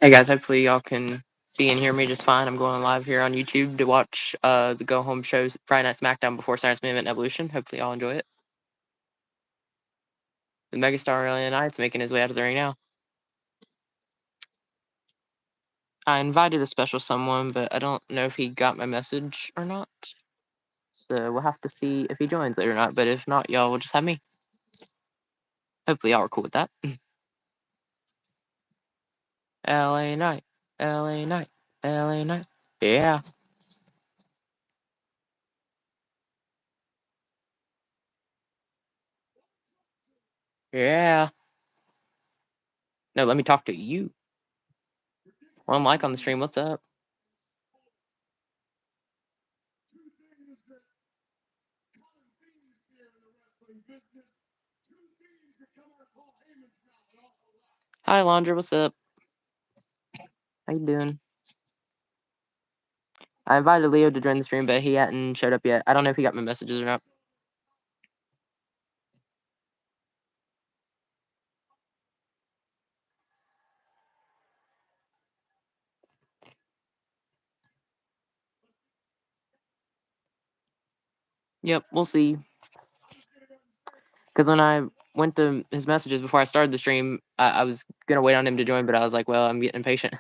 Hey guys, hopefully y'all can see and hear me just fine. I'm going live here on YouTube to watch the Go Home shows Friday Night Smackdown before SNME and Evolution. Hopefully y'all enjoy it. The megastar LA Knight's making his way out of the ring now. I invited a special someone, but I don't know if he got my message or not. So we'll have to see if he joins later or not. But if not, y'all will just have me. Hopefully y'all are cool with that. LA Knight, LA Knight, LA Knight. Yeah. Yeah. No, let me talk to you. One like on the stream. What's up? Hi, Laundra. What's up? How you doing? I invited Leo to join the stream, but he hadn't showed up yet. I don't know if he got my messages or not. Yep, we'll see. Because when I went to his messages before I started the stream, I was going to wait on him to join, but I was like, well, I'm getting impatient.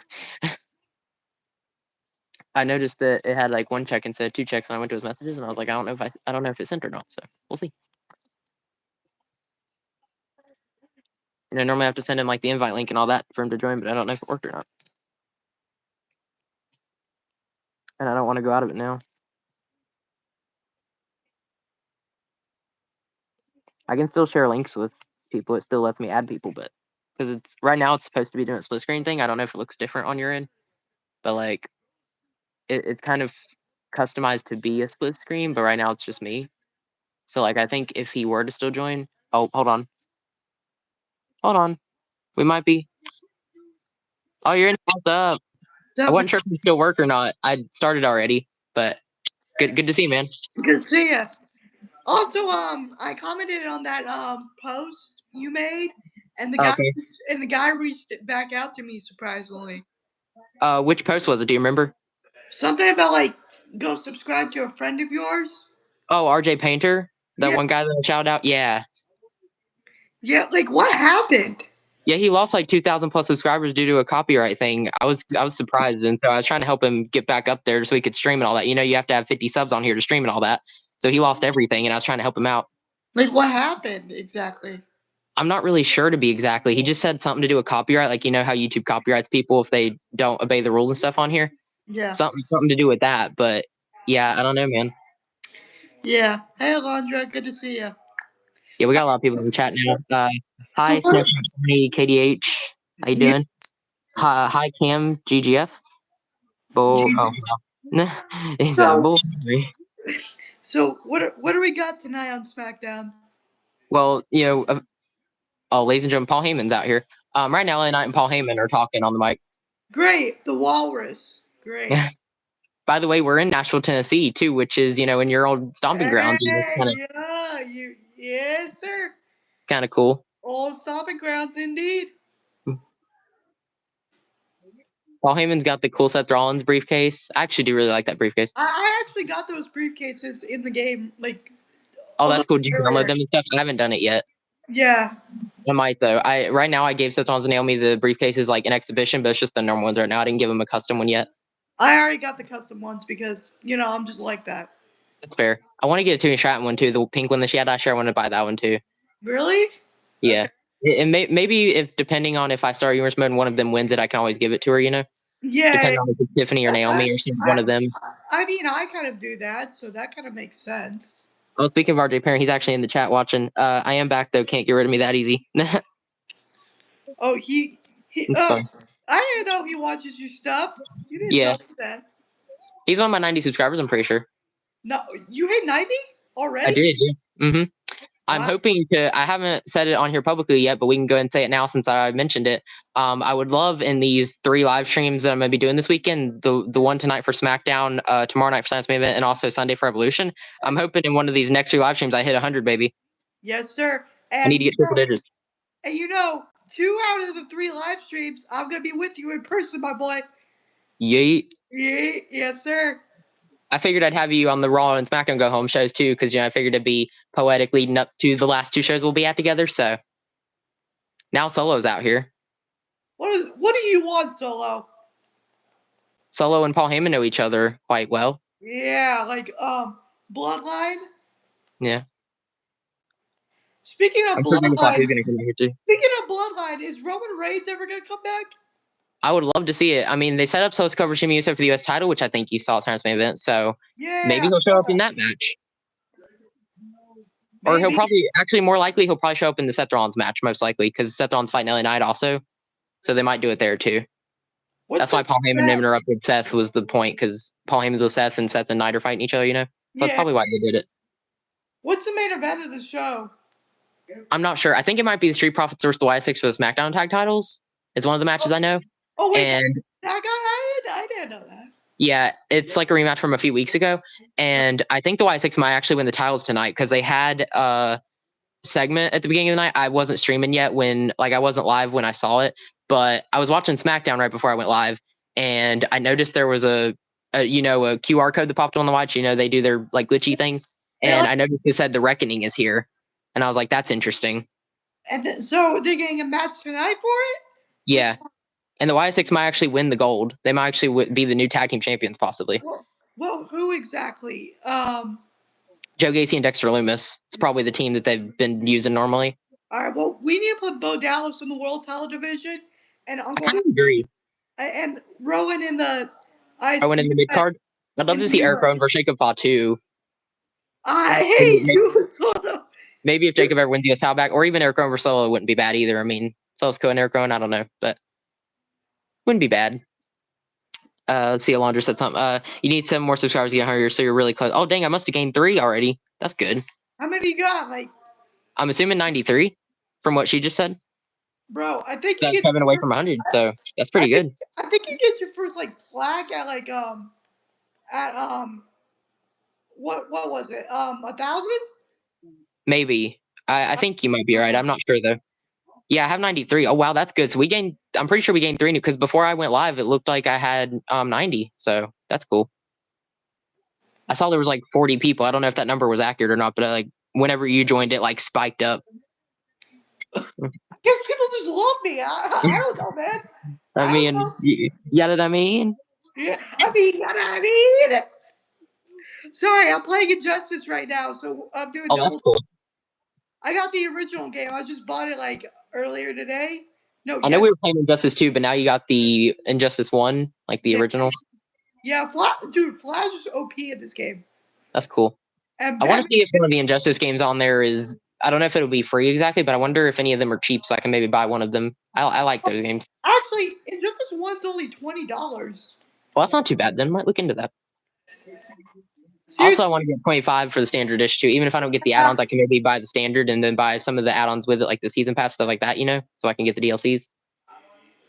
I noticed that it had like one check instead of two checks when I went to his messages, and I was like, I don't know if it's sent or not, so we'll see. Normally I have to send him like the invite link and all that for him to join, but I don't know if it worked or not. And I don't want to go out of it now. I can still share links with people. It still lets me add people, but because it's right now it's supposed to be doing a split screen thing. I don't know if it looks different on your end, but like it's kind of customized to be a split screen, but right now it's just me. So like I think if he were to still join, oh hold on, we might be. Oh, you're in. What's up? I wasn't sure if it still work or not. I started already, but good to see you, man. Good to see you. Also, I commented on that post you made, and the guy reached back out to me surprisingly. Which post was it? Do you remember? Something about like go subscribe to a friend of yours. Oh, RJ Painter, that one guy that shout out. Yeah. Yeah, like what happened? Yeah, he lost like 2,000 plus subscribers due to a copyright thing. I was surprised, and so I was trying to help him get back up there so he could stream and all that. You have to have 50 subs on here to stream and all that. So he lost everything, and I was trying to help him out. Like what happened exactly? I'm not really sure to be exactly. He just said something to do with copyright, like how YouTube copyrights people if they don't obey the rules and stuff on here. Yeah. Something to do with that, but yeah, I don't know, man. Yeah. Hey, Alondra, good to see you. Yeah, we got a lot of people in the chat now. Hi, Snowshot KDH. How you doing? Hi, Cam GGF. He's a bull. So what do we got tonight on Smackdown? Well, ladies and gentlemen, Paul Heyman's out here. Right now, LA Knight and Paul Heyman are talking on the mic. Great, the Walrus. Great. By the way, we're in Nashville, Tennessee, too, which is, in your old stomping grounds. Yes, sir. Kind of cool. Old stomping grounds, indeed. Paul Heyman's got the cool Seth Rollins briefcase. I actually do really like that briefcase. I actually got those briefcases in the game, like. Oh, that's cool. Did you download them and stuff? I haven't done it yet. Yeah. I might though. Right now I gave Seth Rollins and Naomi the briefcases like an exhibition, but it's just the normal ones right now. I didn't give him a custom one yet. I already got the custom ones because I'm just like that. That's fair. I want to get a Tony Stratton one too, the pink one that she had. I sure want to buy that one too. Really? Yeah. Okay. And maybe if depending on if I start Universe Mode and one of them wins it, I can always give it to her. Yeah. Depending on if it's Tiffany or Naomi or one of them. I mean, I kind of do that, so that kind of makes sense. Oh, speaking of RJ Parent, he's actually in the chat watching. I am back though. Can't get rid of me that easy. Oh, he I didn't know he watches your stuff. You didn't tell me that. He's one of my 90 subscribers, I'm pretty sure. No, you hit 90 already? I did, yeah. Mm-hmm. I'm hoping to. I haven't said it on here publicly yet, but we can go ahead and say it now since I mentioned it. I would love in these 3 live streams that I'm going to be doing this weekend, the one tonight for SmackDown, tomorrow night for SNME event, and also Sunday for Evolution. I'm hoping in one of these next 3 live streams I hit 100, baby. Yes, sir. And I need to get triple digits. And 2 out of the 3 live streams, I'm gonna be with you in person, my boy. Yeet. Yeah, yes, sir. I figured I'd have you on the Raw and SmackDown Go Home shows too, because I figured it'd be poetic leading up to the last 2 shows we'll be at together. So now Solo's out here. What do you want, Solo? Solo and Paul Heyman know each other quite well. Yeah, like Bloodline. Yeah. Speaking of I'm sure Bloodline, gonna come here too. is Roman Reigns ever gonna come back? I would love to see it. I mean, they set up so it's cover Jimmy Uso for the US title, which I think you saw at Main Event. So maybe he'll show up in that match. Or he'll probably, actually more likely, he'll probably show up in the Seth Rollins match, most likely, because Seth Rollins fighting LA Knight also. So they might do it there too. That's why Paul Heyman interrupted Seth was the point, because Paul Heyman's with Seth and Seth and Knight are fighting each other, So that's probably why they did it. What's the main event of the show? I'm not sure. I think it might be the Street Profits versus the Y6 for the SmackDown tag titles. It's one of the matches I know. Oh wait, I didn't know that. Yeah, it's like a rematch from a few weeks ago, and I think the Y6 might actually win the titles tonight because they had a segment at the beginning of the night. I wasn't streaming yet I wasn't live when I saw it, but I was watching SmackDown right before I went live, and I noticed there was a QR code that popped on the watch. They do their like glitchy thing, and I noticed it said the Reckoning is here, and I was like, that's interesting. And so they're getting a match tonight for it? Yeah. And the Y6 might actually win the gold. They might actually be the new tag team champions, possibly. Well, who exactly? Joe Gacy and Dexter Lumis. It's probably the team that they've been using normally. All right. Well, we need to put Bo Dallas in the World Title division, and Uncle I agree. And Rowan in the. Rowan in the mid card. I'd love to see Eric Rowan versus Jacob Fatu. I hate you. Maybe if Jacob ever wins the US title back, or even Eric Rowan versus Solo wouldn't be bad either. I mean, Solo's and Eric Rowan, I don't know, but wouldn't be bad. Let's see, Alondra said something. You need 7 more subscribers to get 100, so you're really close. Oh, dang, I must have gained 3 already. That's good. How many you got? I'm assuming 93 from what she just said. Bro, I think that's 7 away from 100, so that's pretty good. I think you get your first plaque at what was it? 1,000? Maybe. I think you might be right. I'm not sure though. Yeah, I have 93. Oh wow, that's good. So I'm pretty sure we gained 3 new, because before I went live, it looked like I had 90. So that's cool. I saw there was 40 people. I don't know if that number was accurate or not, but whenever you joined, it spiked up. I guess people just love me. I don't know, man. I mean, you know what I mean? Yeah, you know what I mean? Sorry, I'm playing Injustice right now, so I'm doing double. That's cool. I got the original game. I just bought it earlier today. No, I know we were playing Injustice 2, but now you got the Injustice 1, the original. Yeah, Flash is OP in this game. That's cool. I want to see if one of the Injustice games on there is. I don't know if it'll be free exactly, but I wonder if any of them are cheap, so I can maybe buy one of them. I like those games. Actually, Injustice 1's only $20. Well, that's not too bad. Then might look into that. Seriously? Also, I want to get 25 for the standard dish too. Even if I don't get the add-ons, I can maybe buy the standard and then buy some of the add-ons with it, like the season pass, stuff like that, so I can get the DLCs.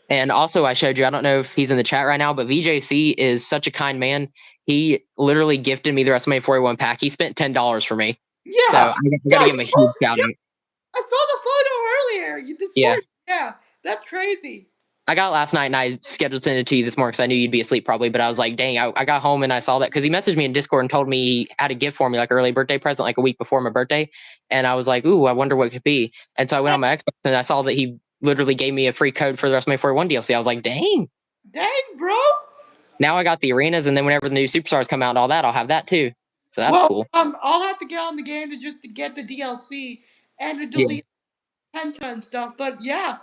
And also, I showed you, I don't know if he's in the chat right now, but VJC is such a kind man. He literally gifted me the WrestleMania 41 pack. He spent $10 for me. Yeah. So I got to give him a huge shout out. I saw the photo earlier. Yeah, that's crazy. I got it last night and I scheduled to send it to you this morning because I knew you'd be asleep probably, but I was like, dang, I got home and I saw that because he messaged me in Discord and told me he had a gift for me, early birthday present, a week before my birthday. And I was like, ooh, I wonder what it could be. And so I went on my Xbox and I saw that he literally gave me a free code for the WrestleMania 41 DLC. I was like, dang. Dang, bro. Now I got the arenas, and then whenever the new superstars come out and all that, I'll have that too. So that's cool. I'll have to get on the game to get the DLC and to delete Penta and stuff, but yeah.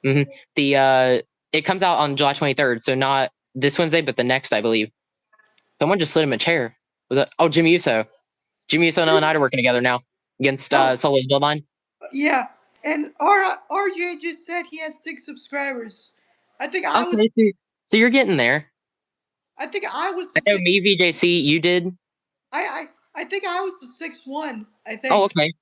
Mm-hmm. It comes out on July 23rd, so not this Wednesday, but the next, I believe. Someone just slid him a chair. Was it? Oh, Jimmy Uso. Jimmy Uso and Ellen Knight are working together now against Solo's Bloodline. Yeah, and RJ just said he has 6 subscribers. I think I was. So you're getting there. I think I was. I know me, VJC, you did. I think I was the 6th one. I think. Oh, okay.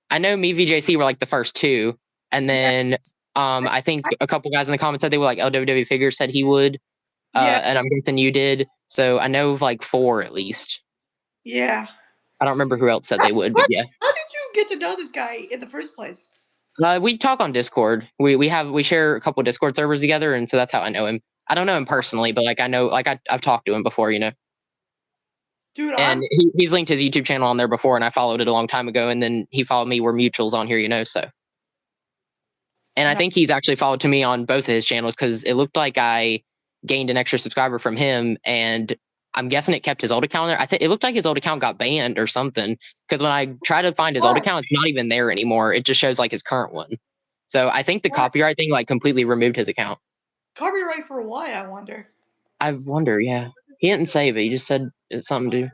I know me, VJC were the first 2, and then I think a couple guys in the comments said they were LWW Figure said he would. And I'm guessing you did. So I know of 4 at least. Yeah. I don't remember who else said they would, but yeah. How did you get to know this guy in the first place? We talk on Discord. We share a couple of Discord servers together, and so that's how I know him. I don't know him personally, but like I know, like I've talked to him before, you know. Dude, And he's linked his YouTube channel on there before, and I followed it a long time ago. And then he followed me. We're mutuals on here, you know. So, and I think he's actually followed to me on both of his channels because it looked like I gained an extra subscriber from him, and I'm guessing it kept his old account there. I think it looked like his old account got banned or something because when I try to find his old account, it's not even there anymore. It just shows like his current one. So I think the copyright thing like completely removed his account. Copyright for what? I wonder. I wonder. Yeah, he didn't save it. He just said it's something to.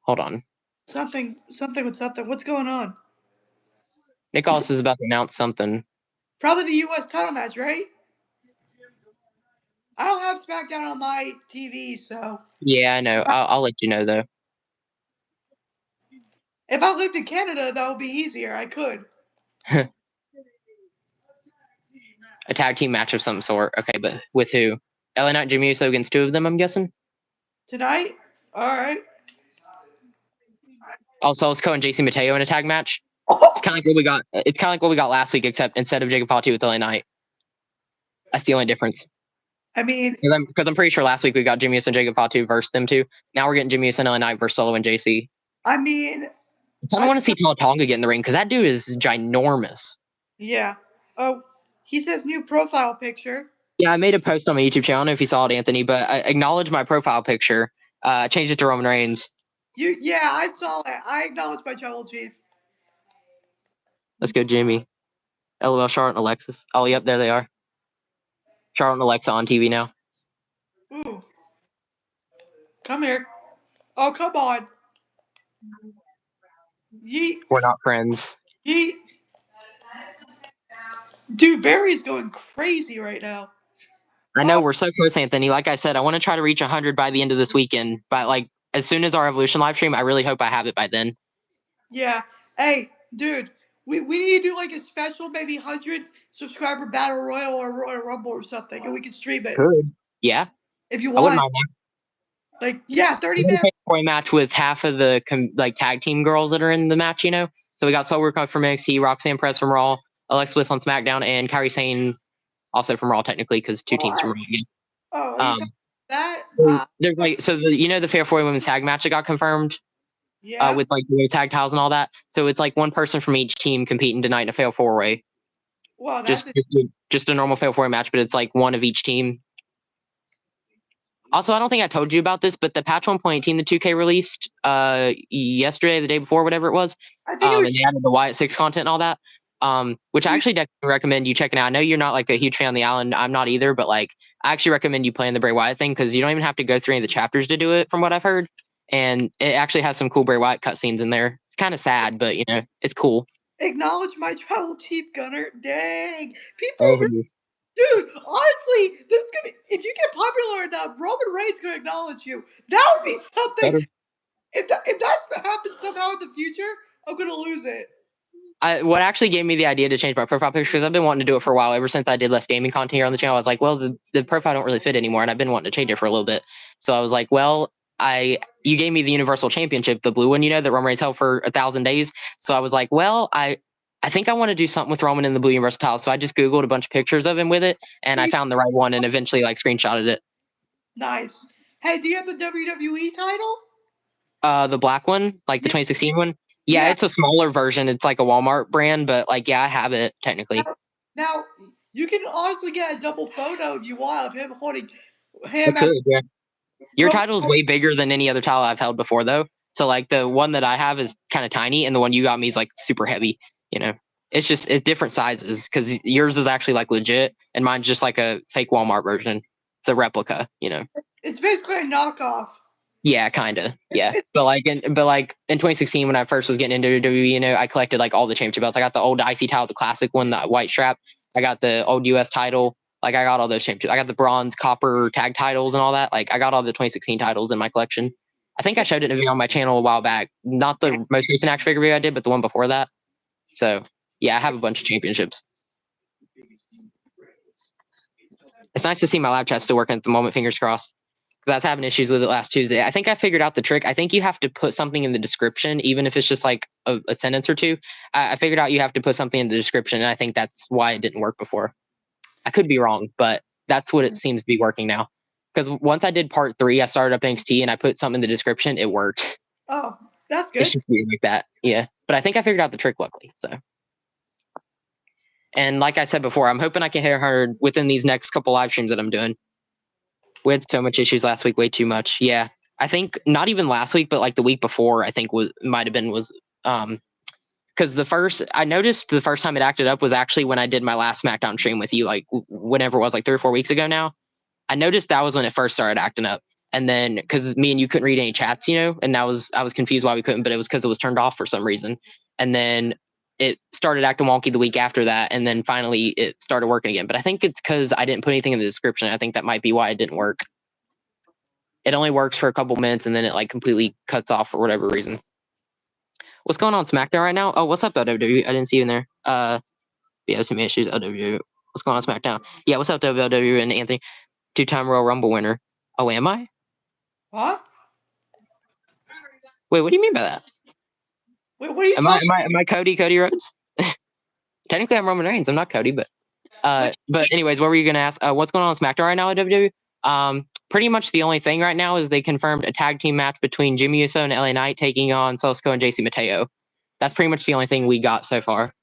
Hold on. Something with something. What's going on? Nicholas is about to announce something. Probably the U.S. title match, right? I don't have Smackdown on my TV, so. Yeah, I know. I'll let you know though. If I lived in Canada, that would be easier. I could. A tag team match of some sort. Okay, but with who? LA Knight, Jimmy Uso against two of them, I'm guessing. Tonight? All right. Also, let's go and JC Mateo in a tag match. It's kind of like what we got. It's kind of like what we got last week, except instead of Jacob Fatu, it's LA Knight. That's the only difference. I mean, because I'm pretty sure last week we got Jimmy Uso and Jacob Fatu versus them two. Now we're getting Jimmy Uso and LA Knight versus Solo and JC. I mean, I kind of want to see Tonga get in the ring because that dude is ginormous. Yeah. Oh, he says new profile picture. Yeah, I made a post on my YouTube channel. I don't know if you saw it, Anthony, but I acknowledged my profile picture. Changed it to Roman Reigns. Yeah, I saw it. I acknowledge my trouble, Chief. Let's go, Jimmy. LOL, Charlotte and Alexis. Oh, yep, there they are. Charlotte and Alexa on TV now. Ooh. Come here. Oh, come on. Yeet. We're not friends. Yeet. Dude, Barry's going crazy right now. I know we're so close, Anthony. Like I said, I want to try to reach 100 by the end of this weekend. But like as soon as our Evolution live stream, I really hope I have it by then. Yeah. Hey, dude, we need to do like a special, maybe 100 subscriber battle royal or Royal Rumble or something, and we can stream it. Good. Yeah. If you I wouldn't want. mind that. Like, yeah, 30 minutes. A match with half of the like tag team girls that are in the match, you know. So we got Soul Work from NXT, Roxanne Perez from Raw, Alexa Bliss on SmackDown, and Kairi Sane also from Raw technically because two teams from Raw. Oh, that? There's like the Fair 4 Women's Tag match that got confirmed. Yeah. With like the tag titles and all that. So it's like one person from each team competing tonight in a Fail 4-Way. Wow, that's just a normal Fail 4-Way match, but it's like one of each team. Also, I don't think I told you about this, but the patch 1.18 the 2K released yesterday, the day before, whatever it was. And they added the Wyatt 6 content and all that. Which I actually definitely recommend you checking out. I know you're not like a huge fan of the island. I'm not either, but like I actually recommend you playing the Bray Wyatt thing because you don't even have to go through any of the chapters to do it, from what I've heard. And it actually has some cool Bray Wyatt cutscenes in there. It's kind of sad, but you know, it's cool. Acknowledge my travel, Chief Gunner. Dang, people, dude. Honestly, this is gonna. If you get popular enough, Roman Reigns gonna acknowledge you. That would be something. Better. If that's happens somehow in the future, I'm gonna lose it. What actually gave me the idea to change my profile picture, because I've been wanting to do it for a while, ever since I did less gaming content here on the channel. I was like, well, the profile don't really fit anymore, and I've been wanting to change it for a little bit. So I was like, well, you gave me the Universal Championship, the blue one, you know, that Roman Reigns held for 1,000 days. So I was like, well, I think I want to do something with Roman in the blue Universal title. So I just Googled a bunch of pictures of him with it, and I found the right one, and eventually like screenshotted it. Nice. Hey, do you have the WWE title? The black one, like the 2016 one. Yeah, it's a smaller version. It's like a Walmart brand, but like, yeah, I have it technically. Now you can honestly get a double photo if you want of him holding him. Yeah. Your title is way bigger than any other title I've held before, though. So like the one that I have is kind of tiny, and the one you got me is like super heavy. You know, it's different sizes because yours is actually like legit, and mine's just like a fake Walmart version. It's a replica. You know, it's basically a knockoff. Yeah, kind of. Yeah, but like in 2016 when I first was getting into WWE, you know, I collected like all the championship belts. I got the old IC title, the classic one, the white strap. I got the old US title. Like I got all those championships. I got the bronze, copper tag titles and all that. Like I got all the 2016 titles in my collection. I think I showed it in a video on my channel a while back. Not the most recent action figure video I did, but the one before that. So yeah, I have a bunch of championships. It's nice to see my lab chat still working at the moment. Fingers crossed. because I was having issues with it last Tuesday. I think I figured out the trick. I think you have to put something in the description, even if it's just like a sentence or two. I figured out you have to put something in the description, and I think that's why it didn't work before. I could be wrong, but that's what it seems to be working now. Because once I did part 3, I started up NXT and I put something in the description, it worked. Oh, that's It's good. just weird like that, yeah. But I think I figured out the trick, luckily. So, and like I said before, I'm hoping I can hit 100 within these next couple live streams that I'm doing. We had so much issues last week, way too much. Yeah, I think not even last week, but like the week before, I think was because I noticed the first time it acted up was actually when I did my last Smackdown stream with you, like whenever it was, like 3 or 4 weeks ago now. I noticed that was when it first started acting up. And then because me and you couldn't read any chats, and I was confused why we couldn't, but it was because it was turned off for some reason. And then it started acting wonky the week after that, and then finally it started working again. But I think it's because I didn't put anything in the description. I think that might be why it didn't work. It only works for a couple minutes, and then it like completely cuts off for whatever reason. What's going on Smackdown right now? Oh, what's up, LWW? I didn't see you in there. Yeah, some issues, LWW. What's going on Smackdown? Yeah, what's up, LWW and Anthony? 2-time Royal Rumble winner. Oh, am I? What? Wait, what do you mean by that? Wait, what are you talking? Am I Cody Rhodes? Technically, I'm Roman Reigns. I'm not Cody, but anyways, what were you gonna ask? What's going on with SmackDown right now at WWE? Pretty much the only thing right now is they confirmed a tag team match between Jimmy Uso and LA Knight taking on Sosco and JC Mateo. That's pretty much the only thing we got so far.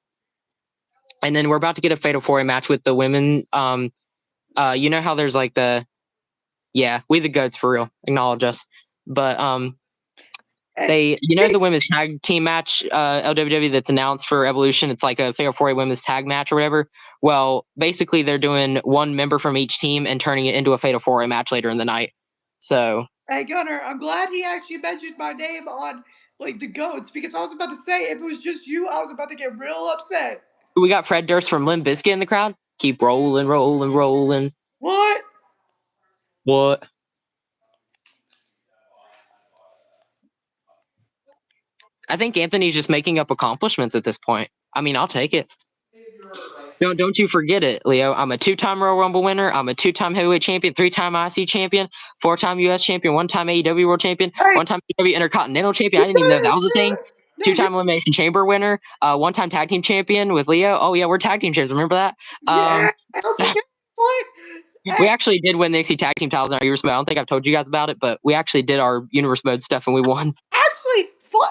And then we're about to get a Fatal 4-Way match with the women. You know how there's like we the goats for real. Acknowledge us. But the women's tag team match, LWW that's announced for Evolution. It's like a Fatal 4-Way women's tag match or whatever. Well, basically they're doing one member from each team and turning it into a Fatal 4-Way match later in the night. So, hey Gunner, I'm glad he actually mentioned my name on like the goats, because I was about to say if it was just you, I was about to get real upset. We got Fred Durst from Limp Bizkit in the crowd. Keep rolling, rolling, rolling. What? What? I think Anthony's just making up accomplishments at this point. I mean, I'll take it. Don't you forget it, Leo. I'm a 2-time Royal Rumble winner. I'm a 2-time heavyweight champion, 3-time IC champion, 4-time US champion, 1-time AEW World Champion, 1-time AEW Intercontinental Champion. I didn't even know that was a thing. 2-time Elimination Chamber winner, 1-time tag team champion with Leo. Oh yeah, we're tag team champions. Remember that? We actually did win the NXT tag team titles in our universe mode. I don't think I've told you guys about it, but we actually did our universe mode stuff and we won. Actually, fun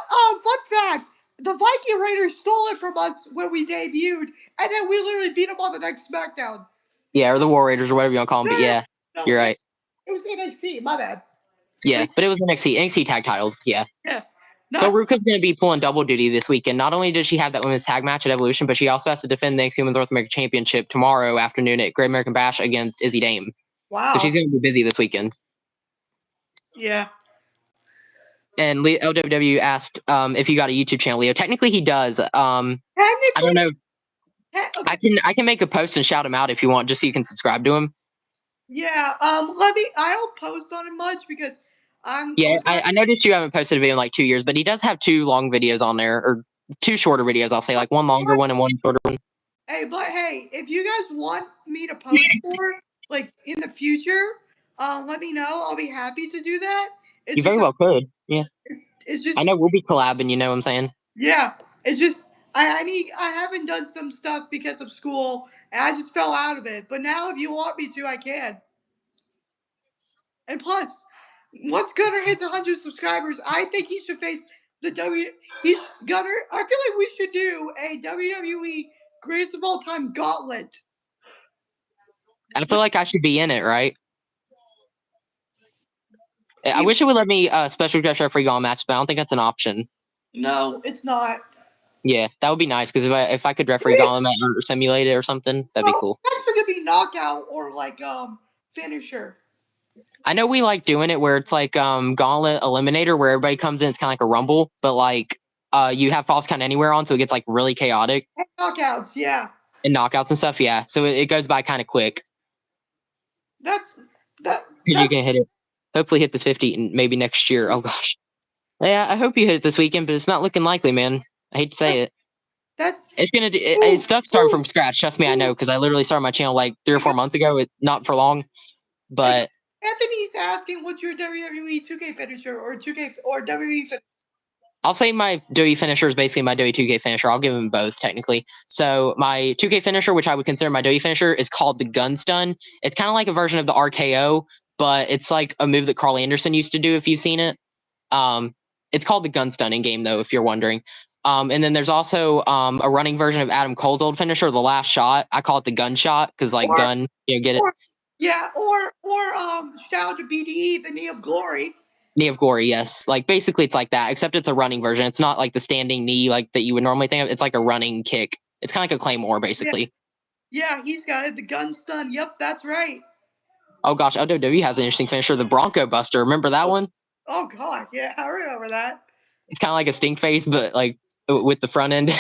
fact: the Viking Raiders stole it from us when we debuted, and then we literally beat them on the next SmackDown. Yeah, or the War Raiders or whatever you want to call them. But yeah, you're right. It was NXT. My bad. Yeah, but it was NXT tag titles. Yeah. Yeah. So Ruka's going to be pulling double duty this weekend. Not only does she have that women's tag match at Evolution, but she also has to defend the NXT Women's North American Championship tomorrow afternoon at Great American Bash against Izzy Dame. Wow. So she's going to be busy this weekend. Yeah. And LWW asked if you got a YouTube channel, Leo. Technically, he does. I don't know. Okay. I can make a post and shout him out if you want, just so you can subscribe to him. Yeah. I don't post on it much because I noticed you haven't posted a video in like 2 years, but he does have 2 long videos on there, or 2 shorter videos. I'll say like one longer one and one shorter one. Hey, if you guys want me to post more like in the future, let me know. I'll be happy to do that. You very well could. Yeah. It's just I know we'll be collabing. You know what I'm saying? Yeah. It's just I haven't done some stuff because of school, and I just fell out of it. But now, if you want me to, I can. And plus, once Gunner hits 100 subscribers, I think he should face the Gunner. I feel like we should do a WWE Greatest of All Time Gauntlet. I feel like I should be in it, right? I wish it would let me special guest referee gauntlet match, but I don't think that's an option. No, it's not. Yeah, that would be nice because if I could referee gauntlet match or simulate it or something, that'd be cool. Actually, could be knockout or like finisher. I know we like doing it where it's like gauntlet eliminator where everybody comes in. It's kind of like a rumble, but like you have false count anywhere on, so it gets like really chaotic. And knockouts, yeah. And knockouts and stuff, yeah. So it goes by kind of quick. You can hit it. Hopefully hit the 50 and maybe next year. Oh gosh. Yeah, I hope you hit it this weekend, but it's not looking likely, man. I hate to say it. It's stuff starting from scratch. Trust me, I know, because I literally started my channel like 3 or 4 months ago. Not for long, but Anthony's asking what's your WWE 2K finisher or 2K or WWE finisher. I'll say my WWE finisher is basically my WWE 2K finisher. I'll give them both technically. So my 2K finisher, which I would consider my WWE finisher, is called the Gun Stun. It's kind of like a version of the RKO, but it's like a move that Carl Anderson used to do if you've seen it. It's called the Gun Stun in game though, if you're wondering. And then there's also a running version of Adam Cole's old finisher, the Last Shot. I call it the Gunshot because like Or, gun, get it? or yeah, or shout out to BDE, the Knee of Glory. Knee of Glory, yes. Like basically it's like that, except it's a running version. It's not like the standing knee like that you would normally think of. It's like a running kick. It's kind of like a claymore, basically. Yeah, he's got it. The Gun Stun. Yep, that's right. Oh gosh, OWW has an interesting finisher, the Bronco Buster. Remember that one? Oh god, yeah, I remember that. It's kind of like a stink face, but like with the front end.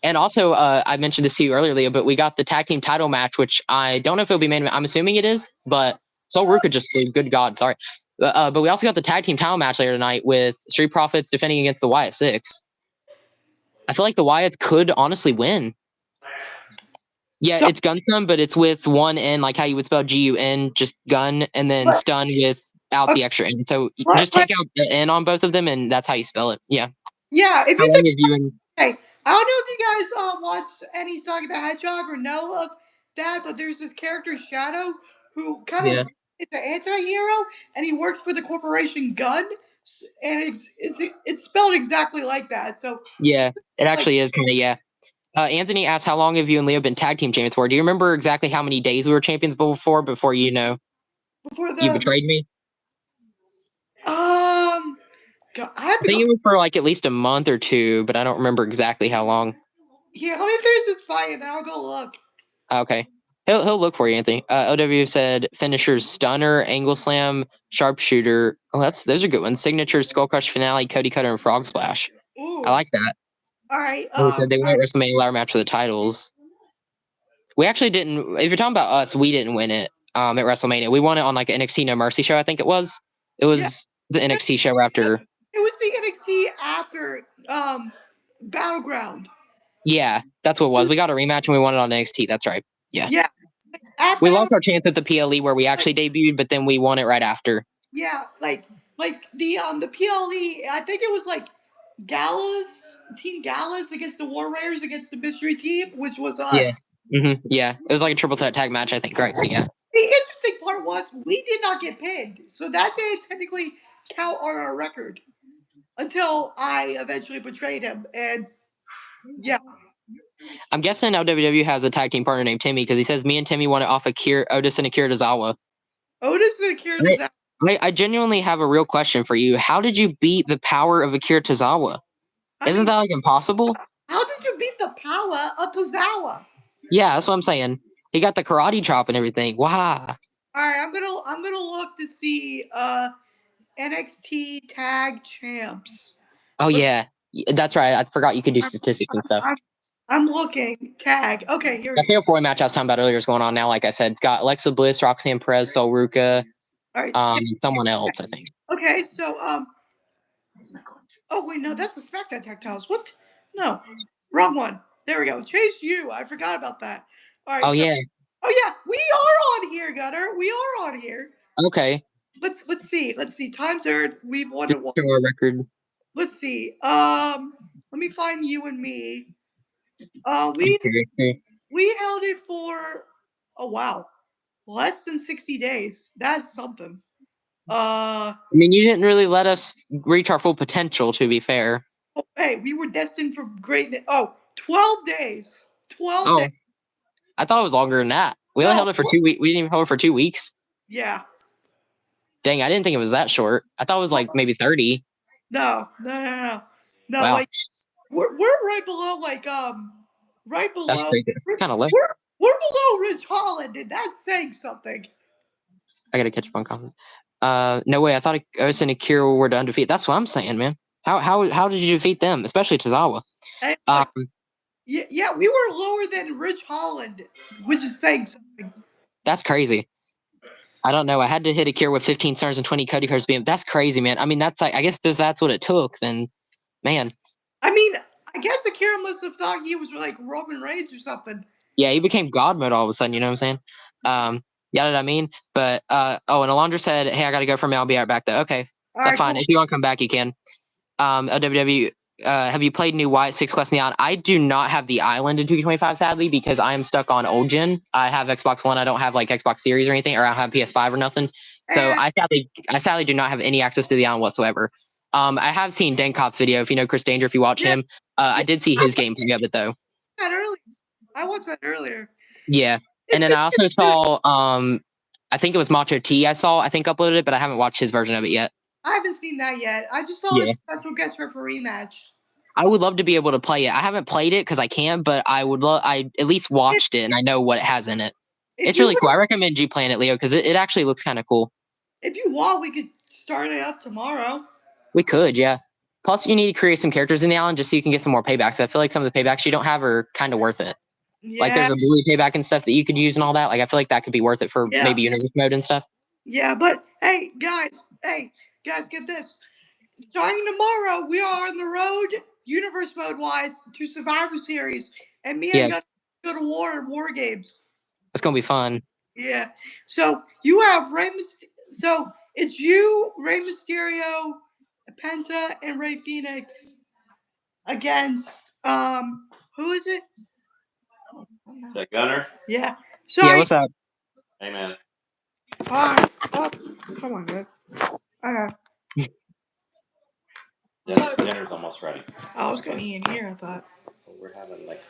And also, I mentioned this to you earlier, Leo, but we got the tag team title match, which I don't know if it'll be main event. I'm assuming it is, but Sol Ruka just did. Good God, sorry. But we also got the tag team title match later tonight with Street Profits defending against the Wyatt Six. I feel like the Wyatts could honestly win. Yeah, So, it's gun stun, but it's with one N, like how you would spell GUN, just gun, and then stun without the extra N. So just take out the N on both of them, and that's how you spell it. Yeah. yeah, if How you long think, have you and hey, I don't know if you guys watched any Sonic the Hedgehog or know of that, but there's this character Shadow who kind of yeah is an anti-hero, and he works for the corporation Gun, and it's spelled exactly like that. So yeah, it like actually is kind of yeah. Anthony asked, "How long have you and Leo been tag team champions for?" Do you remember exactly how many days we were champions before before you the betrayed me? God, I have I to think go. it was for like at least a month or two, but I don't remember exactly how long. Here, let me finish this fight, and then I'll go look. Okay. He'll look for you, Anthony. OW said finishers stunner, angle slam, sharpshooter. Oh, those are good ones. Signature, skull crush finale, Cody Cutter, and frog splash. Ooh. I like that. All right. They said they won at WrestleMania ladder match for the titles. We actually didn't. If you're talking about us, we didn't win it at WrestleMania. We won it on like NXT No Mercy show. I think it was. It was the NXT show after. It was the NXT after Battleground. Yeah, that's what it was. We got a rematch and we won it on NXT. That's right. Yeah. Yeah. At We Battle, lost our chance at the PLE where we actually debuted, but then we won it right after. yeah, like the PLE. I think it was like Gallus, Team Gallus against the War Raiders against the Mystery Team, which was Yeah. us. Yeah. It was like a triple threat tag match, I think. Right. So yeah. The interesting part was we did not get pinned, so that didn't technically count on our record until I eventually betrayed him, and yeah. I'm guessing LWW has a tag team partner named Timmy because he says me and Timmy won it off of Otis and Akira Tozawa. Otis and Akira Tozawa. I genuinely have a real question for you. How did you beat the power of Akira Tozawa? Isn't that like impossible? How did you beat the power of Tozawa? Yeah, that's what I'm saying. He got the karate chop and everything. Wow. All right, I'm gonna look to see NXT Tag Champs. Oh yeah, that's right. I forgot you could do statistics and stuff. I'm looking tag. Okay, here. That fatal four match I was talking about earlier is going on now. Like I said, it's got Alexa Bliss, Roxanne Perez, Sol Ruka, All right. someone else, I think. Okay, so oh wait, no, that's the SmackDown Tag Titles. What? No, wrong one. There we go. Chase U. I forgot about that. All right. Oh yeah. Oh yeah, we are on here, Gunner. We are on here. Okay. Let's see. Let's see. Times earned. We've won it. Record. Let's see. Let me find you and me. We held it for oh wow, less than 60 days. That's something. I mean, you didn't really let us reach our full potential, to be fair. Oh, hey, we were destined for greatness. Oh, 12 days. 12 days. I thought it was longer than that. We only held it for 2 weeks. We didn't even hold it for 2 weeks. Yeah. Dang, I didn't think it was that short. I thought it was like maybe 30. No. Wow. Like we're right below right below. That's crazy. Kind of low. We're below Rich Holland, and that's saying something. I gotta catch up on comments. No way. I thought Otis and Akira were to undefeated. That's what I'm saying, man. How did you defeat them, especially Tozawa? Yeah, we were lower than Rich Holland, which is saying something. That's crazy. I don't know. I had to hit Akira with 15 stars and 20 Cody cards. That's crazy, man. I mean, that's like, I guess that's what it took. Then, man. I mean, I guess Akira must have thought he was like Roman Reigns or something. Yeah, he became God mode all of a sudden. You know what I'm saying? You know what I mean? But and Alondra said, "Hey, I got to go for a minute. I'll be right back though." Okay, All that's right, fine. cool. If you want to come back, you can. LWW, have you played new Wyatt 6 Quest Neon? I do not have the island in 2K25, sadly, because I am stuck on old gen. I have Xbox One. I don't have like Xbox Series or anything, or I don't have PS5 or nothing. So And I sadly do not have any access to the island whatsoever. I have seen Denkop's video. If you know Chris Danger, if you watch yeah, him, I yeah, did see I his gameplay of it though. watched that earlier. I watched that earlier. Yeah, and It's then good. I also saw I think it was Macho T. I think uploaded it, but I haven't watched his version of it yet. I haven't seen that yet. I just saw Yeah. his special guest referee match. I would love to be able to play it. I haven't played it because I can't, but I would love. I at least If, watched it and I know what it has in it. if It's you really would, cool. I recommend you playing it, Leo, because it actually looks kind of cool. if you want, we could start it up tomorrow. We could, yeah. Plus, you need to create some characters in the island just so you can get some more paybacks. I feel like some of the paybacks you don't have are kind of worth it. Like Yeah, there's a bully payback and stuff that you could use and all that. Like I feel like that could be worth it for yeah, maybe universe mode and stuff. yeah. But hey, guys, get this. Starting tomorrow, we are on the road, universe mode wise, to Survivor Series, and me and Yeah, Gus go to war games. it's gonna be fun. Yeah. So you have So it's you, Rey Mysterio, Penta, and Ray Phoenix against who is it? Is that Gunner? Yeah. Yeah, Sorry. what's up? Hey, man. Oh, come on, man. Okay. Dinner's almost ready. I was gonna eat in here, I thought. We're having like.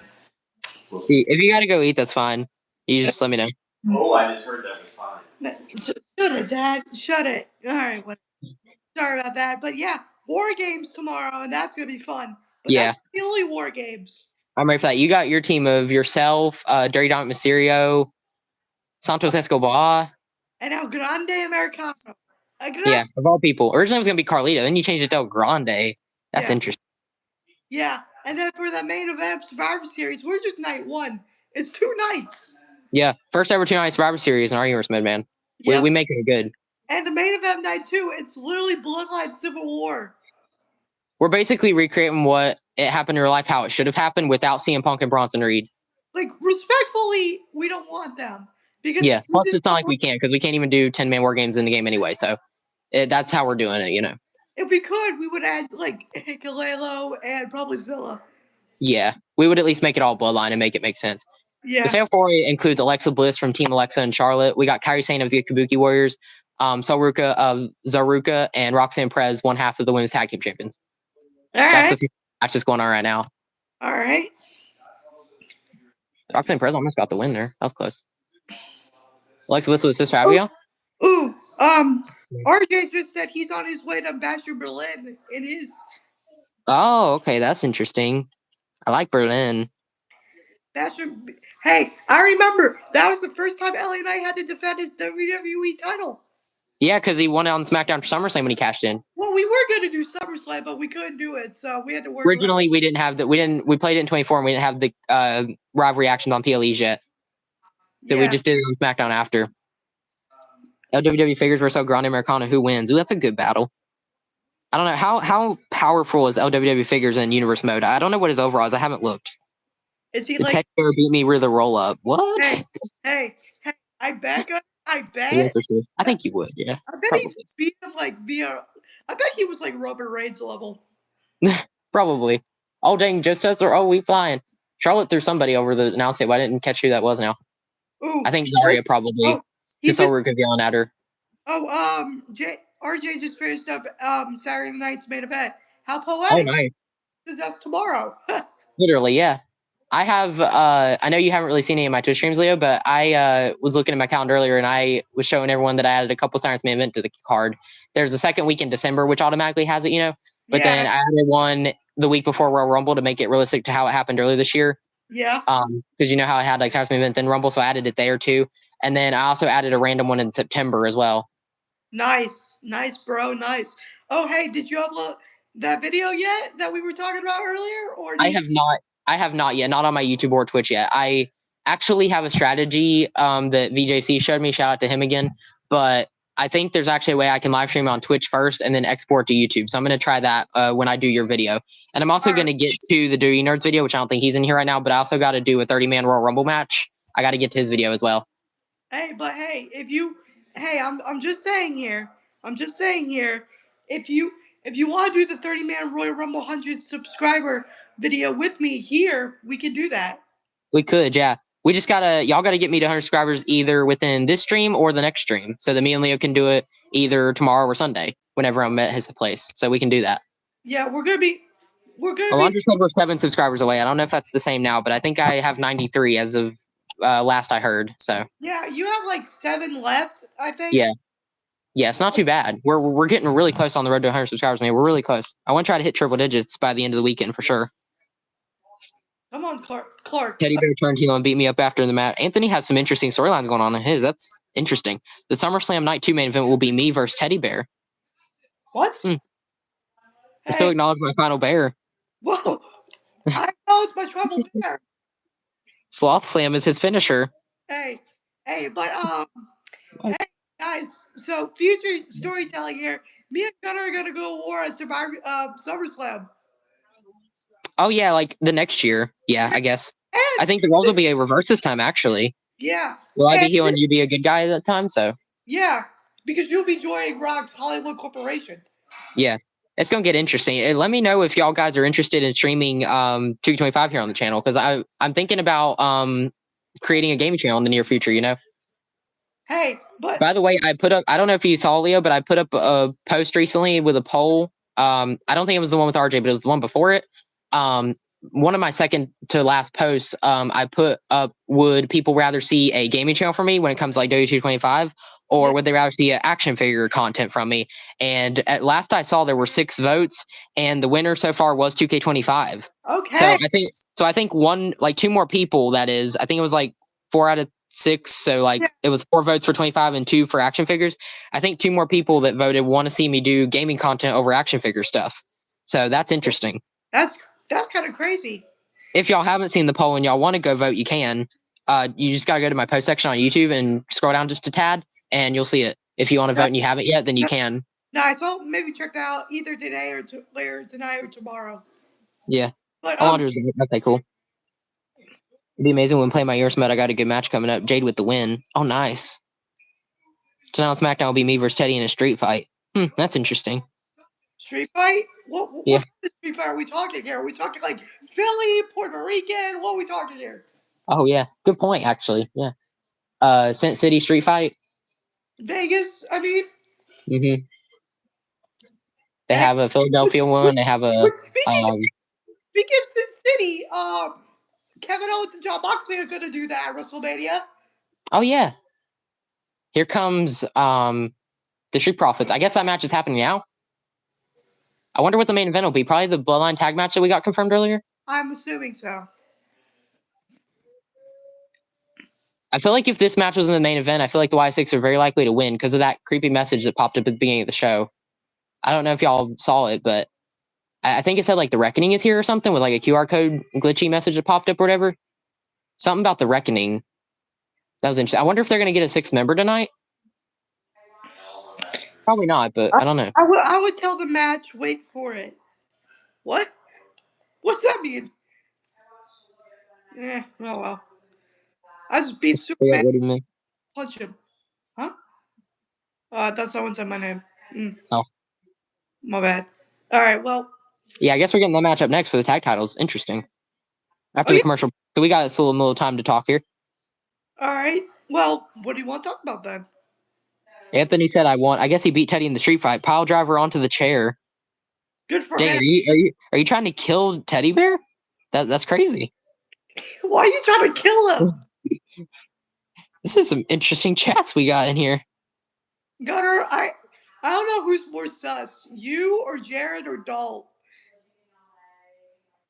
If you gotta go eat, that's fine. You just let me know. Oh, I just heard that was fine. Shut it, Dad. Shut it. All right. Sorry about that. But yeah, war games tomorrow, and that's gonna be fun. But Yeah, that's the only war games. I'm ready for that. You got your team of yourself, Dirty Dominic Mysterio, Santos Escobar. And El Grande Americano. Yeah, of all people. Originally it was gonna be Carlito, then you changed it to El Grande. That's Yeah. interesting. Yeah. And then for the main event Survivor Series, we're just night one. It's 2 nights. Yeah, first ever 2 night Survivor Series in our universe mode, man. Yep. We make it good. And the main event night two, it's literally Bloodline Civil War. We're basically recreating what it happened in real life, how it should have happened without CM Punk and Bronson Reed. Like respectfully, we don't want them because Yeah, plus it's not like we can't because we can't even do 10-man war games in the game anyway. So that's how we're doing it, you know. If we could, we would add like Hikalelo and probably Zilla. Yeah, we would at least make it all bloodline and make it make sense. Yeah. The Fatal 4 includes Alexa Bliss from Team Alexa and Charlotte. We got Kairi Sane of the Kabuki Warriors, Saruka of Zaruka, and Roxanne Perez, one half of the women's tag team champions. All right. That's the match that's going on right now. All right. Roxanne Perez almost got the win there. That was close. Alexa Bliss with Sister Abigail. Ooh, RJ just said he's on his way to Ambassador Berlin in his. Oh, okay, that's interesting. I like Berlin. Hey, I remember that was the first time LA Knight had to defend his WWE title. Yeah, because he won it on SmackDown for SummerSlam when he cashed in. Well, we were going to do SummerSlam, but we couldn't do it, so we had to work. Originally, we didn't have that. We played it in 24, and we didn't have the rivalry actions on PLEs yet. So we just did it on SmackDown after. LWW figures versus El Grande Americano. Who wins? Ooh, that's a good battle. I don't know how powerful is LWW figures in universe mode. I don't know what his overall is. I haven't looked. Is he the like? Teddy beat me with a roll up. What? Hey! I bet. Yeah, for sure. I think you would. Yeah. I bet he beat him like via. I bet he was like Roman Reigns level. Probably. Oh dang! Joe says they're we flying. Charlotte threw somebody over the announce table. I didn't catch who that was now. Ooh. I think Zaria probably. Oh, just over could be on at her. Oh, RJ just finished up Saturday night's main event. How poetic! Oh, nice. Because that's tomorrow. Literally, yeah. I have. I know you haven't really seen any of my Twitch streams, Leo, but I was looking at my calendar earlier, and I was showing everyone that I added a couple Sirens main event to the card. There's the second week in December, which automatically has it, you know. But then I added one the week before Royal Rumble to make it realistic to how it happened earlier this year. Yeah. Because you know how I had like Sirens main event then Rumble, so I added it there too. And then I also added a random one in September as well. Nice, bro, nice. Oh, hey, did you upload that video yet that we were talking about earlier? Or I have not. I have not yet. Not on my YouTube or Twitch yet. I actually have a strategy that VJC showed me. Shout out to him again. But I think there's actually a way I can live stream on Twitch first and then export to YouTube. So I'm going to try that when I do your video. And I'm also going to get to the Dewey Nerds video, which I don't think he's in here right now. But I also got to do a 30-man Royal Rumble match. I got to get to his video as well. Hey, but hey, I'm just saying here. If you want to do the 30-man Royal Rumble 100 subscriber video with me here, we can do that. We could, yeah. We just y'all gotta get me to 100 subscribers either within this stream or the next stream, so that me and Leo can do it either tomorrow or Sunday whenever I'm at his place. So we can do that. Yeah, we're gonna be. Alondra said we're 7 subscribers away. I don't know if that's the same now, but I think I have 93 as of last I heard. So yeah, you have like 7 left, I think. Yeah, it's not too bad. We're getting really close on the road to 100 subscribers, man. We're really close. I want to try to hit triple digits by the end of the weekend for sure. Come on, Clark. Teddy Bear turned heel and beat me up after the match. Anthony has some interesting storylines going on in his. That's interesting. The SummerSlam Night 2 main event will be me versus Teddy Bear. What? I still acknowledge my final bear. Whoa! I acknowledge my trouble bear. Sloth Slam is his finisher. Hey, but hey guys. So future storytelling here. Me and Gunnar are gonna go to war at Survivor SummerSlam. Oh yeah, like the next year. Yeah, I guess. And I think the roles will be a reverse this time, actually. yeah. Will I be heel and you be a good guy at that time? So yeah, because you'll be joining Rock's Hollywood Corporation. Yeah, it's gonna get interesting. Let me know if y'all guys are interested in streaming 225 here on the channel, because I'm thinking about creating a gaming channel in the near future. You know. Hey, but By the way, I don't know if you saw, Leo, but I put up a post recently with a poll. I don't think it was the one with RJ, but it was the one before it. One of my second to last posts, I put up, would people rather see a gaming channel from me when it comes to like W225, or would they rather see action figure content from me? And at last I saw, there were 6 votes, and the winner so far was 2K25. Okay. So I think 2 more people, that is, I think it was like 4 out of 6. So it was 4 votes for 25 and 2 for action figures. I think 2 more people that voted want to see me do gaming content over action figure stuff. So that's interesting. That's kind of crazy. If y'all haven't seen the poll and y'all want to go vote, you can. You just got to go to my post section on YouTube and scroll down just a tad, and you'll see it. If you want to vote and you haven't yet, then you can. Nice. I'll maybe check that out either today or later tonight or tomorrow. Yeah. But Okay, cool. It'd be amazing when we play my Earth mode. I got a good match coming up. Jade with the win. Oh, nice. So now Smackdown will be me versus Teddy in a street fight. That's interesting. Street fight? What kind of street fight are we talking here? Are we talking like Philly, Puerto Rican? What are we talking here? Oh, yeah. Good point, actually. Yeah. Scent City street fight. Vegas, I mean. Mm-hmm. They have a Philadelphia one. They have a... Speaking of Sin City, Kevin Owens and John Moxley are going to do that at WrestleMania. Oh, yeah. Here comes the Street Profits. I guess that match is happening now. I wonder what the main event will be. Probably the Bloodline tag match that we got confirmed earlier? I'm assuming so. I feel like if this match was in the main event, I feel like the Y6 are very likely to win because of that creepy message that popped up at the beginning of the show. I don't know if y'all saw it, but I think it said like the Reckoning is here or something, with like a QR code glitchy message that popped up or whatever. Something about the Reckoning. That was interesting. I wonder if they're going to get a 6th member tonight. Probably not, but I don't know. I would tell the match, wait for it. What? What's that mean? Oh well. I just beat Superman. What do you mean? Punch him. Huh? I thought someone said my name. Oh. My bad. All right, well. Yeah, I guess we're getting that match up next for the tag titles. Interesting. After the commercial. So we got a little time to talk here. All right. Well, what do you want to talk about then? Anthony said I guess he beat Teddy in the street fight. Pile driver onto the chair. Good for him. Are you trying to kill Teddy Bear? That's crazy. Why are you trying to kill him? This is some interesting chats we got in here. Gunnar, I don't know who's more sus, you or Jared or Dalt.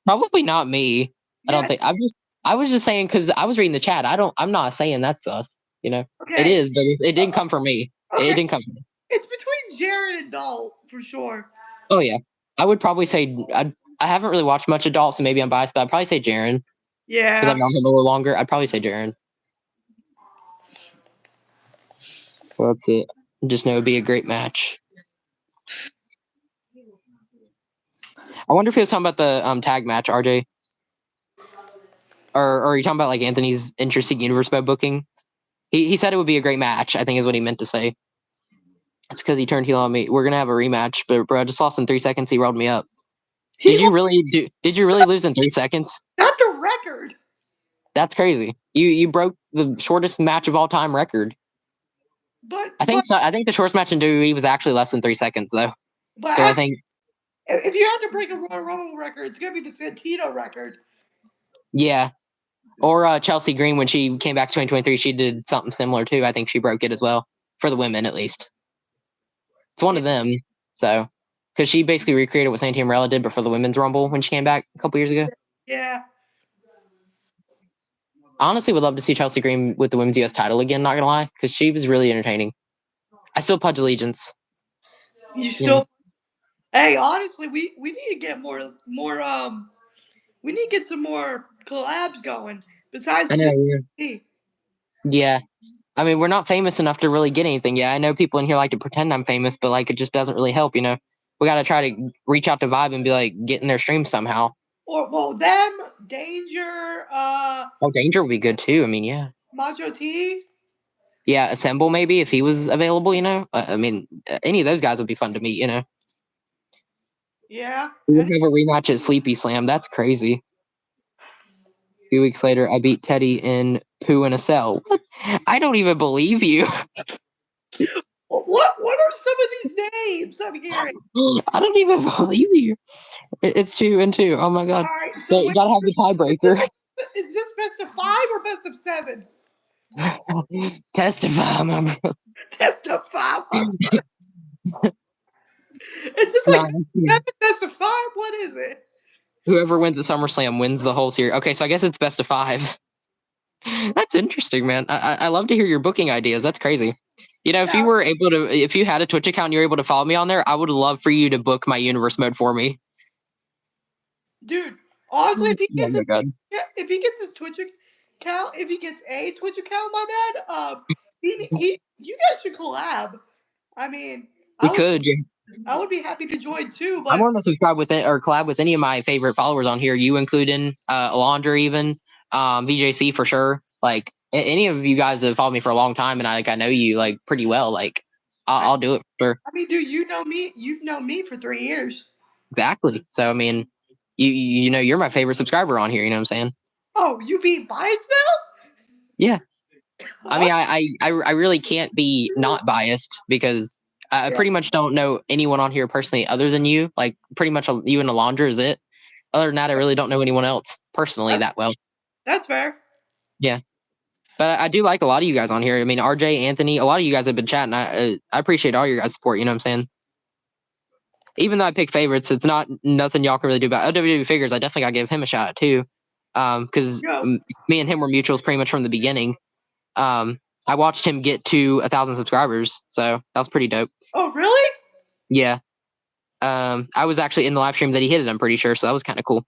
Probably not me. Yeah. I don't think. I was just saying because I was reading the chat. I'm not saying that's sus. You know, okay. It is, but it didn't come from me. Okay. It didn't come from me. It's between Jared and Dalt for sure. Oh yeah, I would probably say I haven't really watched much of Dalt, so maybe I'm biased, but I'd probably say Jared. Yeah, because I've known him a little longer. I'd probably say Jared. Well, that's it. Just know it'd be a great match. I wonder if he was talking about the tag match, RJ. Or are you talking about like Anthony's interesting universe mode booking? He said it would be a great match, I think is what he meant to say. It's because he turned heel on me. We're gonna have a rematch, but bro, I just lost in 3 seconds. He rolled me up. Did you really lose in 3 seconds? Not the record. That's crazy. You broke the shortest match of all time record. But I think the shortest match in WWE was actually less than 3 seconds though. But I think if you had to break a Royal Rumble record, it's gonna be the Santino record. Yeah. Or Chelsea Green, when she came back 2023, she did something similar too. I think she broke it as well, for the women at least. It's one of them. So, because she basically recreated what Santino Marella did, but for the women's Rumble when she came back a couple years ago. Yeah. I honestly would love to see Chelsea Green with the women's US title again, not gonna lie, because she was really entertaining. I still pledge allegiance. You still? Hey, honestly, we need to get more. We need to get some more collabs going besides just me. Yeah. I mean, we're not famous enough to really get anything. Yeah, I know people in here like to pretend I'm famous, but like it just doesn't really help, you know. We got to try to reach out to Vibe and be like, get in their stream somehow. Or them, Danger, Danger would be good too. I mean, yeah. Macho T. Yeah, Assemble maybe if he was available, you know. I mean, any of those guys would be fun to meet, you know. Yeah. We would have a rematch at Sleepy Slam. That's crazy. A few weeks later, I beat Teddy in Poo in a Cell. What? I don't even believe you. What are some of these names I'm hearing? I don't even believe you. It's 2-2. Oh my god. All right, so You gotta have the tiebreaker. Is this best of 5 or best of 7? Testify, my brother. Testify, my brother. It's just like best of 5. What is it? Whoever wins at SummerSlam wins the whole series. Okay, so I guess it's best of 5. That's interesting, man. I love to hear your booking ideas. That's crazy. You know, if you were able to, if you had a Twitch account and you're able to follow me on there, I would love for you to book my universe mode for me. Dude, honestly, if he gets if he gets his Twitch account, if he gets a Twitch account, my bad, you guys should collab. I mean, I would be happy to join too, but I want to subscribe with it or collab with any of my favorite followers on here. You including Alondra, even VJC for sure. Like any of you guys that have followed me for a long time, and I know you like pretty well. Like I'll do it for sure. I mean, dude, you know me. You've known me for 3 years. Exactly. So I mean, you know you're my favorite subscriber on here. You know what I'm saying? Oh, you being biased now? Yeah. I mean, I really can't be not biased because I pretty much don't know anyone on here personally other than you. Like pretty much you and Alondra is it. Other than that, I really don't know anyone else personally that well. That's fair. Yeah. But I do like a lot of you guys on here. I mean, RJ, Anthony, a lot of you guys have been chatting. I appreciate all your guys' support. You know what I'm saying? Even though I pick favorites, it's not nothing y'all can really do about WWE Figures. I definitely got to give him a shout out too. Because me and him were mutuals pretty much from the beginning. I watched him get to 1,000 subscribers. So that was pretty dope. Oh, really? Yeah. I was actually in the live stream that he hit it, I'm pretty sure. So that was kind of cool.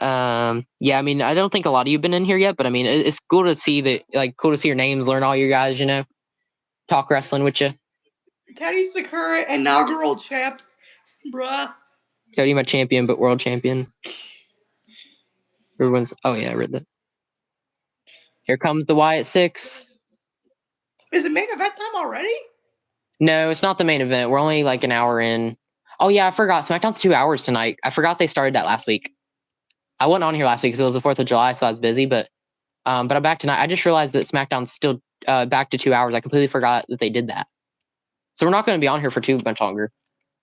Yeah, I mean, I don't think a lot of you have been in here yet, but I mean, it's cool to see that, like, cool to see your names, learn all you guys, you know, talk wrestling with you. Teddy's the current inaugural champ, bruh. Cody, my champion, but world champion. Everyone's, oh yeah, I read that. Here comes the Y at 6. Is it main event time already? No, it's not the main event. We're only like an hour in. Oh yeah, I forgot. SmackDown's 2 hours tonight. I forgot they started that last week. I wasn't on here last week because it was the 4th of July, so I was busy. But I'm back tonight. I just realized that SmackDown's still back to 2 hours. I completely forgot that they did that. So we're not going to be on here for too much longer.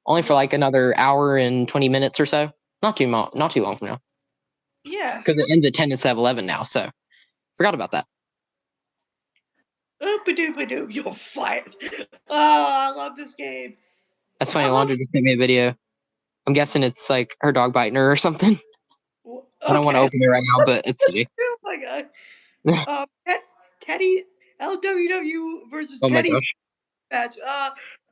Only for like another hour and 20 minutes or so. Not too long from now. Yeah. Because it ends at 10 to 7-11 now. So forgot about that. Oop-a-doop-a-doop, you're fired. Oh, I love this game. That's funny. Alondra just sent me a video. I'm guessing it's like her dog biting her or something. Okay. I don't want to open it right now, but it's funny. Oh my god. Teddy LWW versus Teddy match.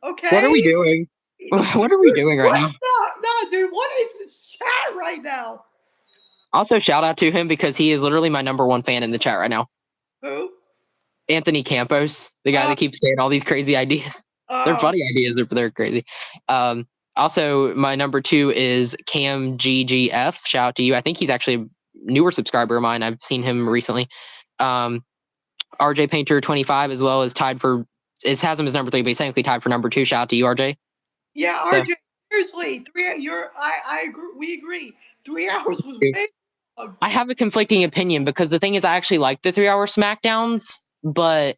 Okay. What are we doing? What are we doing right now? No, dude. What is this chat right now? Also, shout out to him because he is literally my number 1 fan in the chat right now. Who? Anthony Campos, the guy that keeps saying all these crazy ideas. They're funny ideas. They're crazy. Also, my number 2 is Cam GGF. Shout out to you. I think he's actually a newer subscriber of mine. I've seen him recently. RJ Painter 25 as well is tied for. It has him as number 3, but he's technically tied for number 2. Shout out to you, RJ. Yeah, RJ. So, seriously, I agree. We agree. 3 hours was way. I have a conflicting opinion because the thing is, I actually like the 3-hour Smackdowns, but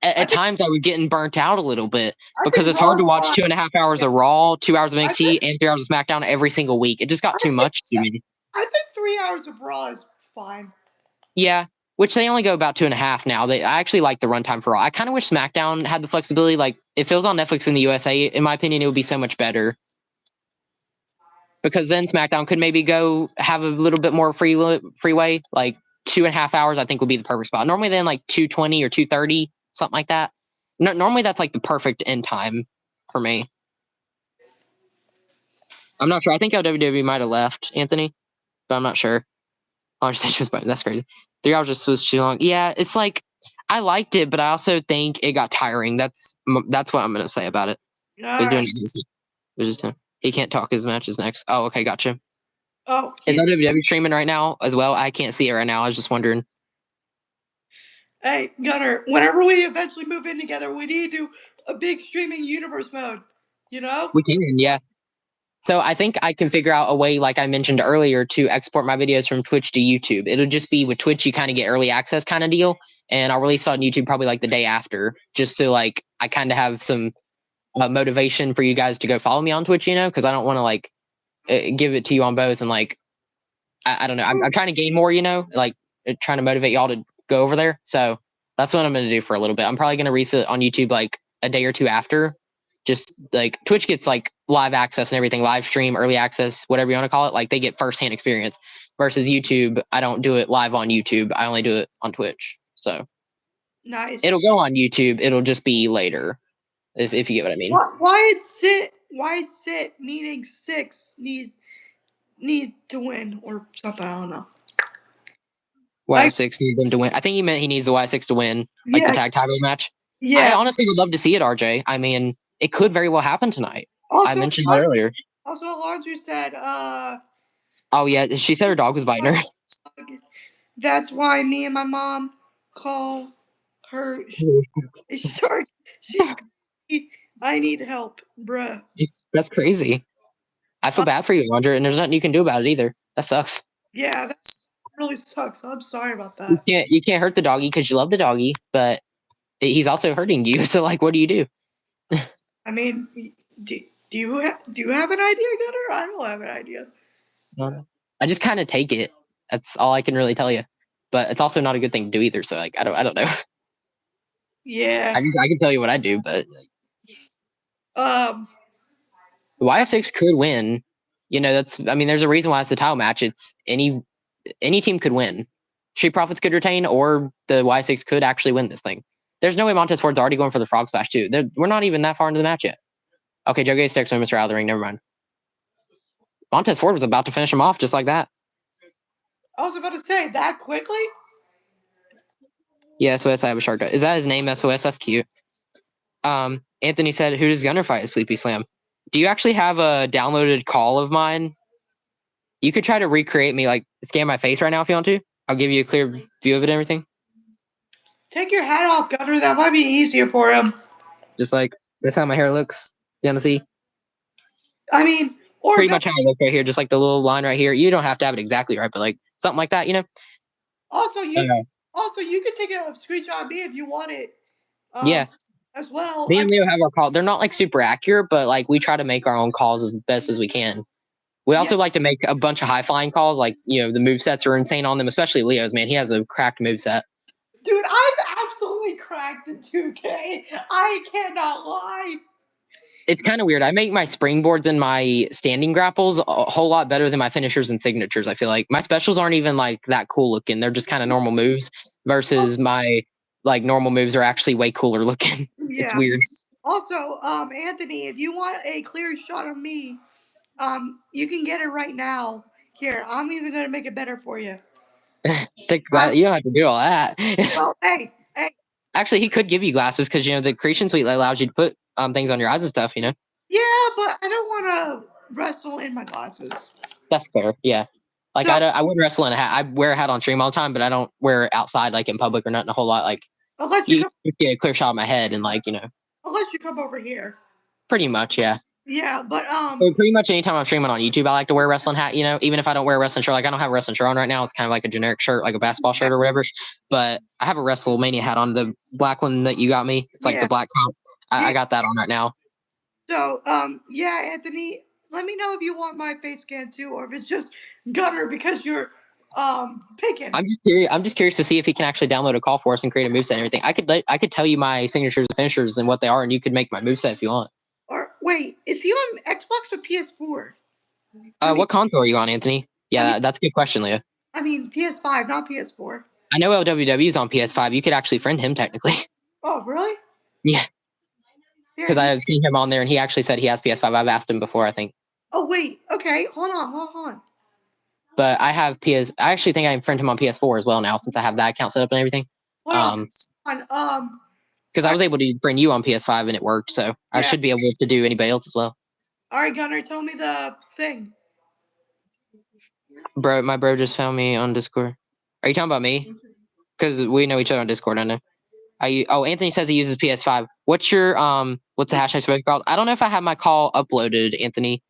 at times I was getting burnt out a little bit because it's hard to watch 2.5 hours of Raw, 2 hours of NXT, and 3 hours of SmackDown every single week. It just got too much to me. I think 3 hours of Raw is fine. Yeah, which they only go about 2.5 now. I actually like the runtime for Raw. I kind of wish SmackDown had the flexibility. Like, if it was on Netflix in the USA, in my opinion, it would be so much better. Because then SmackDown could maybe go have a little bit more freeway. Like 2.5 hours, I think would be the perfect spot. Normally, then like 2:20 or 2:30, something like that. Normally, that's like the perfect end time for me. I'm not sure. I think WWE might have left, Anthony, but I'm not sure. That's crazy. 3 hours just was too long. Yeah, it's like I liked it, but I also think it got tiring. That's what I'm gonna say about it. He can't talk. His match is next. Oh, okay, gotcha. Oh, is WWE streaming right now as well? I can't see it right now. I was just wondering. Hey, Gunner, whenever we eventually move in together, we need to do a big streaming universe mode. You know? We can, yeah. So I think I can figure out a way, like I mentioned earlier, to export my videos from Twitch to YouTube. It'll just be with Twitch, you kind of get early access kind of deal. And I'll release it on YouTube probably like the day after, just so like I kind of have some motivation for you guys to go follow me on Twitch, you know, because I don't want to like give it to you on both. And like, I don't know, I'm trying to gain more, you know, like trying to motivate y'all to go over there. So that's what I'm going to do for a little bit. I'm probably going to release it on YouTube like a day or two after. Just like Twitch gets like live access and everything, live stream, early access, whatever you want to call it. Like they get firsthand experience versus YouTube. I don't do it live on YouTube. I only do it on Twitch. So nice. It'll go on YouTube. It'll just be later, if you get what I mean. Why it sit meaning 6 need to win or something. I don't know. Y6 needs him to win. I think he meant he needs the Y6 to win, like the tag title match. Yeah. I honestly would love to see it, RJ. I mean, it could very well happen tonight. Also, I mentioned that earlier. Also, Alonzo said, oh, yeah. She said her dog was biting her. That's why me and my mom call her Shark. I need help, bruh. That's crazy. I feel bad for you, Alondra, and there's nothing you can do about it either. That sucks. Yeah, that really sucks. I'm sorry about that. You can't hurt the doggy because you love the doggy, but he's also hurting you. So, like, what do you do? I mean, do you have an idea, Gunner? I don't have an idea. I just kind of take it. That's all I can really tell you. But it's also not a good thing to do either. So, like, I don't know. Yeah. I can tell you what I do, but the YF6 could win. You know, there's a reason why it's a title match. It's any team could win. Street Profits could retain, or the Y6 could actually win this thing. There's no way Montez Ford's already going for the Frog Splash too. We're not even that far into the match yet. Okay, Joe Gay sticks with Mr. Out of the ring. Never mind. Montez Ford was about to finish him off just like that. I was about to say that quickly. Yeah, SOS. I have a shark. Is that his name? SOS. That's cute. Anthony said, "Who does Gunner fight at Sleepy Slam?" Do you actually have a downloaded call of mine? You could try to recreate me, like scan my face right now if you want to. I'll give you a clear view of it and everything. Take your hat off, Gunner. That might be easier for him. Just like that's how my hair looks. You want to see? I mean, or pretty much how I look right here, just like the little line right here. You don't have to have it exactly right, but like something like that, you know. Also, you could take a screenshot of me if you want it. Yeah. As well. Me and Leo have our call. They're not like super accurate, but like we try to make our own calls as best as we can. We also like to make a bunch of high flying calls. Like, you know, the movesets are insane on them, especially Leo's, man. He has a cracked moveset. Dude, I'm absolutely cracked in 2K. I cannot lie. It's kind of weird. I make my springboards and my standing grapples a whole lot better than my finishers and signatures. I feel like my specials aren't even like that cool looking. They're just kind of normal moves versus my like normal moves are actually way cooler looking. Yeah. It's weird. Also, Anthony, if you want a clear shot of me, you can get it right now. Here, I'm even going to make it better for you. You don't have to do all that. Well, hey. Actually, he could give you glasses because, you know, the Creation Suite allows you to put things on your eyes and stuff, you know? Yeah, but I don't want to wrestle in my glasses. That's fair, yeah. Like, I would wrestle in a hat. I wear a hat on stream all the time, but I don't wear it outside, like, in public or nothing a whole lot. Like, Unless you just get a clear shot of my head and unless you come over here. pretty much, yeah. Yeah, but Pretty much anytime I'm streaming on YouTube, I like to wear a wrestling hat. Even if I don't wear a wrestling shirt, like I don't have a wrestling shirt on right now. It's kind of like a generic shirt, like a basketball shirt or whatever. But I have a WrestleMania hat on, the black one that you got me. It's like the black top. I got that on right now. So yeah, Anthony, let me know if you want my face scan too, or if it's just Gunner because you're picking. I'm just curious to see if he can actually download a call for us and create a moveset and everything. I could tell you my signatures and finishers and what they are, and you could make my moveset if you want. Or wait, is he on Xbox or PS4? What console are you on, Anthony? Yeah, that's a good question, Leo. I mean PS5, not PS4. I know LWW is on PS5. You could actually friend him technically. Oh, really? Yeah. Because I've seen him on there, and he actually said he has PS5. I've asked him before, I think. Oh, wait. Okay, hold on. But I have PS. I actually think I can friend him on PS4 as well now, since I have that account set up and everything. Hold on. Because I was able to bring you on PS5 and it worked, so I should be able to do anybody else as well. All right, Gunner, tell me the thing. Bro, my bro just found me on Discord. Are you talking about me? Because we know each other on Discord, I know. Anthony says he uses PS5. What's your what's the hashtag supposed to be called? I don't know if I have my call uploaded, Anthony.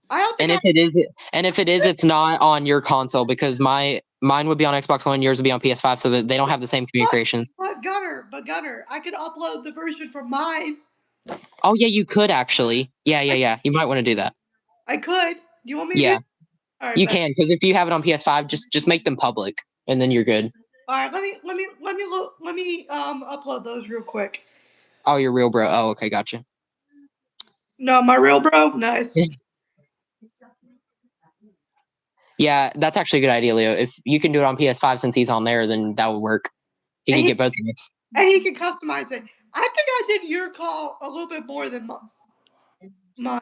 I don't think. And if it is, it's not on your console, because mine would be on Xbox One, yours would be on PS5, so that they don't have the same communications. But Gunner, I could upload the version from mine. Oh yeah, you could actually. Yeah. You might want to do that. I could. Do you want me to? Yeah. All right, you can, because if you have it on PS5, just make them public, and then you're good. All right, let me upload those real quick. Oh, you're real, bro. Oh, okay, gotcha. No, my real bro. Nice. Yeah, that's actually a good idea, Leo. If you can do it on PS5 since he's on there, then that would work. He can get both of us. And he can customize it. I think I did your call a little bit more than mine.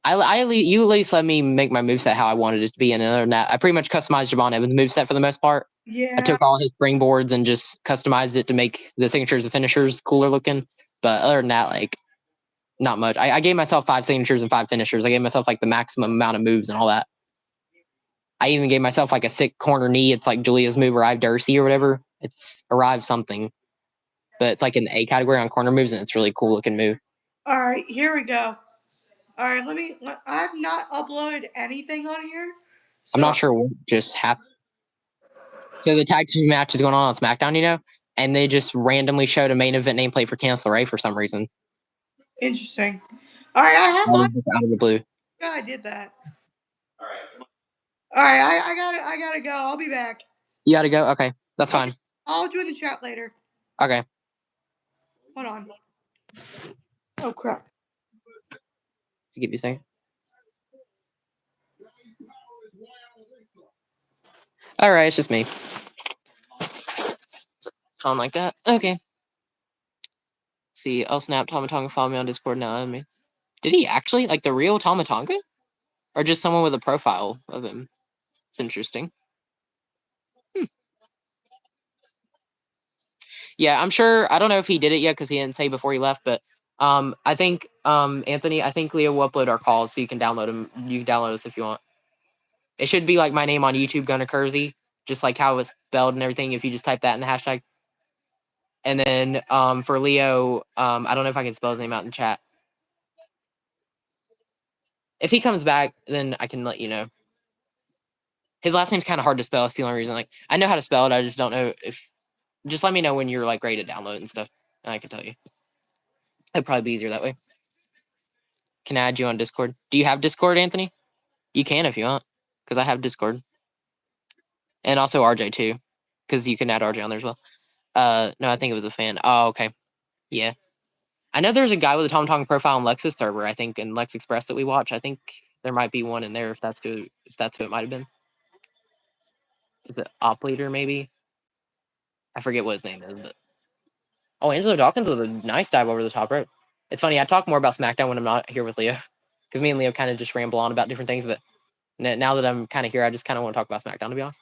You at least let me make my moveset how I wanted it to be, and other than that, I pretty much customized Javon Evans' moveset for the most part. Yeah. I took all his springboards and just customized it to make the signatures and finishers cooler looking. But other than that, not much. I gave myself 5 signatures and 5 finishers. I gave myself the maximum amount of moves and all that. I even gave myself a sick corner knee. It's like Julia's move, Arrive Darcy or whatever. It's Arrive something. But it's an A category on corner moves, and it's a really cool looking move. All right, here we go. All right, I've not uploaded anything on here. So I'm not sure what just happened. So the tag team match is going on Smackdown, and they just randomly showed a main event nameplate for Candice LeRae for some reason. Interesting. All right, I have one. Just out of the blue. Yeah, I did that. All right, I gotta go. I'll be back. You gotta go? Okay, that's fine. I'll join the chat later. Okay. Hold on. Oh crap. Give me a second. All right, it's just me. On like that. Okay. Let's see, I'll snap Tomatonga. Follow me on Discord now. I mean, did he actually the real Tomatonga, or just someone with a profile of him? It's interesting. Yeah, I'm sure. I don't know if he did it yet because he didn't say before he left, but I think Anthony, I think Leo will upload our calls so you can download them. You can download us if you want. It should be my name on YouTube, Gunner Kersey, just how it was spelled and everything. If you just type that in the hashtag, and then for Leo, I don't know if I can spell his name out in chat. If he comes back, then I can let you know. His last name's kind of hard to spell. That's the only reason. I know how to spell it. I just don't know if. Just let me know when you're ready to download and stuff, and I can tell you. It'd probably be easier that way. Can I add you on Discord? Do you have Discord, Anthony? You can if you want, because I have Discord. And also RJ too, because you can add RJ on there as well. No, I think it was a fan. Oh, okay. Yeah. I know there's a guy with a Tom Tong profile on Lexus server, I think, in Lex Express that we watch. I think there might be one in there if that's who it might have been. Is it Op Leader, maybe? I forget what his name is, but. Oh, Angelo Dawkins with a nice dive over the top rope. It's funny, I talk more about SmackDown when I'm not here with Leo. Because me and Leo kind of just ramble on about different things, but now that I'm kind of here, I just kind of want to talk about SmackDown, to be honest.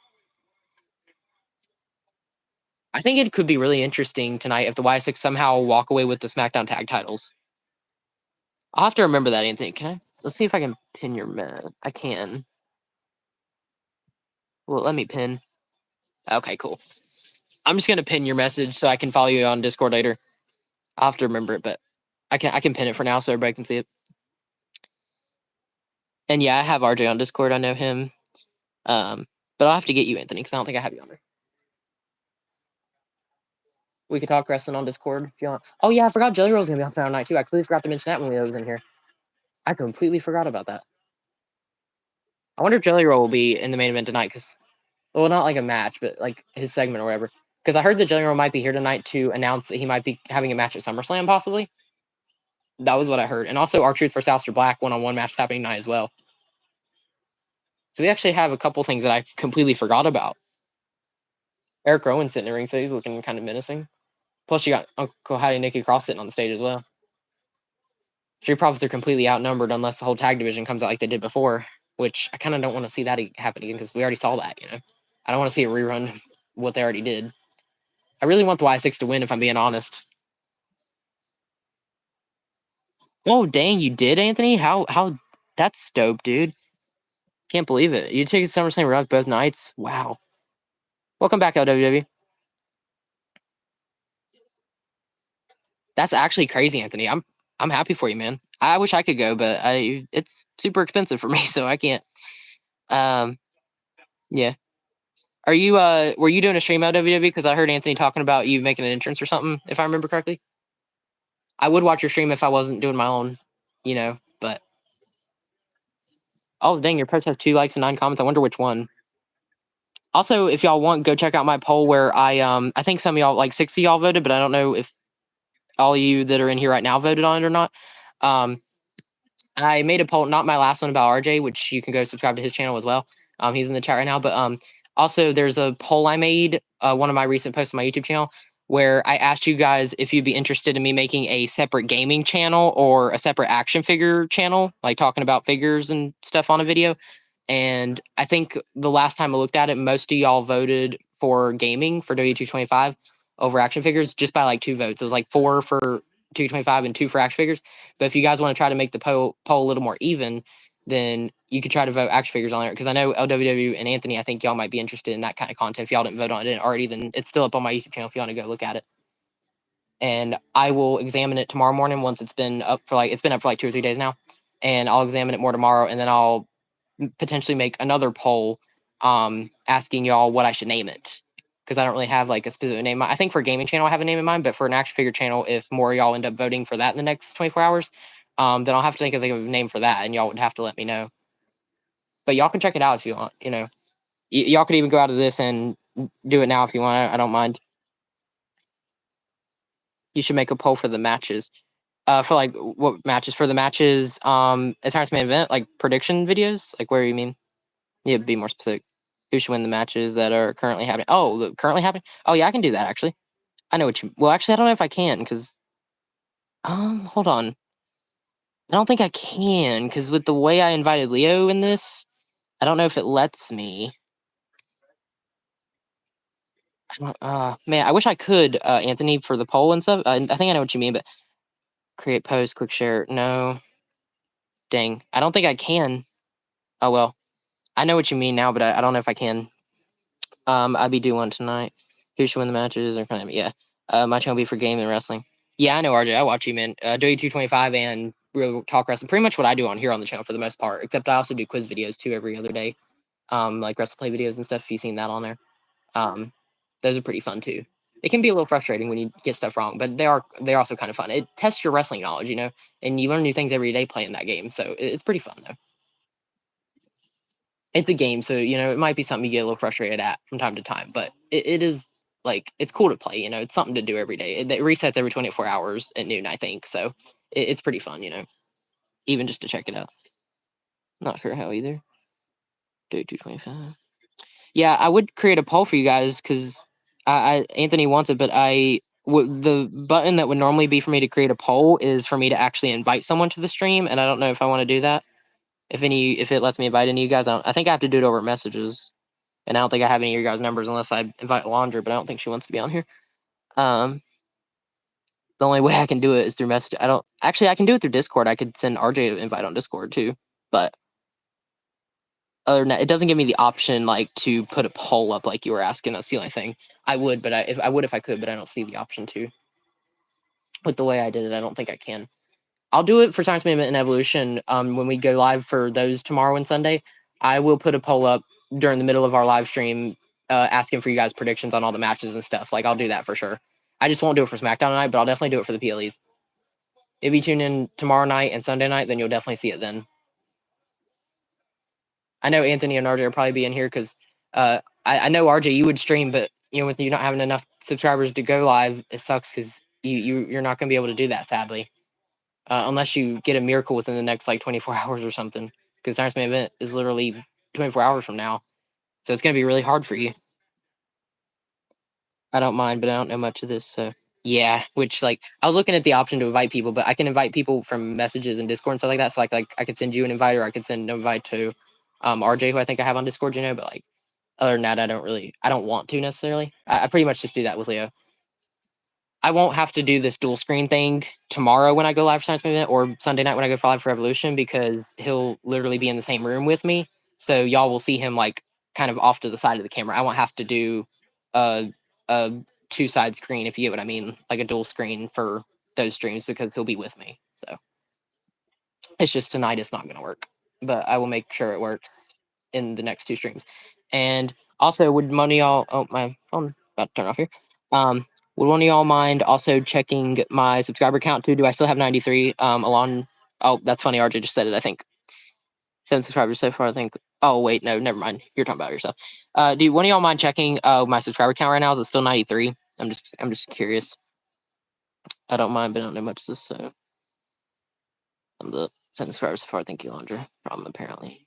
I think it could be really interesting tonight if the Y6 somehow walk away with the SmackDown tag titles. I'll have to remember that, Anthony. Can I? Let's see if I can pin your man. I can. Well, let me pin. Okay, cool. I'm just gonna pin your message so I can follow you on Discord later. I'll have to remember it, but I can pin it for now so everybody can see it. And yeah, I have RJ on Discord. I know him. But I'll have to get you, Anthony, because I don't think I have you on there. We could talk wrestling on Discord if you want. Oh yeah, I forgot Jelly Roll's gonna be on Smackdown night too. I completely forgot to mention that when Leo was in here. I completely forgot about that. I wonder if Jelly Roll will be in the main event tonight, because, well, not like a match, but like his segment or whatever. Because I heard that Jelly Roll might be here tonight to announce that he might be having a match at SummerSlam, possibly. That was what I heard. And also, R-Truth versus Aleister Black one-on-one match is happening tonight as well. So we actually have a couple things that I completely forgot about. Eric Rowan sitting in the ring, so he's looking kind of menacing. Plus, you got Uncle Hattie and Nikki Cross sitting on the stage as well. Street Profits are completely outnumbered unless the whole tag division comes out like they did before, which I kind of don't want to see that happen again because we already saw that, you know. I don't want to see a rerun of what they already did. I really want the Y6 to win, if I'm being honest. Oh, dang, you did, Anthony? How? That's dope, dude. Can't believe it. You take SummerSlam Rock both nights? Wow. Welcome back, LWW. That's actually crazy, Anthony. I'm happy for you, man. I wish I could go, but it's super expensive for me, so I can't. Yeah. Are you were you doing a stream out WWE? Because I heard Anthony talking about you making an entrance or something, if I remember correctly. I would watch your stream if I wasn't doing my own, you know, but oh dang, your post has 2 likes and 9 comments. I wonder which one. Also, if y'all want, go check out my poll where I think some of y'all, like 60 y'all voted, but I don't know if all of you that are in here right now voted on it or not. I made a poll, not my last one, about RJ, which you can go subscribe to his channel as well. He's in the chat right now. But also there's a poll I made, one of my recent posts on my YouTube channel, where I asked you guys if you'd be interested in me making a separate gaming channel or a separate action figure channel, like talking about figures and stuff on a video. And I think the last time I looked at it, most of y'all voted for gaming for W225 over action figures just by like 2 votes. It was like 4 for 225 and 2 for action figures. But if you guys want to try to make the poll a little more even, then you could try to vote action figures on there. Because I know LWW and Anthony, I think y'all might be interested in that kind of content. If y'all didn't vote on it already, then it's still up on my YouTube channel if you want to go look at it. And I will examine it tomorrow morning once it's been up for like 2 or 3 days now. And I'll examine it more tomorrow, and then I'll potentially make another poll asking y'all what I should name it, because I don't really have like a specific name. I think for a gaming channel I have a name in mind, but for an action figure channel, if more of y'all end up voting for that in the next 24 hours, then I'll have to think of a name for that, and y'all would have to let me know. But y'all can check it out if you want. You know, y'all could even go out of this and do it now if you want. I don't mind. You should make a poll for the matches. For like what matches? For the matches, as far as main event, like prediction videos, like where you mean? Yeah, be more specific. Who should win the matches that are currently happening? Oh, currently happening? Oh, yeah, I can do that, actually. I know what you... Well, actually, I don't know if I can, because... hold on. I don't think I can, because with the way I invited Leo in this, I don't know if it lets me. Man, I wish I could, Anthony, for the poll and stuff. I think I know what you mean, but... Create post, quick share. No. Dang. I don't think I can. Oh, well. I know what you mean now, but I don't know if I can. I'll be doing one tonight. Who should win the matches? Or kind of, yeah. My channel will be for game and wrestling. Yeah, I know, RJ. I watch you, man. W225 and Real Talk Wrestling. Pretty much what I do on here on the channel for the most part. Except I also do quiz videos too every other day. Like wrestle play videos and stuff. If you've seen that on there, those are pretty fun too. It can be a little frustrating when you get stuff wrong, but they're also kind of fun. It tests your wrestling knowledge, you know, and you learn new things every day playing that game. So it's pretty fun though. It's a game, so you know it might be something you get a little frustrated at from time to time, but it is like it's cool to play. You know, it's something to do every day. It resets every 24 hours at noon, I think. So it's pretty fun, you know, even just to check it out. Not sure how either. Do 225. Yeah, I would create a poll for you guys because Anthony wants it, but the button that would normally be for me to create a poll is for me to actually invite someone to the stream, and I don't know if I want to do that. If it lets me invite any of you guys, I think I have to do it over messages. And I don't think I have any of your guys' numbers unless I invite Laundra, but I don't think she wants to be on here. The only way I can do it is through message. I can do it through Discord. I could send RJ an invite on Discord too. But it doesn't give me the option like to put a poll up like you were asking. That's the only thing. I would, but if I could, but I don't see the option to. With the way I did it, I don't think I can. I'll do it for Science Movement and Evolution. When we go live for those tomorrow and Sunday, I will put a poll up during the middle of our live stream, asking for you guys predictions on all the matches and stuff. Like I'll do that for sure. I just won't do it for SmackDown tonight, but I'll definitely do it for the PLEs. If you tune in tomorrow night and Sunday night, then you'll definitely see it then. I know Anthony and RJ will probably be in here because I know RJ you would stream, but with you not having enough subscribers to go live, it sucks because you're not going to be able to do that sadly, unless you get a miracle within the next like 24 hours or something. Because Science Main Event is literally 24 hours from now, so it's going to be really hard for you. I don't mind, but I don't know much of this, so yeah. Which like I was looking at the option to invite people, but I can invite people from messages and Discord and stuff like that. So like I could send you an invite, or I could send an invite to RJ, who I think I have on Discord, but like other than that, I don't want to necessarily. I pretty much just do that with Leo. I won't have to do this dual screen thing tomorrow when I go live for Science Movement or Sunday night when I go live for Evolution, because he'll literally be in the same room with me. So y'all will see him like kind of off to the side of the camera. I won't have to do a two-side screen, if you get what I mean, like a dual screen for those streams, because he'll be with me. So it's just tonight it's not going to work, but I will make sure it works in the next two streams. And also, would one of y'all? Oh, my phone about to turn off here. Would one of y'all mind also checking my subscriber count too? Do I still have 93? Alon. Oh, that's funny. RJ just said it. I think 7 subscribers so far. I think. Oh wait, no, never mind. You're talking about yourself. Do one of y'all mind checking my subscriber count right now? Is it still 93? I'm just curious. I don't mind, but I don't know much of this. So I'm the 7 subscribers so far. Thank you, Alondra. Problem apparently.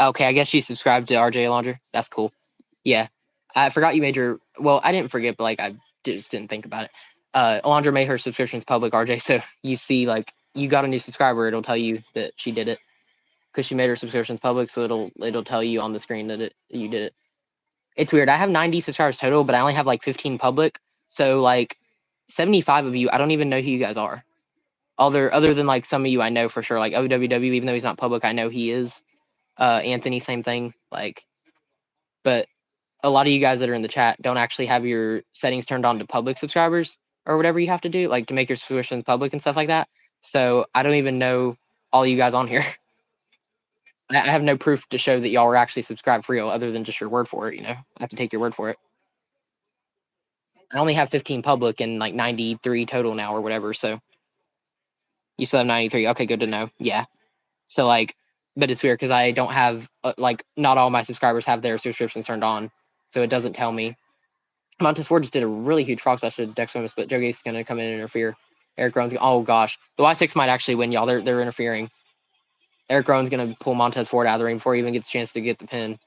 Okay, I guess you subscribed to RJ Alondra. That's cool. Yeah. I forgot you made your. Well, I didn't forget, but like I just didn't think about it. Alondra made her subscriptions public, RJ. So you see, like you got a new subscriber, it'll tell you that she did it because she made her subscriptions public. So it'll tell you on the screen that you did it. It's weird. I have 90 subscribers total, but I only have like 15 public. So like 75 of you, I don't even know who you guys are. Other than like some of you I know for sure, like OWW, even though he's not public, I know he is. Anthony, same thing. Like, but a lot of you guys that are in the chat don't actually have your settings turned on to public subscribers or whatever you have to do, like to make your subscriptions public and stuff like that. So I don't even know all you guys on here. I have no proof to show that y'all were actually subscribed for real, other than just your word for it. I have to take your word for it. I only have 15 public and like 93 total now or whatever. So you still have 93. Okay, good to know. Yeah. So like, but it's weird because I don't have like not all my subscribers have their subscriptions turned on, so it doesn't tell me. Montez Ford just did a really huge frog splash to Dex Wimis, but Joe Gates is going to come in and interfere. Eric Rowan's oh gosh, the Y6 might actually win, y'all. They're interfering. Eric Rowan's going to pull Montez Ford out of the ring before he even gets a chance to get the pin.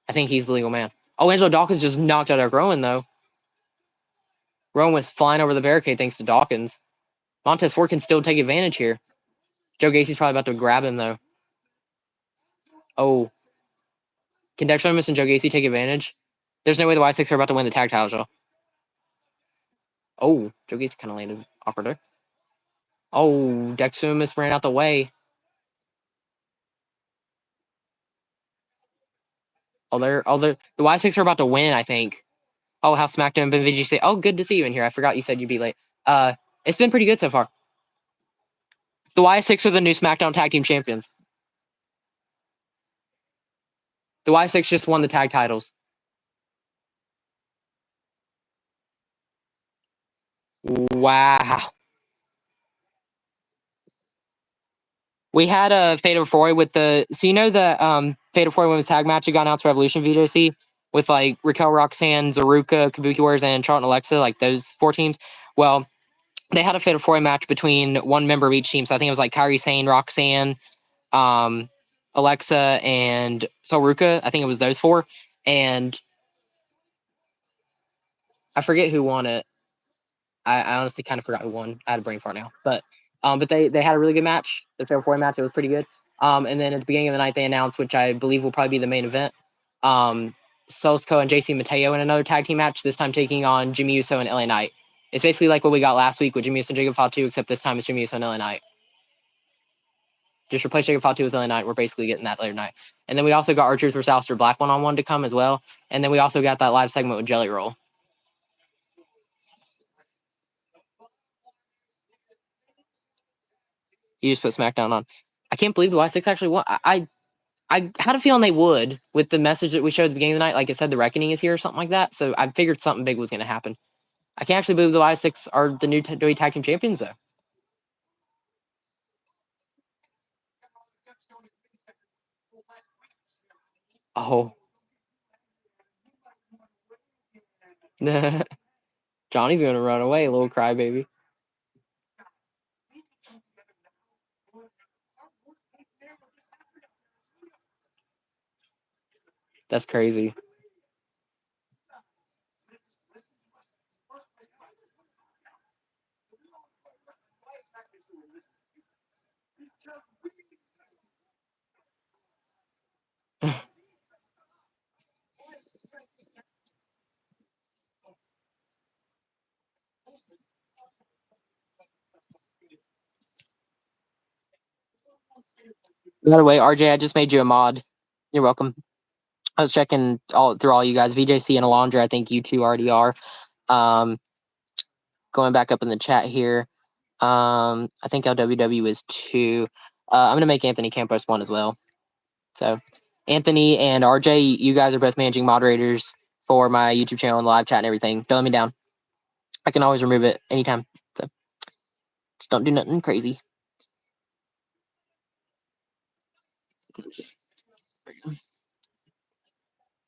I think he's the legal man. Oh, Angelo Dawkins just knocked out Eric Rowan though. Rowan was flying over the barricade thanks to Dawkins. Montez Ford can still take advantage here. Joe Gacy's probably about to grab him though. Oh. Can Dex Wimis and Joe Gacy take advantage? There's no way the Y6 are about to win the tag title, y'all. Oh, Joe Gacy kind of landed awkward there. Oh, Dex Wimis ran out the way. The Y6 are about to win, I think. Oh, how Smackdown and BenVG say, oh, good to see you in here. I forgot you said you'd be late. It's been pretty good so far. The Y6 are the new Smackdown Tag Team Champions. The Y6 just won the tag titles. Wow. We had a Fatal 4 with the Fatal 4 women's tag match that got announced for Evolution VJC with like Raquel, Roxanne, Zaruka, Kabuki Warriors, and Charlotte and Alexa, like those 4 teams. Well, they had a Fatal 4 match between one member of each team. So I think it was like Kairi Sane, Roxanne, Alexa, and Zaruka. I think it was those 4. And I forget who won it. I honestly kind of forgot who won. I had a brain fart now. But they had a really good match. The Fatal 4 match, it was pretty good. And then at the beginning of the night, they announced, which I believe will probably be the main event, Solsko and JC Mateo in another tag team match, this time taking on Jimmy Uso and LA Knight. It's basically like what we got last week with Jimmy Uso and Jacob Fatu, except this time it's Jimmy Uso and LA Knight. Just replace Jacob Fatu with LA Knight. We're basically getting that later tonight. And then we also got Archers vs. Alistair Black 1-on-1 to come as well. And then we also got that live segment with Jelly Roll. You just put Smackdown on. I can't believe the Y6 actually won. I had a feeling they would with the message that we showed at the beginning of the night. Like it said, the Reckoning is here or something like that. So I figured something big was going to happen. I can't actually believe the Y6 are the new WWE Tag Team Champions, though. Oh. Johnny's going to run away, little crybaby. That's crazy. By the way, RJ, I just made you a mod. You're welcome. I was checking through all you guys. VJC and Alondra, I think you two already are. Going back up in the chat here. I think LWW is 2. I'm going to make Anthony Campos 1 as well. So, Anthony and RJ, you guys are both managing moderators for my YouTube channel and the live chat and everything. Don't let me down. I can always remove it anytime. So, just don't do nothing crazy.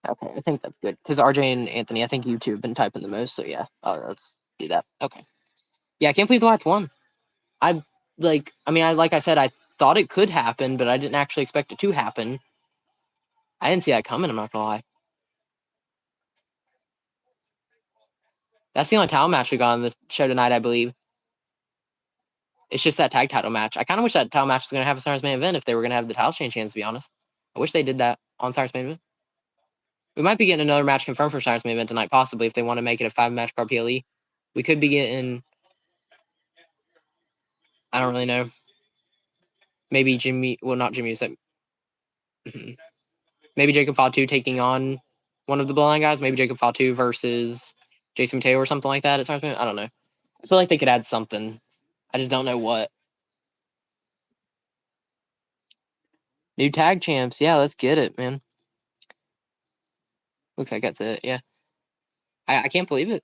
Okay, I think that's good. Because RJ and Anthony, I think you two have been typing the most. So, yeah, let's do that. Okay. Yeah, I can't believe the Lights won. Like I said, I thought it could happen, but I didn't actually expect it to happen. I didn't see that coming, I'm not gonna lie. That's the only title match we got on the show tonight, I believe. It's just that tag title match. I kind of wish that title match was going to have a Stars main event if they were going to have the title change hands, to be honest. I wish they did that on Stars main event. We might be getting another match confirmed for Stars main event tonight, possibly, if they want to make it a 5-match card PLE. We could be getting... I don't really know. Maybe Jimmy... Well, not Jimmy. Maybe Jacob Fatu taking on one of the Bloodline guys. Maybe Jacob Fatu versus Jason Mateo or something like that at Stars main event. I don't know. I feel like they could add something. I just don't know what. New tag champs. Yeah, let's get it, man. Looks like that's it, yeah. I can't believe it.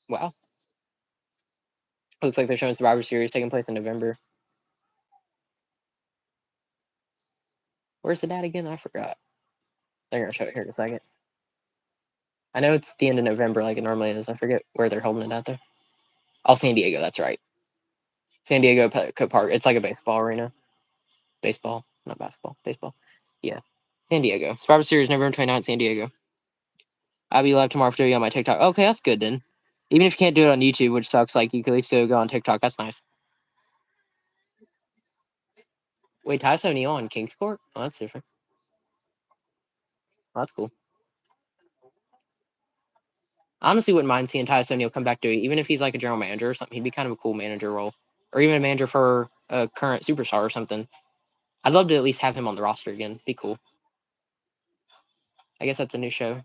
Wow. Looks like they're showing Survivor Series taking place in November. Where's the date again? I forgot. They're going to show it here in a second. I know it's the end of November like it normally is. I forget where they're holding it out there. Oh, San Diego. That's right. San Diego Petco Park. It's like a baseball arena. Baseball. Not basketball. Baseball. Yeah. San Diego. Survivor Series November 29th, San Diego. I'll be live tomorrow for doing on my TikTok. Okay, that's good then. Even if you can't do it on YouTube, which sucks, like you can at least still go on TikTok. That's nice. Wait, Tyson O'Neil on King's Court? Oh, that's different. Oh, that's cool. I honestly wouldn't mind seeing Tyson O'Neil come back to it, even if he's like a general manager or something. He'd be kind of a cool manager role, or even a manager for a current superstar or something. I'd love to at least have him on the roster again. Be cool. I guess that's a new show.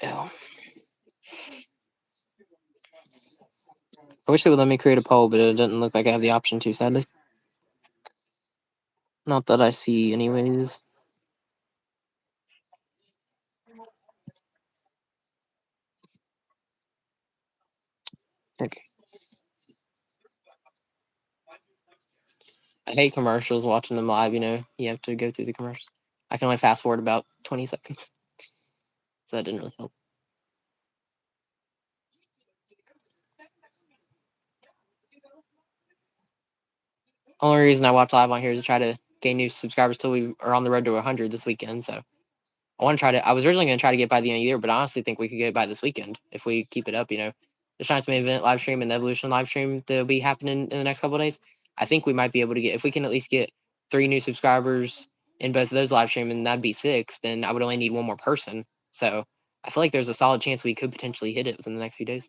Ew. I wish they would let me create a poll, but it doesn't look like I have the option to, sadly. Not that I see, anyways. Okay. I hate commercials, watching them live, you know. You have to go through the commercials. I can only fast forward about 20 seconds. So that didn't really help. Only reason I watch live on here is to try to gain new subscribers till we are on the road to 100 this weekend. So I want to try to. I was originally going to try to get by the end of the year, but I honestly think we could get by this weekend if we keep it up. You know, the Science Main Event live stream and the Evolution live stream that'll be happening in the next couple of days. I think we might be able to get, if we can at least get 3 new subscribers in both of those live streams, and that'd be 6. Then I would only need 1 more person. So I feel like there's a solid chance we could potentially hit it within the next few days.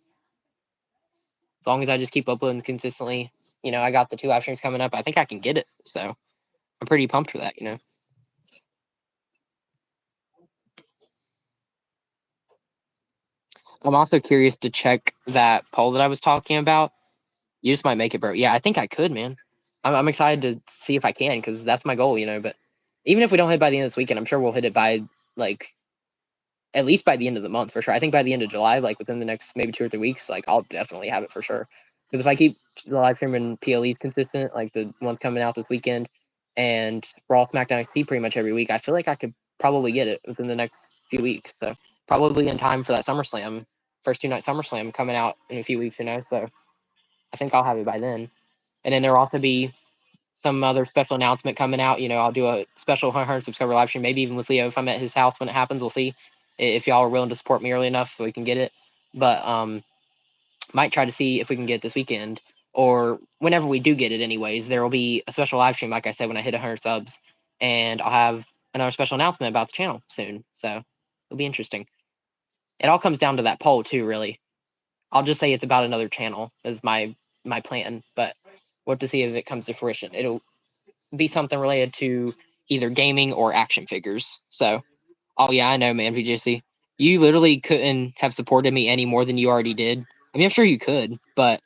As long as I just keep uploading consistently, I got the 2 live streams coming up. I think I can get it. So I'm pretty pumped for that. I'm also curious to check that poll that I was talking about. You just might make it, bro. Yeah, I think I could, man. I'm excited to see if I can, because that's my goal, But even if we don't hit it by the end of this weekend, I'm sure we'll hit it by at least by the end of the month for sure. I think by the end of July, within the next maybe 2 or 3 weeks, I'll definitely have it for sure. Because if I keep the live streaming PLEs consistent, like the ones coming out this weekend, and Raw, SmackDown, XT pretty much every week, I feel like I could probably get it within the next few weeks. So probably in time for that SummerSlam, first 2-night SummerSlam coming out in a few weeks, So I think I'll have it by then. And then there'll also be some other special announcement coming out. I'll do a special 100 subscriber live stream, maybe even with Leo if I'm at his house when it happens. We'll see if y'all are willing to support me early enough so we can get it. But might try to see if we can get it this weekend, or whenever we do get it anyways. There will be a special live stream, like I said, when I hit 100 subs, and I'll have another special announcement about the channel soon. So it'll be interesting. It all comes down to that poll too, really. I'll just say it's about another channel is my plan, but we'll have to see if it comes to fruition. It'll be something related to either gaming or action figures. So, oh yeah, I know, man, VJC. You literally couldn't have supported me any more than you already did. I mean, I'm sure you could, but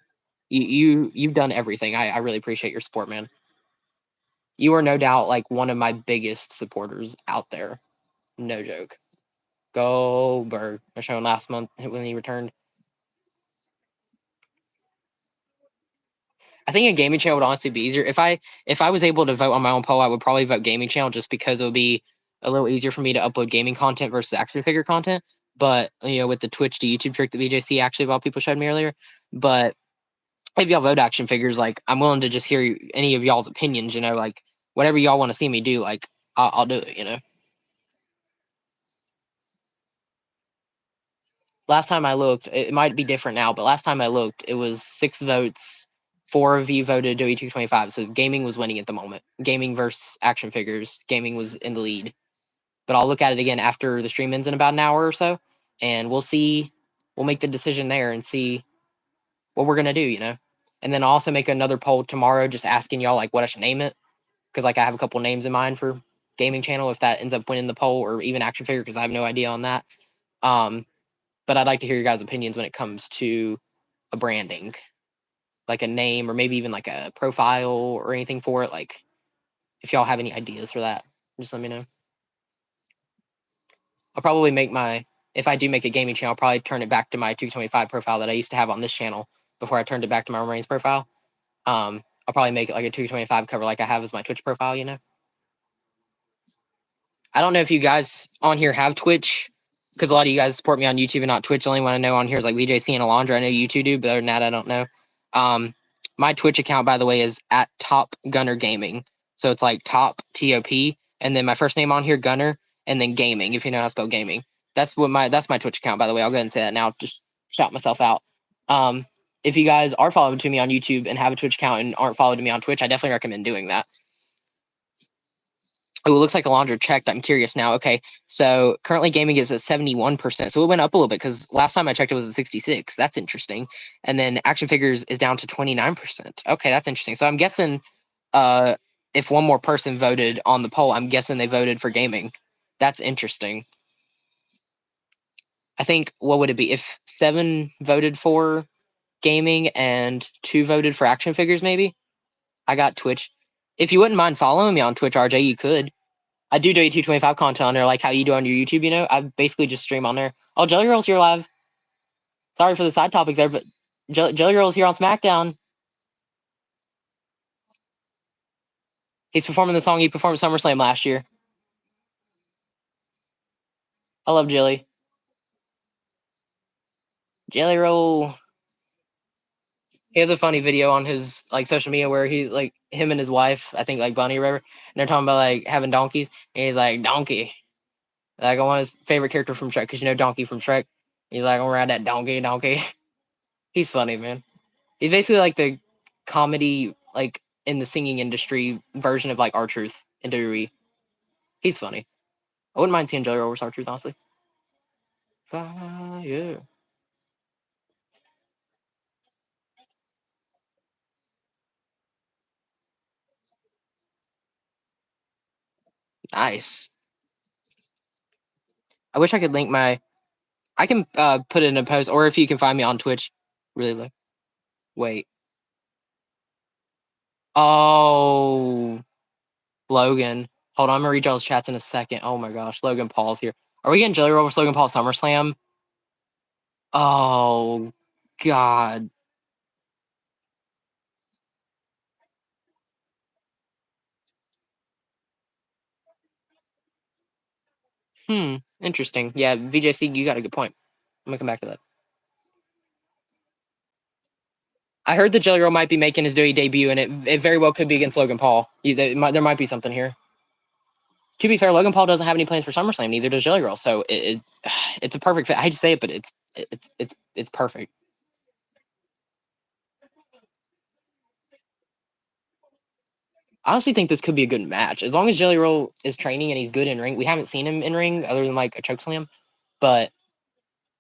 you've done everything. I really appreciate your support, man. You are no doubt one of my biggest supporters out there. No joke. Goldberg. I showed him last month when he returned. I think a gaming channel would honestly be easier. If I was able to vote on my own poll, I would probably vote gaming channel just because it would be a little easier for me to upload gaming content versus action figure content. But with the Twitch to YouTube trick that VJC actually about people showed me earlier. But if y'all vote action figures, I'm willing to just hear any of y'all's opinions. Whatever y'all want to see me do, I'll do it. Last time I looked, it might be different now, but last time I looked, it was 6 votes. 4 of you voted WE225, so gaming was winning at the moment. Gaming versus action figures, gaming was in the lead. But I'll look at it again after the stream ends in about an hour or so, and we'll see. We'll make the decision there and see what we're gonna do, And then I'll also make another poll tomorrow, just asking y'all what I should name it, because I have a couple names in mind for gaming channel if that ends up winning the poll, or even action figure, because I have no idea on that. But I'd like to hear your guys' opinions when it comes to a branding, like a name, or maybe even a profile or anything for it. If y'all have any ideas for that, just let me know. I'll probably if I do make a gaming channel, I'll probably turn it back to my 225 profile that I used to have on this channel before I turned it back to my Marines profile. I'll probably make it a 225 cover like I have as my Twitch profile, I don't know if you guys on here have Twitch, because a lot of you guys support me on YouTube and not Twitch. The only one I know on here is VJC and Alondra. I know you two do, but other than that, I don't know. My Twitch account, by the way, is at Top Gunner Gaming. So it's Top TOP, and then my first name on here, Gunner, and then Gaming, if you know how to spell gaming. That's my Twitch account, by the way. I'll go ahead and say that now. Just shout myself out. If you guys are followed to me on YouTube and have a Twitch account and aren't followed me on Twitch, I definitely recommend doing that. Oh, it looks like Alondra checked. I'm curious now. Okay, so currently gaming is at 71%. So it went up a little bit because last time I checked it was at 66. That's interesting. And then action figures is down to 29%. Okay, that's interesting. So I'm guessing if one more person voted on the poll, I'm guessing they voted for gaming. That's interesting. I think, what would it be? If 7 voted for gaming and 2 voted for action figures, maybe? I got Twitch. If you wouldn't mind following me on Twitch, RJ, you could. I do W225 content on there, like how you do on your YouTube, I basically just stream on there. Oh, Jelly Roll's here live. Sorry for the side topic there, but Jelly Roll's here on Smackdown. He's performing the song he performed at SummerSlam last year. I love Jelly. Jelly Roll. He has a funny video on his social media where he him and his wife, I think Bunny or whatever, and they're talking about having donkeys, and he's like, donkey. I want his favorite character from Shrek, because Donkey from Shrek. He's like, I'm gonna ride that donkey. He's funny, man. He's basically the comedy, in the singing industry version of R-Truth in WWE. He's funny. I wouldn't mind seeing Jelly Roll versus R-Truth, honestly. Fire. Nice. I wish I could link my. I can put it in a post, or if you can find me on Twitch. Really look. Wait. Oh, Logan. Hold on, I'm gonna read y'all's chats in a second. Oh my gosh, Logan Paul's here. Are we getting Jelly Roll versus Logan Paul SummerSlam? Oh God. Interesting. Yeah, VJC, you got a good point. I'm gonna come back to that. I heard that Jelly Roll might be making his debut, and it very well could be against Logan Paul. There might be something here. To be fair, Logan Paul doesn't have any plans for SummerSlam. Neither does Jelly Roll. So it's a perfect fit. I hate to say it, but it's perfect. I honestly think this could be a good match as long as Jelly Roll is training and he's good in ring. We haven't seen him in ring other than like a chokeslam, but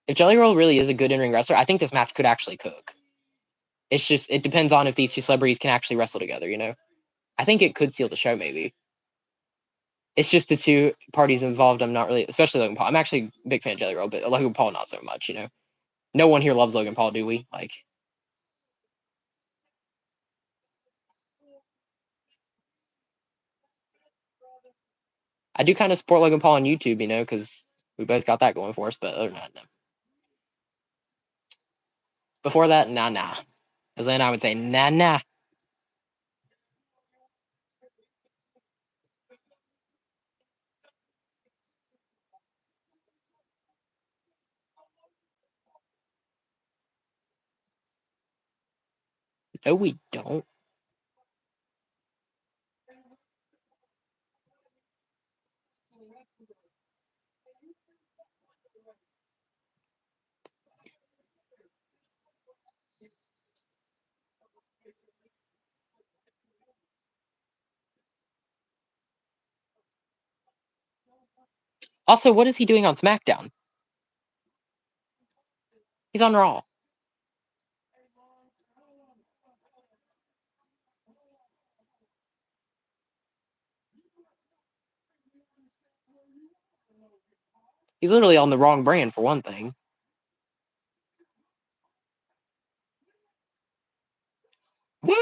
if Jelly Roll really is a good in ring wrestler, I think this match could actually cook. It's just it depends on if these two celebrities can actually wrestle together. You know, I think it could seal the show maybe. It's just the two parties involved. I'm not really, especially Logan Paul. I'm actually a big fan of Jelly Roll, but Logan Paul not so much. You know, no one here loves Logan Paul, do we? Like, I do kind of support Logan Paul on YouTube, you know, because we both got that going for us. But other than that, no. Before that, nah. As then I would say, nah. No, we don't. Also, what is he doing on SmackDown? He's on Raw. He's literally on the wrong brand for one thing. Woo!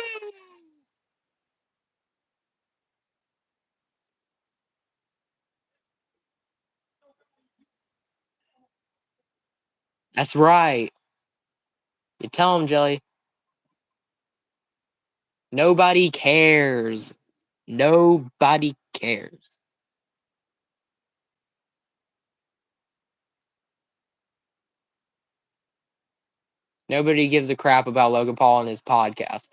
That's right. You tell him, Jelly. Nobody cares. Nobody cares. Nobody gives a crap about Logan Paul and his podcast. Is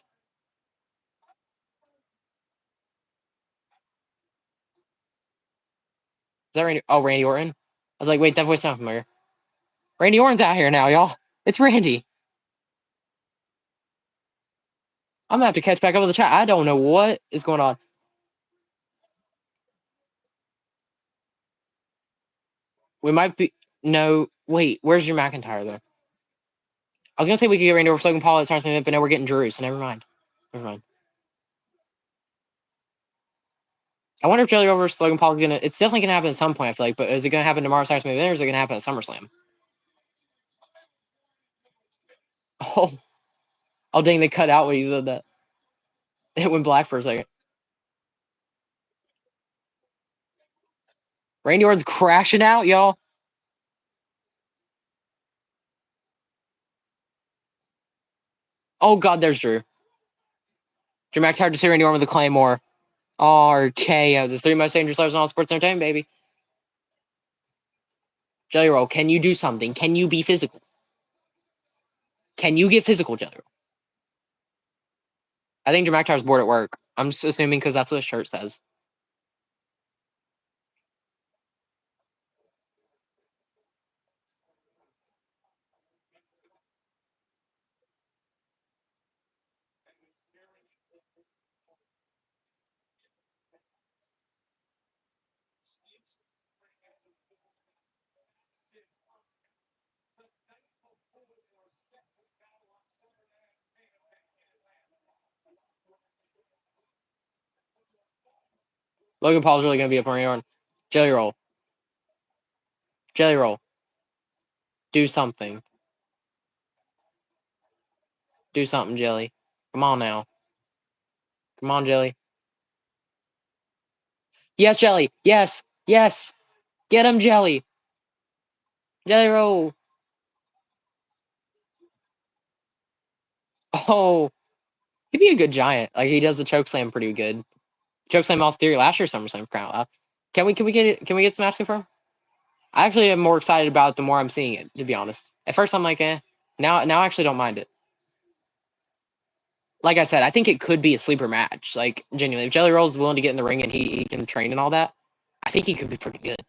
that Randy? Oh, Randy Orton. I was like, wait, that voice sounds familiar. Randy Orton's out here now, y'all. It's Randy. I'm gonna have to catch back up with the chat. I don't know what is going on. We might be. No, wait. Where's your McIntyre though? I was gonna say we could get Randy Orton for Logan Paul at SummerSlam, but now we're getting Drew, so never mind. I wonder if Jelly Roll versus Logan Paul is gonna. It's definitely gonna happen at some point. I feel like, but is it gonna happen tomorrow SummerSlam, or is it gonna happen at SummerSlam? Oh, dang! They cut out when you said that. It went black for a second. Randy Orton's crashing out, y'all. Oh God, there's Drew. Drew McIntyre to see Randy Orton with the Claymore. RKO, the three most dangerous players in all sports entertainment, baby. Jelly Roll, can you do something? Can you be physical? Can you get physical, Jelly Roll? I think Drew McIntyre's bored at work. I'm just assuming because that's what his shirt says. Logan Paul's really gonna be up on your Jelly Roll. Jelly Roll. Do something. Do something, Jelly. Come on now. Come on, Jelly. Yes, Jelly. Yes. Yes. Get him, Jelly. Jelly Roll. Oh. He'd be a good giant. Like, he does the choke slam pretty good. Choke slam Mouse Theory last year SummerSlam for crying out loud. Can we get some match confirmed? I actually am more excited about it the more I'm seeing it, to be honest. At first I'm like, eh. Now I actually don't mind it. Like I said, I think it could be a sleeper match. Like, genuinely, if Jelly Roll's willing to get in the ring and he can train and all that, I think he could be pretty good.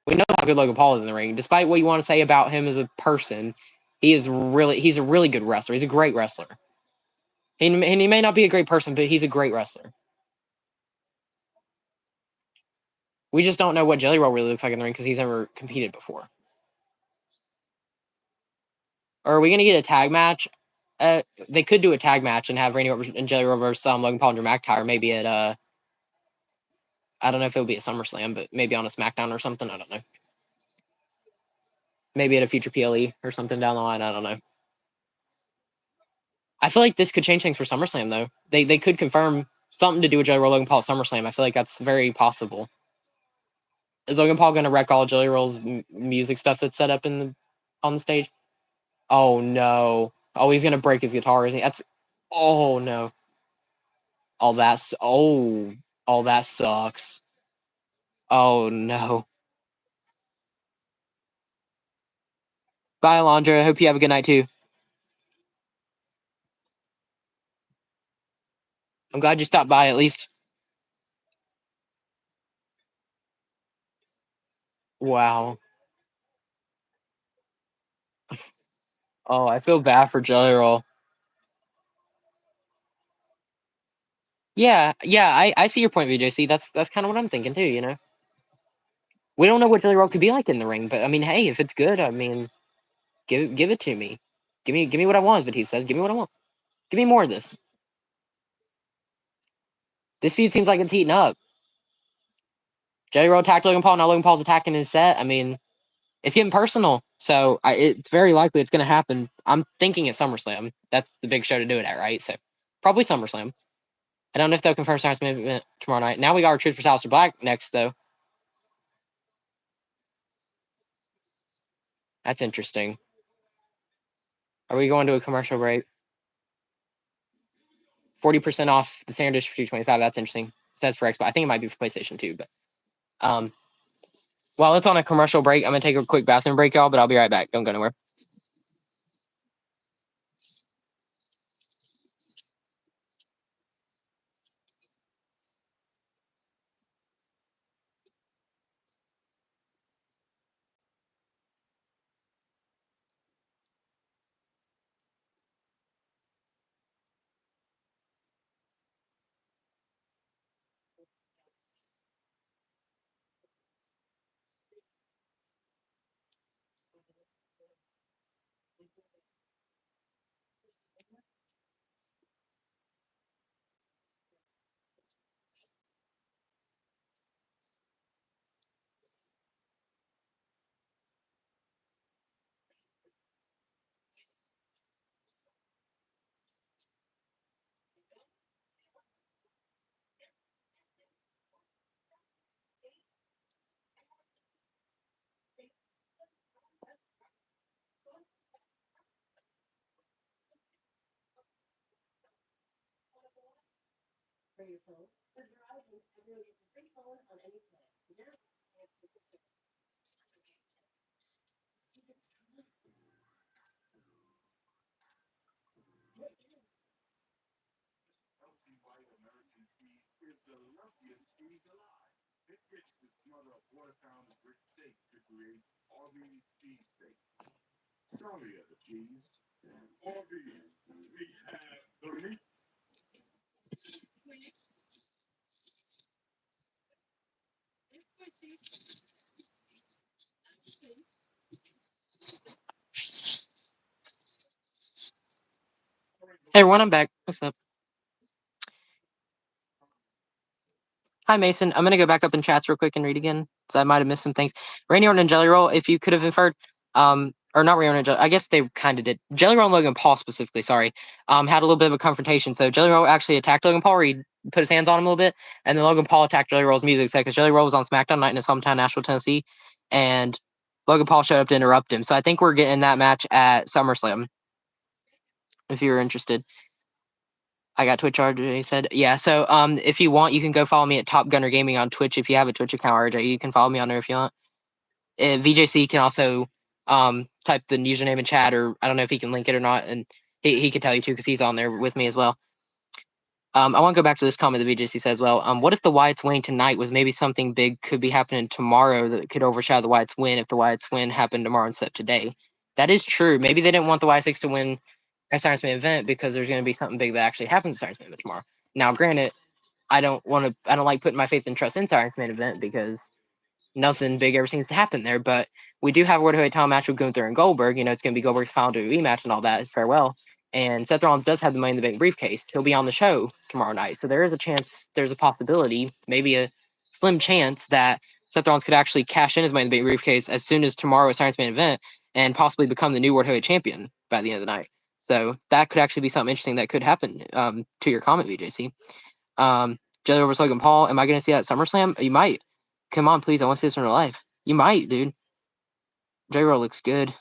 We know how good Logan Paul is in the ring. Despite what you want to say about him as a person, he's a really good wrestler. He's a great wrestler. And he may not be a great person, but he's a great wrestler. We just don't know what Jelly Roll really looks like in the ring because he's never competed before. Or are we going to get a tag match? They could do a tag match and have Randy Orton and Jelly Roll versus Logan Paul and Drew McIntyre. Maybe at I don't know if it'll be at SummerSlam, but maybe on a Smackdown or something. I don't know. Maybe at a future PLE or something down the line. I don't know. I feel like this could change things for SummerSlam though. They could confirm something to do with Jelly Roll Logan Paul at SummerSlam. I feel like that's very possible. Is Logan Paul going to wreck all Jelly Roll's music stuff that's set up on the stage? Oh no! Oh, he's going to break his guitar, isn't he? Oh no! All that sucks. Oh no! Bye, Alondra. I hope you have a good night too. I'm glad you stopped by at least. Wow. Oh, I feel bad for Jelly Roll. Yeah, I see your point, VJC. That's kind of what I'm thinking too. You know, we don't know what Jelly Roll could be like in the ring, but I mean, hey, if it's good, I mean, give it to me. Give me what I want, is what he says. Give me what I want. Give me more of this. This feud seems like it's heating up. Jelly Roll attacked Logan Paul. Now Logan Paul's attacking his set. I mean, it's getting personal. So it's very likely it's going to happen. I'm thinking at SummerSlam. That's the big show to do it at, right? So probably SummerSlam. I don't know if they'll confirm SummerSlam event tomorrow night. Now we got our Truth for Aleister Black next, though. That's interesting. Are we going to a commercial break? 40% off the standard dish for $225. That's interesting. It says for Xbox. I think it might be for PlayStation too. But while it's on a commercial break, I'm gonna take a quick bathroom break, y'all. But I'll be right back. Don't go anywhere. Hey everyone, I'm back. What's up? Hi, Mason. I'm going to go back up in chats real quick and read again, so I might have missed some things. Randy Orton and Jelly Roll, if you could have inferred, or not Randy Orton and Jelly, I guess they kind of did. Jelly Roll and Logan Paul specifically, sorry, had a little bit of a confrontation. So Jelly Roll actually attacked Logan Paul, where he put his hands on him a little bit, and then Logan Paul attacked Jelly Roll's music set, because Jelly Roll was on Smackdown night in his hometown, Nashville, Tennessee, and Logan Paul showed up to interrupt him. So I think we're getting that match at SummerSlam, if you're interested. I got Twitch RJ, he said. Yeah, so if you want, you can go follow me at Top Gunner Gaming on Twitch. If you have a Twitch account, RJ, you can follow me on there if you want. VJC can also type the username in chat, or I don't know if he can link it or not, and he could tell you too, because he's on there with me as well. I want to go back to this comment that VJC says, well, what if the Wyatts winning tonight was maybe something big could be happening tomorrow that could overshadow the Wyatts win if the Wyatts win happened tomorrow instead of today? That is true. Maybe they didn't want the Wyatts to win a Science Man event because there's going to be something big that actually happens at Science Man event tomorrow. Now, granted, I don't like putting my faith and trust in Science Man event because nothing big ever seems to happen there. But we do have a World Heavyweight title match with Gunther and Goldberg. You know, it's going to be Goldberg's final WWE match and all that is farewell. And Seth Rollins does have the Money in the Bank briefcase. He'll be on the show tomorrow night. So there is a chance, there's a possibility, maybe a slim chance that Seth Rollins could actually cash in his Money in the Bank briefcase as soon as tomorrow's Science Man event and possibly become the new World Heavyweight champion by the end of the night. So that could actually be something interesting that could happen, to your comment, VJC. Jelly over Logan Paul. Am I going to see that at SummerSlam? You might. Come on, please. I want to see this in real life. You might, dude. J-Roll looks good.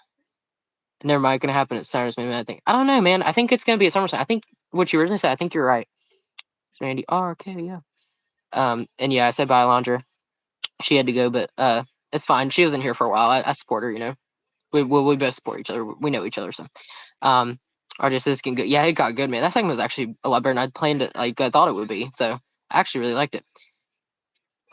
Never mind. Going to happen at SummerSlam, I think. I don't know, man. I think it's going to be at SummerSlam. I think what you originally said, I think you're right. Randy. Oh, okay, yeah. And yeah, I said bye, Alondra. She had to go, but it's fine. She was in here for a while. I support her, you know. We both support each other. We know each other, so. RJ says can go. Yeah, it got good, man. That segment was actually a lot better than I planned it. Like I thought it would be. So I actually really liked it.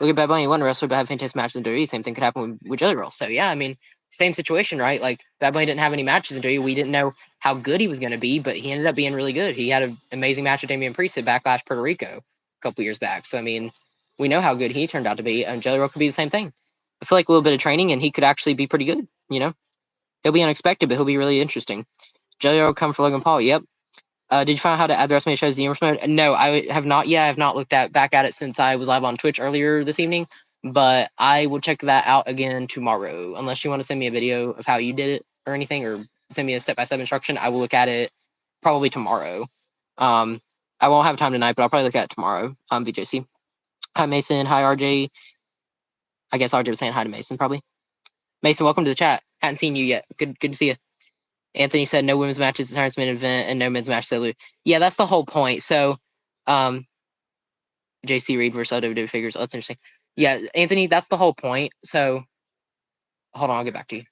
Look at Bad Bunny, one wrestler, but have fantastic matches in WWE. Same thing could happen with Jelly Roll. So yeah, I mean, same situation, right? Like Bad Bunny didn't have any matches in WWE. We didn't know how good he was going to be, but he ended up being really good. He had an amazing match with Damian Priest at Backlash Puerto Rico a couple years back. So I mean, we know how good he turned out to be, and Jelly Roll could be the same thing. I feel like a little bit of training, and he could actually be pretty good. You know, he'll be unexpected, but he'll be really interesting. Jelly Roll come for Logan Paul. Yep. Did you find out how to add the rest of my shows to the universe mode? No, I have not yet. I have not looked back at it since I was live on Twitch earlier this evening, but I will check that out again tomorrow. Unless you want to send me a video of how you did it or anything, or send me a step-by-step instruction, I will look at it probably tomorrow. I won't have time tonight, but I'll probably look at it tomorrow. VJC. Hi, Mason. Hi, RJ. I guess RJ was saying hi to Mason, probably. Mason, welcome to the chat. Hadn't seen you yet. Good to see you. Anthony said no women's matches at the Tournament event and no men's match. Yeah, that's the whole point. So, JC Reed versus WWE figures. Oh, that's interesting. Yeah, Anthony, that's the whole point. So, hold on, I'll get back to you.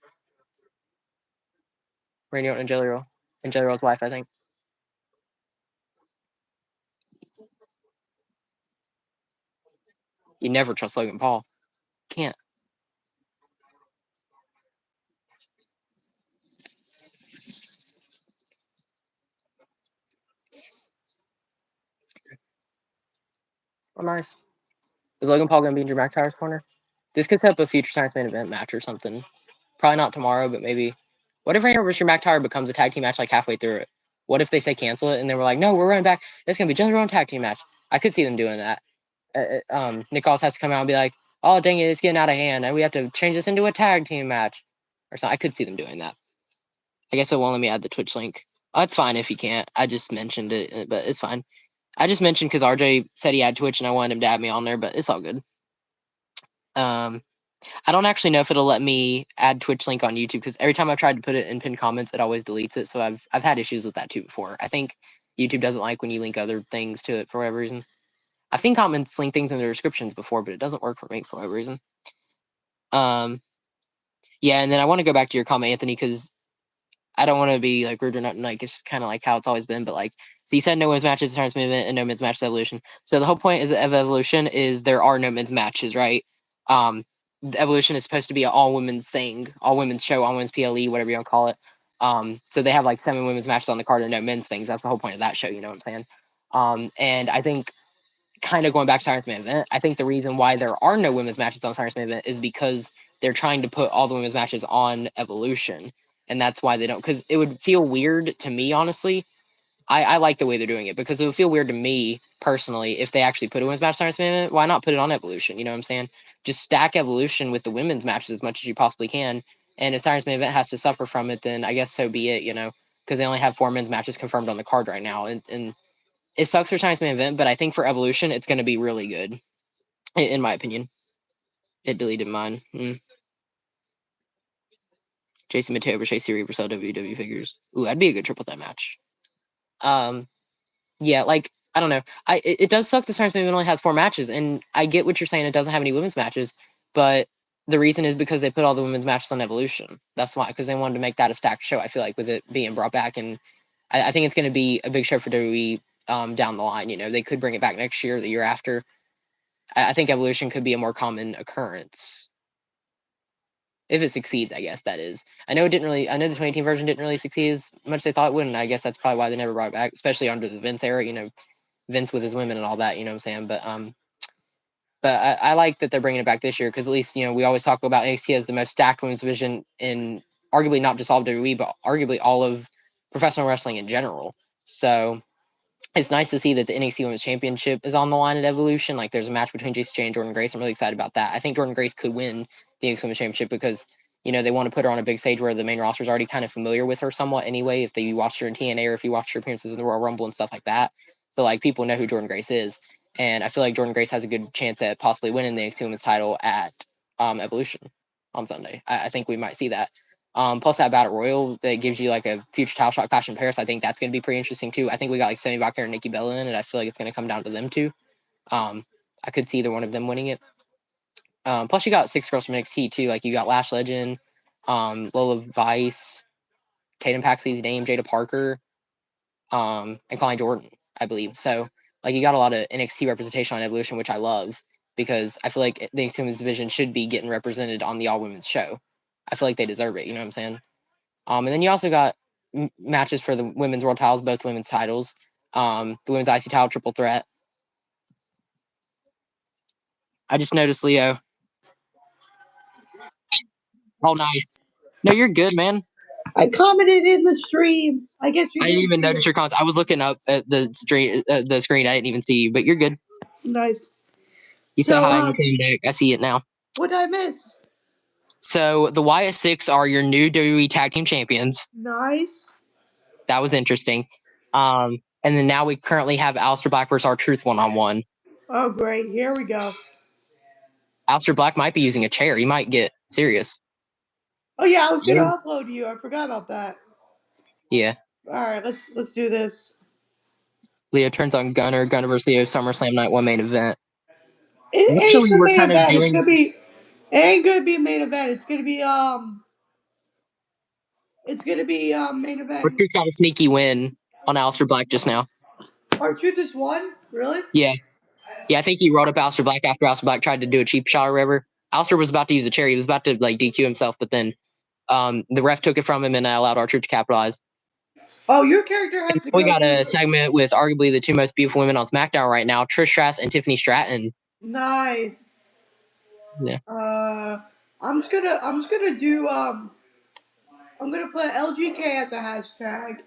Randy Orton and Jelly Roll. And Jelly Roll's wife, I think. You never trust Logan Paul. Can't. Oh, nice. Is Logan Paul going to be in Drew McIntyre's corner? This could set up a future Science Man event match or something. Probably not tomorrow, but maybe. What if Randy Orton versus Drew McIntyre becomes a tag team match like halfway through it? What if they say cancel it and then we're like, no, we're running back. It's going to be Jelly Roll and tag team match. I could see them doing that. Nick Aldis has to come out and be like, oh, dang it, it's getting out of hand, and we have to change this into a tag team match. Or something. I could see them doing that. I guess it won't let me add the Twitch link. Oh, it's fine if you can't. I just mentioned it, but it's fine. I just mentioned because RJ said he had Twitch and I wanted him to add me on there, but it's all good. I don't actually know if it'll let me add Twitch link on YouTube because every time I've tried to put it in pinned comments, it always deletes it. So I've had issues with that too before. I think YouTube doesn't like when you link other things to it for whatever reason. I've seen comments link things in their descriptions before, but it doesn't work for me for whatever reason. Yeah, and then I want to go back to your comment, Anthony, because I don't want to be like rude or nothing. Like it's just kind of like how it's always been. But like, so you said no men's matches, Tournament event, and no men's matches Evolution. So the whole point of Evolution is there are no men's matches, right? The Evolution is supposed to be an all women's thing, all women's show, all women's PLE, whatever you want to call it. So they have like 7 women's matches on the card and no men's things. That's the whole point of that show. You know what I'm saying? And I think kind of going back to Science Man event, I think the reason why there are no women's matches on Science Man event is because they're trying to put all the women's matches on Evolution. And that's why they don't, because it would feel weird to me, honestly, I like the way they're doing it because it would feel weird to me personally if they actually put a women's match on SNME. Why not put it on Evolution? You know what I'm saying? Just stack Evolution with the women's matches as much as you possibly can. And if SNME event has to suffer from it, then I guess so be it. You know, because they only have 4 men's matches confirmed on the card right now, and it sucks for SNME event, but I think for Evolution it's going to be really good, in my opinion. It deleted mine. Jason Mateo versus Chase Reaver sell WWE figures. Ooh, that'd be a good triple threat match. Yeah, like I don't know. It does suck the SNME only has 4 matches, and I get what you're saying. It doesn't have any women's matches, but the reason is because they put all the women's matches on Evolution. That's why, because they wanted to make that a stacked show. I feel like with it being brought back, and I think it's going to be a big show for WWE down the line. You know, they could bring it back next year, or the year after. I think Evolution could be a more common occurrence. If it succeeds, I guess that is. I know the 2018 version didn't really succeed as much as they thought it would, and I guess that's probably why they never brought it back, especially under the Vince era, you know, Vince with his women and all that, you know what I'm saying? But I like that they're bringing it back this year because at least, you know, we always talk about NXT as the most stacked women's division in arguably not just all of WWE, but arguably all of professional wrestling in general. So it's nice to see that the NXT Women's Championship is on the line at Evolution. Like, there's a match between Jessie J and Jordynne Grace. I'm really excited about that. I think Jordynne Grace could win the NXT Women's Championship because, you know, they want to put her on a big stage where the main roster is already kind of familiar with her somewhat anyway, if they watched her in TNA or if you watched her appearances in the Royal Rumble and stuff like that. So, like, people know who Jordynne Grace is. And I feel like Jordynne Grace has a good chance at possibly winning the NXT Women's title at Evolution on Sunday. I think we might see that. Plus that Battle Royal that gives you like a future title shot clash in Paris. I think that's going to be pretty interesting too. I think we got like Sammy Bakker and Nikki Bella in it. I feel like it's going to come down to them two. I could see either one of them winning it. Plus you got 6 girls from NXT too. Like you got Lash Legend, Lola Vice, Tatum Paxley's name, Jada Parker, and Colleen Jordan, I believe. So like you got a lot of NXT representation on Evolution, which I love because I feel like the NXT Women's division should be getting represented on the all women's show. I feel like they deserve it. You know what I'm saying? And then you also got matches for the women's world titles, both women's titles. The women's IC title triple threat. I just noticed Leo. Oh, nice. No, you're good, man. I commented in the stream. I guess you I didn't didn't even see notice it. your comments. I was looking up at the screen. I didn't even see you, but you're good. Nice. You said So, hi and you came back. I see it now. what did I miss? So the YS6 are your new WWE Tag Team Champions. Nice. That was interesting. And then now we currently have Aleister Black versus R-Truth 1-on-1. Oh, great. Here we go. Aleister Black might be using a chair. He might get serious. Oh yeah, I was gonna upload you. I forgot about that. Yeah. All right, let's do this. Leo turns on Gunner versus Leo SummerSlam Night 1 main event. It ain't Actually, the we're main kind of event. doing. It's gonna be. It ain't gonna be a main event. It's gonna be It's gonna be main event. R-Truth got a sneaky win on Aleister Black just now. R-Truth is won? Really? Yeah. Yeah, I think he rolled up Aleister Black after Aleister Black tried to do a cheap shot or whatever. Aleister was about to use a chair. He was about to like DQ himself, but then the ref took it from him and allowed R-Truth to capitalize. Oh, your character has to go. We got a segment with arguably the 2 most beautiful women on SmackDown right now, Trish Stratus and Tiffany Stratton. Nice. Yeah. I'm just gonna do I'm gonna put LGK as a hashtag.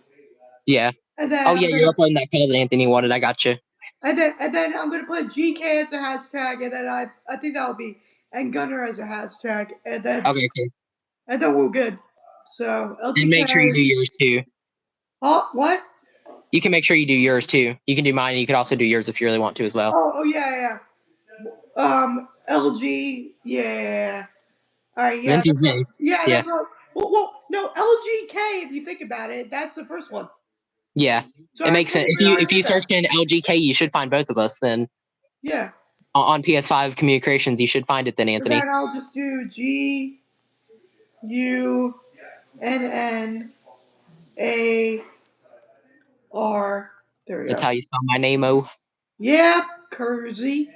Yeah. And then you're uploading that call that Anthony wanted. I got you. And then I'm gonna put GK as a hashtag, and then I think that'll be and Gunner as a hashtag, and then Okay, cool. And then we're good. So LGK. And make sure you do yours too. Oh, what? You can make sure you do yours too. You can do mine, and you could also do yours if you really want to as well. Oh yeah. LG, yeah. All right, yeah. That's what, well, no, LGK. If you think about it, that's the first one. Yeah, so it makes sense. If you search in LGK, you should find both of us. Then yeah, on PS5 Communications, you should find it. Then Anthony. Then I'll just do GUNNAR. There we go. That's how you spell my name-o. Yeah, Kersey.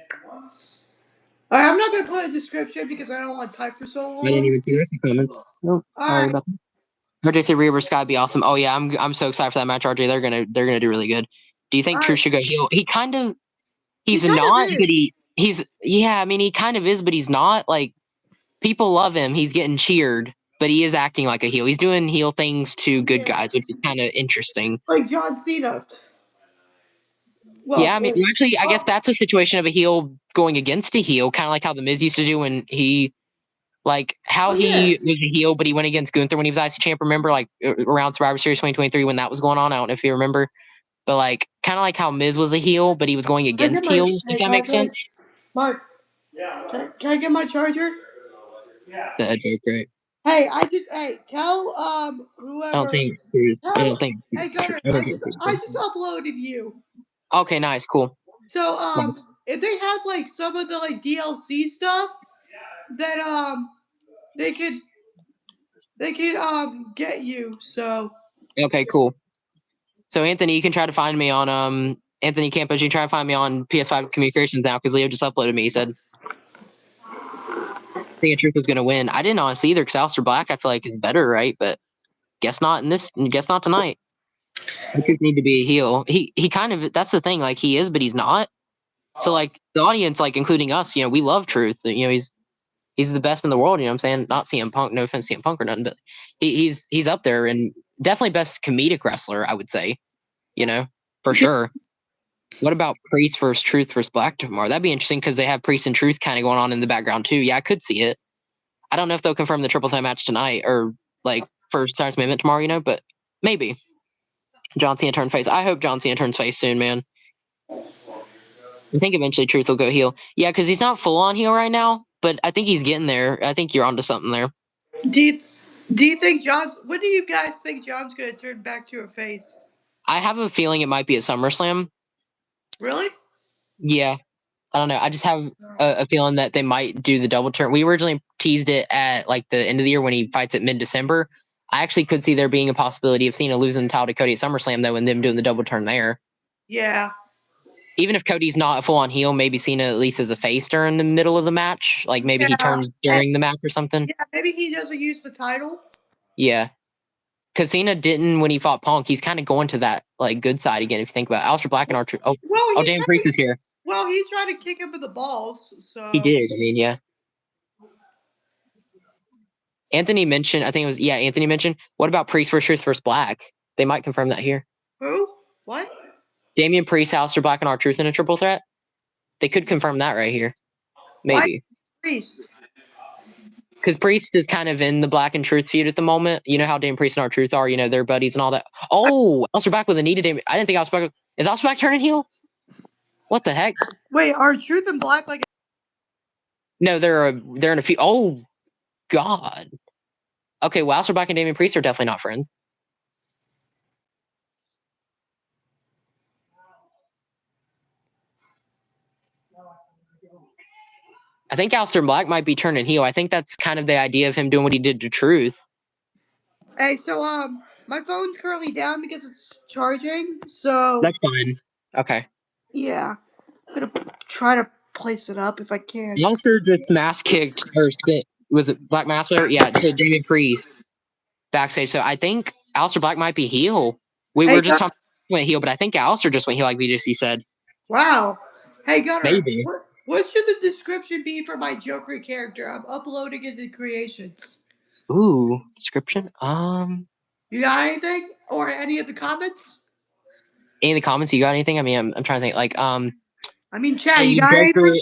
All right, I'm not gonna put a description because I don't want to type for so long. I didn't even see the rest of the comments. Oh, sorry about that. RJ said Reaver Sky be awesome. Oh yeah, I'm so excited for that match, RJ. They're gonna do really good. Do you think Trish should go heel? He's not, but he's yeah. I mean, he kind of is, but he's not. Like people love him. He's getting cheered. but he is acting like a heel. He's doing heel things to good Yeah. guys, which is kind of interesting. Like John Cena. Well, Yeah, I mean, actually, I guess that's a situation of a heel going against a heel, kind of like how the Miz used to do when he, like, how he was a heel, but he went against Gunther when he was IC champ. Remember, like around Survivor Series 2023 when that was going on. I don't know if you remember, but like, kind of like how Miz was a heel, but he was going against heels. If that makes sense. Mark, can I get my charger? The joke, right? Hey, tell whoever. I don't think. Hey Gunner, I just uploaded you. Okay, nice, cool. So if they had like some of the like DLC stuff, then they could get you. So Okay, cool. So Anthony, you can try to find me on Anthony Campos. You can try to find me on PS5 Communications now because Leo just uploaded me. He said the truth was going to win. I didn't honestly either because Aleister Black I feel like is better, right? But guess not in this. Guess not tonight. The truth need to be a heel. He kind of that's the thing. Like he is, but he's not. So like the audience, like including us, we love Truth. He's the best in the world. You know what I'm saying? Not CM Punk. No offense, CM Punk or nothing, but he's up there and definitely best comedic wrestler. I would say. For sure. What about Priest versus Truth versus Black tomorrow? That'd be interesting because they have Priest and Truth kind of going on in the background too. Yeah, I could see it. I don't know if they'll confirm the triple threat match tonight or like for Science Movement tomorrow, but maybe. John Cena turn face. I hope John Cena turns face soon, man. I think eventually Truth will go heel. Yeah, because he's not full on heel right now, but I think he's getting there. I think you're onto something there. Do you think John's? When do you guys think John's gonna turn back to a face? I have a feeling it might be at SummerSlam. Really? Yeah. I don't know. I just have a feeling that they might do the double turn. We originally teased it at like the end of the year when he fights at mid-December. I actually could see there being a possibility of Cena losing the title to Cody at SummerSlam though, and them doing the double turn there. Yeah. Even if Cody's not a full-on heel, maybe Cena at least as a face during the middle of the match. Like maybe he turns during the match or something. Yeah, maybe he doesn't use the title. Yeah. Because Cena didn't when he fought Punk. He's kind of going to that like good side again. If you think about it. Aleister Black and Archer. Damian Priest is here. Well, he tried to kick him in the balls. So he did. I mean, yeah. Anthony mentioned. I think it was Anthony mentioned. What about Priest versus Truth versus Black? They might confirm that here. Who? What? Damian Priest, Aleister Black, and R-Truth in a triple threat. They could confirm that right here. Maybe. Why Priest? Because Priest is kind of in the Black and Truth feud at the moment. You know how Damian Priest and R-Truth are. They're buddies and all that. Oh, Aleister Black with a knee to Damian. I didn't think Aleister Black. Is Aleister Black turning heel? What the heck? Wait, are Truth and Black like? No, they're in a feud. Oh, God. Okay, well, Aleister Black and Damian Priest are definitely not friends. I think Aleister Black might be turning heel. I think that's kind of the idea of him doing what he did to Truth. Hey, so my phone's currently down because it's charging. So that's fine. Okay. Yeah, I'm gonna try to place it up if I can. Youngster just mass kicked or was it Black Mass Player? Yeah, to Damian Priest backstage. So I think Aleister Black might be heel. We were just talking went heel, but I think Aleister just went heel, like VJC said. Wow. Hey Gunner, maybe. What should the description be for my Joker character? I'm uploading it to creations. Ooh, description. You got anything or any of the comments? Any of the comments? You got anything? I mean, I'm trying to think. Like, I mean, chat. You got anything?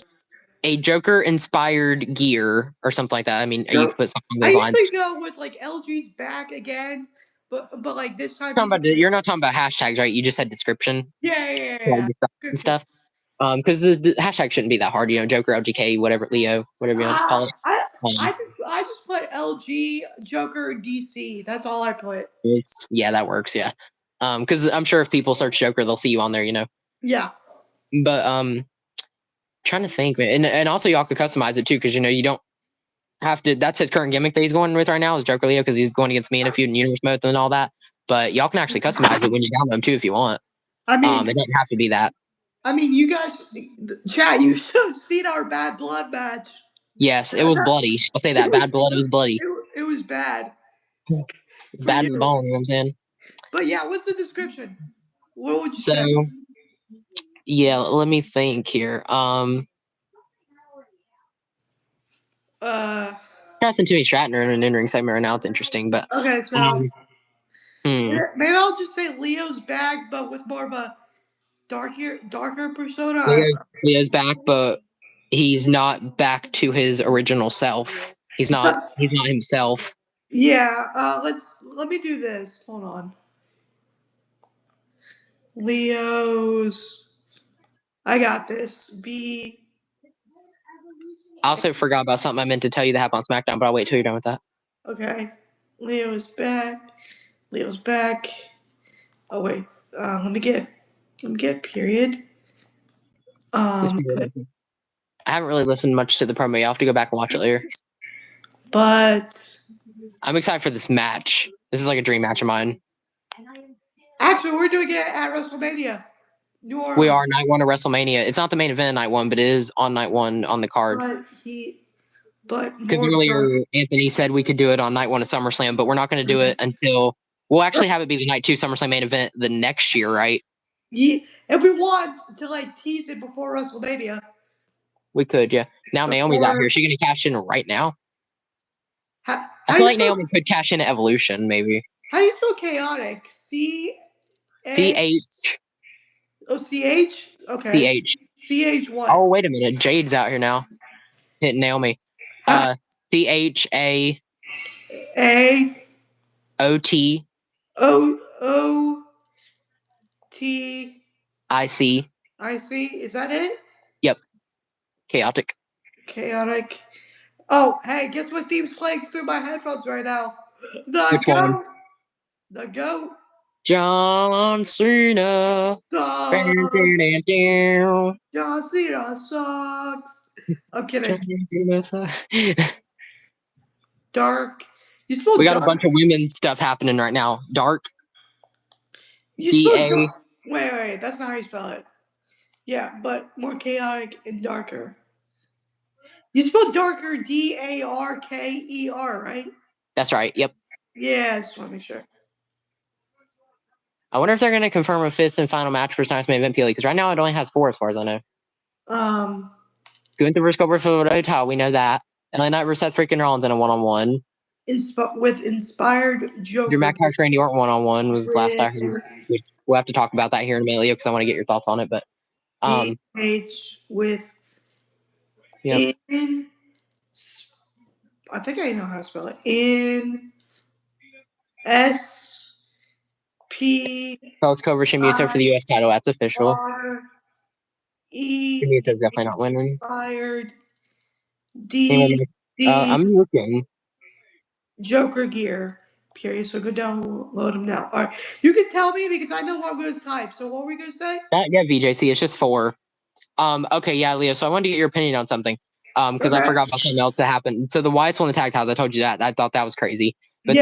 A Joker inspired gear or something like that. I mean, you could put something I lines. usually go with like LG's back again, but like this time. You're not talking about hashtags, right? You just said description. Yeah. And stuff. Because the hashtag shouldn't be that hard. Joker, LGK, whatever, Leo, whatever you want to call it. I just put LG, Joker, DC. That's all I put. That works. Yeah. Because I'm sure if people search Joker, they'll see you on there. Yeah. But trying to think, man, and also y'all could customize it too, because you don't have to. That's his current gimmick that he's going with right now is Joker Leo, because he's going against me in a feud in universe mode and all that. But y'all can actually customize it when you download them too if you want. I mean, it doesn't have to be that. I mean, you guys, chat. You should have seen our Bad Blood match. Yes, it was bloody. I'll say that. Bad Blood, it was bloody. It was bad. Bad to the bone, you know what I'm saying? But yeah, what's the description? What would you say? Yeah, let me think here. Justin Timmy Stratton in an in-ring segment right now. It's interesting, but Okay, so hmm. maybe I'll just say Leo's back, but with more of a darker persona. I don't know. Leo's back, but he's not back to his original self. He's not himself. Yeah, let me do this. Hold on. Leo's. I got this. I also forgot about something I meant to tell you that happened on SmackDown, but I'll wait till you're done with that. Okay. Leo's back. Leo's back. Oh wait. Let me get period. I haven't really listened much to the promo. You'll have to go back and watch it later. But I'm excited for this match. This is like a dream match of mine. actually, we're doing it at WrestleMania. New Orleans. We are night one of WrestleMania. It's not the main event of night one, but it is on night one on the card. But because earlier Anthony said we could do it on night one of SummerSlam, but we're not going to do it until we'll actually have it be the night two SummerSlam main event the next year, right? Yeah, if we want to like tease it before WrestleMania, we could. Yeah. Now Naomi's out here. Is she going to cash in right now? I feel like Naomi could cash in at Evolution, maybe. How do you spell chaotic? C-H. Oh, C-H? Okay. C-H. C-H what? Oh, wait a minute. Jade's out here now. Hitting Naomi. C-H-A. O-T. O-O-T. I-C. I-C. Is that it? Yep. Chaotic. Oh, hey, guess what theme's playing through my headphones right now? Which one? The GOAT. John Cena. John Cena sucks. I'm kidding. Dark. You spelled we got dark. a bunch of women's stuff happening right now. Dark. You spelled dark. Wait. That's not how you spell it. Yeah, but more chaotic and darker. You spelled darker D-A-R-K-E-R, right? That's right. Yep. Yeah, I just want to make sure. I wonder if they're going to confirm a fifth and final match for tonight's main event, because right now it only has 4 as far as I know. Gunther versus Goldberg for the title, we know that. LA Knight versus Seth freaking Rollins in a one-on-one. With inspired Joker. Drew McIntyre, Randy Orton one-on-one was last I heard. We'll have to talk about that here in a minute, because I want to get your thoughts on it. But H with I think I know how to spell it. In S P. Post Cobra Shimizu for the U.S. title. That's official. Shimizu's definitely not winning. Inspired I'm looking. Joker gear. Period. So go download them now. All right. You can tell me because I know what was typed. So what were we going to say? Yeah, VJC. It's just 4. Okay, yeah, Leo. So I wanted to get your opinion on something. Because I forgot about something else that happened. So the Wyatts won the tag titles. I told you that. I thought that was crazy. But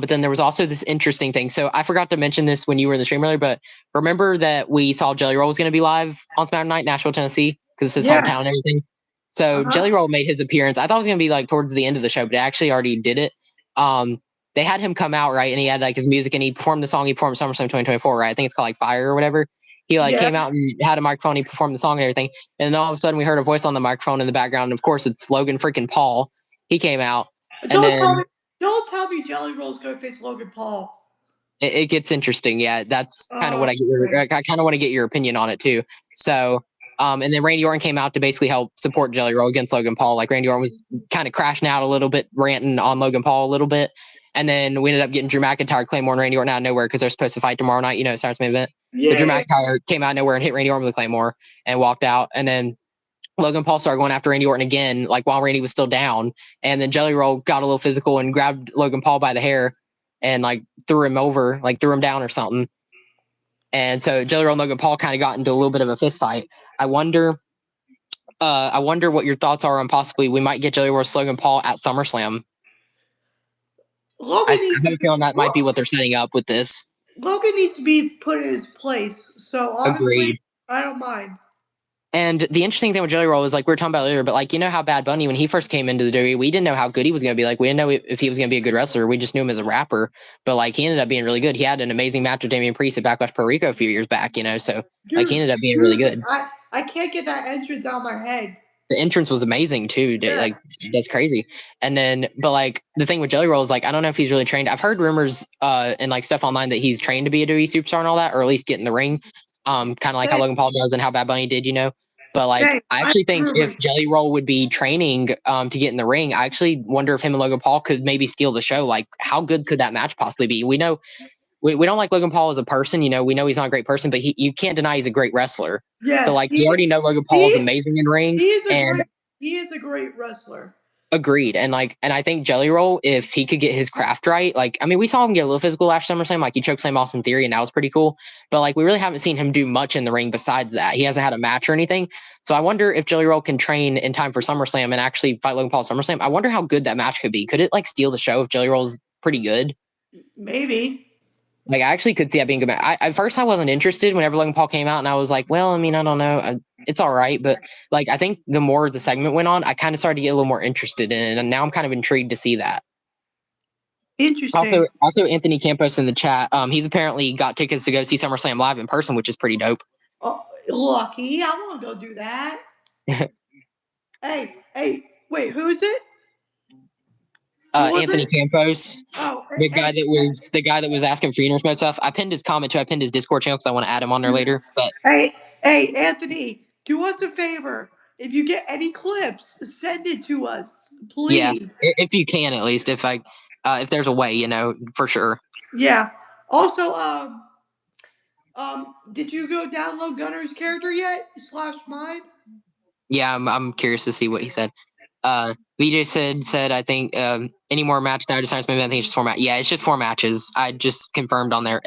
then there was also this interesting thing. So I forgot to mention this when you were in the stream earlier, but remember that we saw Jelly Roll was going to be live on SmackDown Night, Nashville, Tennessee, because it's his hometown and everything. So Jelly Roll made his appearance. I thought it was going to be like towards the end of the show, but it actually already did it. They had him come out, right, and he had like his music, and he performed the song he performed SummerSlam 2024, right? I think it's called like Fire or whatever. He came out and had a microphone. He performed the song and everything, and then all of a sudden we heard a voice on the microphone in the background. And of course, it's Logan freaking Paul. He came out. Don't tell me Jelly Roll's going to face Logan Paul. It gets interesting. Yeah, that's kind of what I kind of want to get your opinion on it too. So, and then Randy Orton came out to basically help support Jelly Roll against Logan Paul. Like Randy Orton was kind of crashing out a little bit, ranting on Logan Paul a little bit. And then we ended up getting Drew McIntyre, Claymore, and Randy Orton out of nowhere because they're supposed to fight tomorrow night. It starts main event. Yeah. But Drew McIntyre came out of nowhere and hit Randy Orton with a Claymore and walked out. And then Logan Paul started going after Randy Orton again, like while Randy was still down. And then Jelly Roll got a little physical and grabbed Logan Paul by the hair and like threw him over, like threw him down or something. And so Jelly Roll and Logan Paul kind of got into a little bit of a fist fight. I wonder what your thoughts are on possibly we might get Jelly Roll and Logan Paul at SummerSlam. I have a feeling that might be what they're setting up with this. Logan needs to be put in his place. So honestly, I don't mind. And the interesting thing with Jelly Roll is like we were talking about earlier, but like how Bad Bunny when he first came into the WWE, we didn't know how good he was going to be. Like we didn't know if he was going to be a good wrestler. We just knew him as a rapper. But like he ended up being really good. He had an amazing match with Damian Priest at Backlash Puerto Rico a few years back. So like he ended up being really good. I can't get that entrance out of my head. the entrance was amazing too. Yeah. Like that's crazy. And then, but like the thing with Jelly Roll is like I don't know if he's really trained. I've heard rumors and like stuff online that he's trained to be a WWE superstar and all that, or at least get in the ring. Kind of like how Logan Paul does and how Bad Bunny did, But like I actually think if Jelly Roll would be training to get in the ring, I actually wonder if him and Logan Paul could maybe steal the show. Like how good could that match possibly be? We know. We don't like Logan Paul as a person, we know he's not a great person, but you can't deny he's a great wrestler. Yes, so like we already know Logan Paul is amazing in ring. He is a great wrestler. Agreed. And I think Jelly Roll, if he could get his craft right, like I mean, we saw him get a little physical after SummerSlam, like he chokeslammed Austin Theory, and that was pretty cool. But like we really haven't seen him do much in the ring besides that. He hasn't had a match or anything. So I wonder if Jelly Roll can train in time for SummerSlam and actually fight Logan Paul at SummerSlam. I wonder how good that match could be. Could it like steal the show if Jelly Roll's pretty good? Maybe. Like, I actually could see that being good. At first, I wasn't interested whenever Logan Paul came out, and I was like, well, I mean, I don't know. It's all right. But, like, I think the more the segment went on, I kind of started to get a little more interested in it, and now I'm kind of intrigued to see that. Interesting. Also, Anthony Campos in the chat, he's apparently got tickets to go see SummerSlam live in person, which is pretty dope. Oh, lucky. I want to go do that. Hey, wait, who is it? Anthony Campos, oh, the guy that was asking for universe mode stuff. I pinned his comment too. I pinned his Discord channel because I want to add him on there later. But hey, Anthony, do us a favor. If you get any clips, send it to us, please. Yeah, if you can, at least if there's a way, for sure. Yeah. Also, did you go download Gunner's character yet? /mine? Yeah, I'm curious to see what he said. VJ said I think any more matches I think it's just 4 matches. Yeah, it's just 4 matches. I just confirmed on there.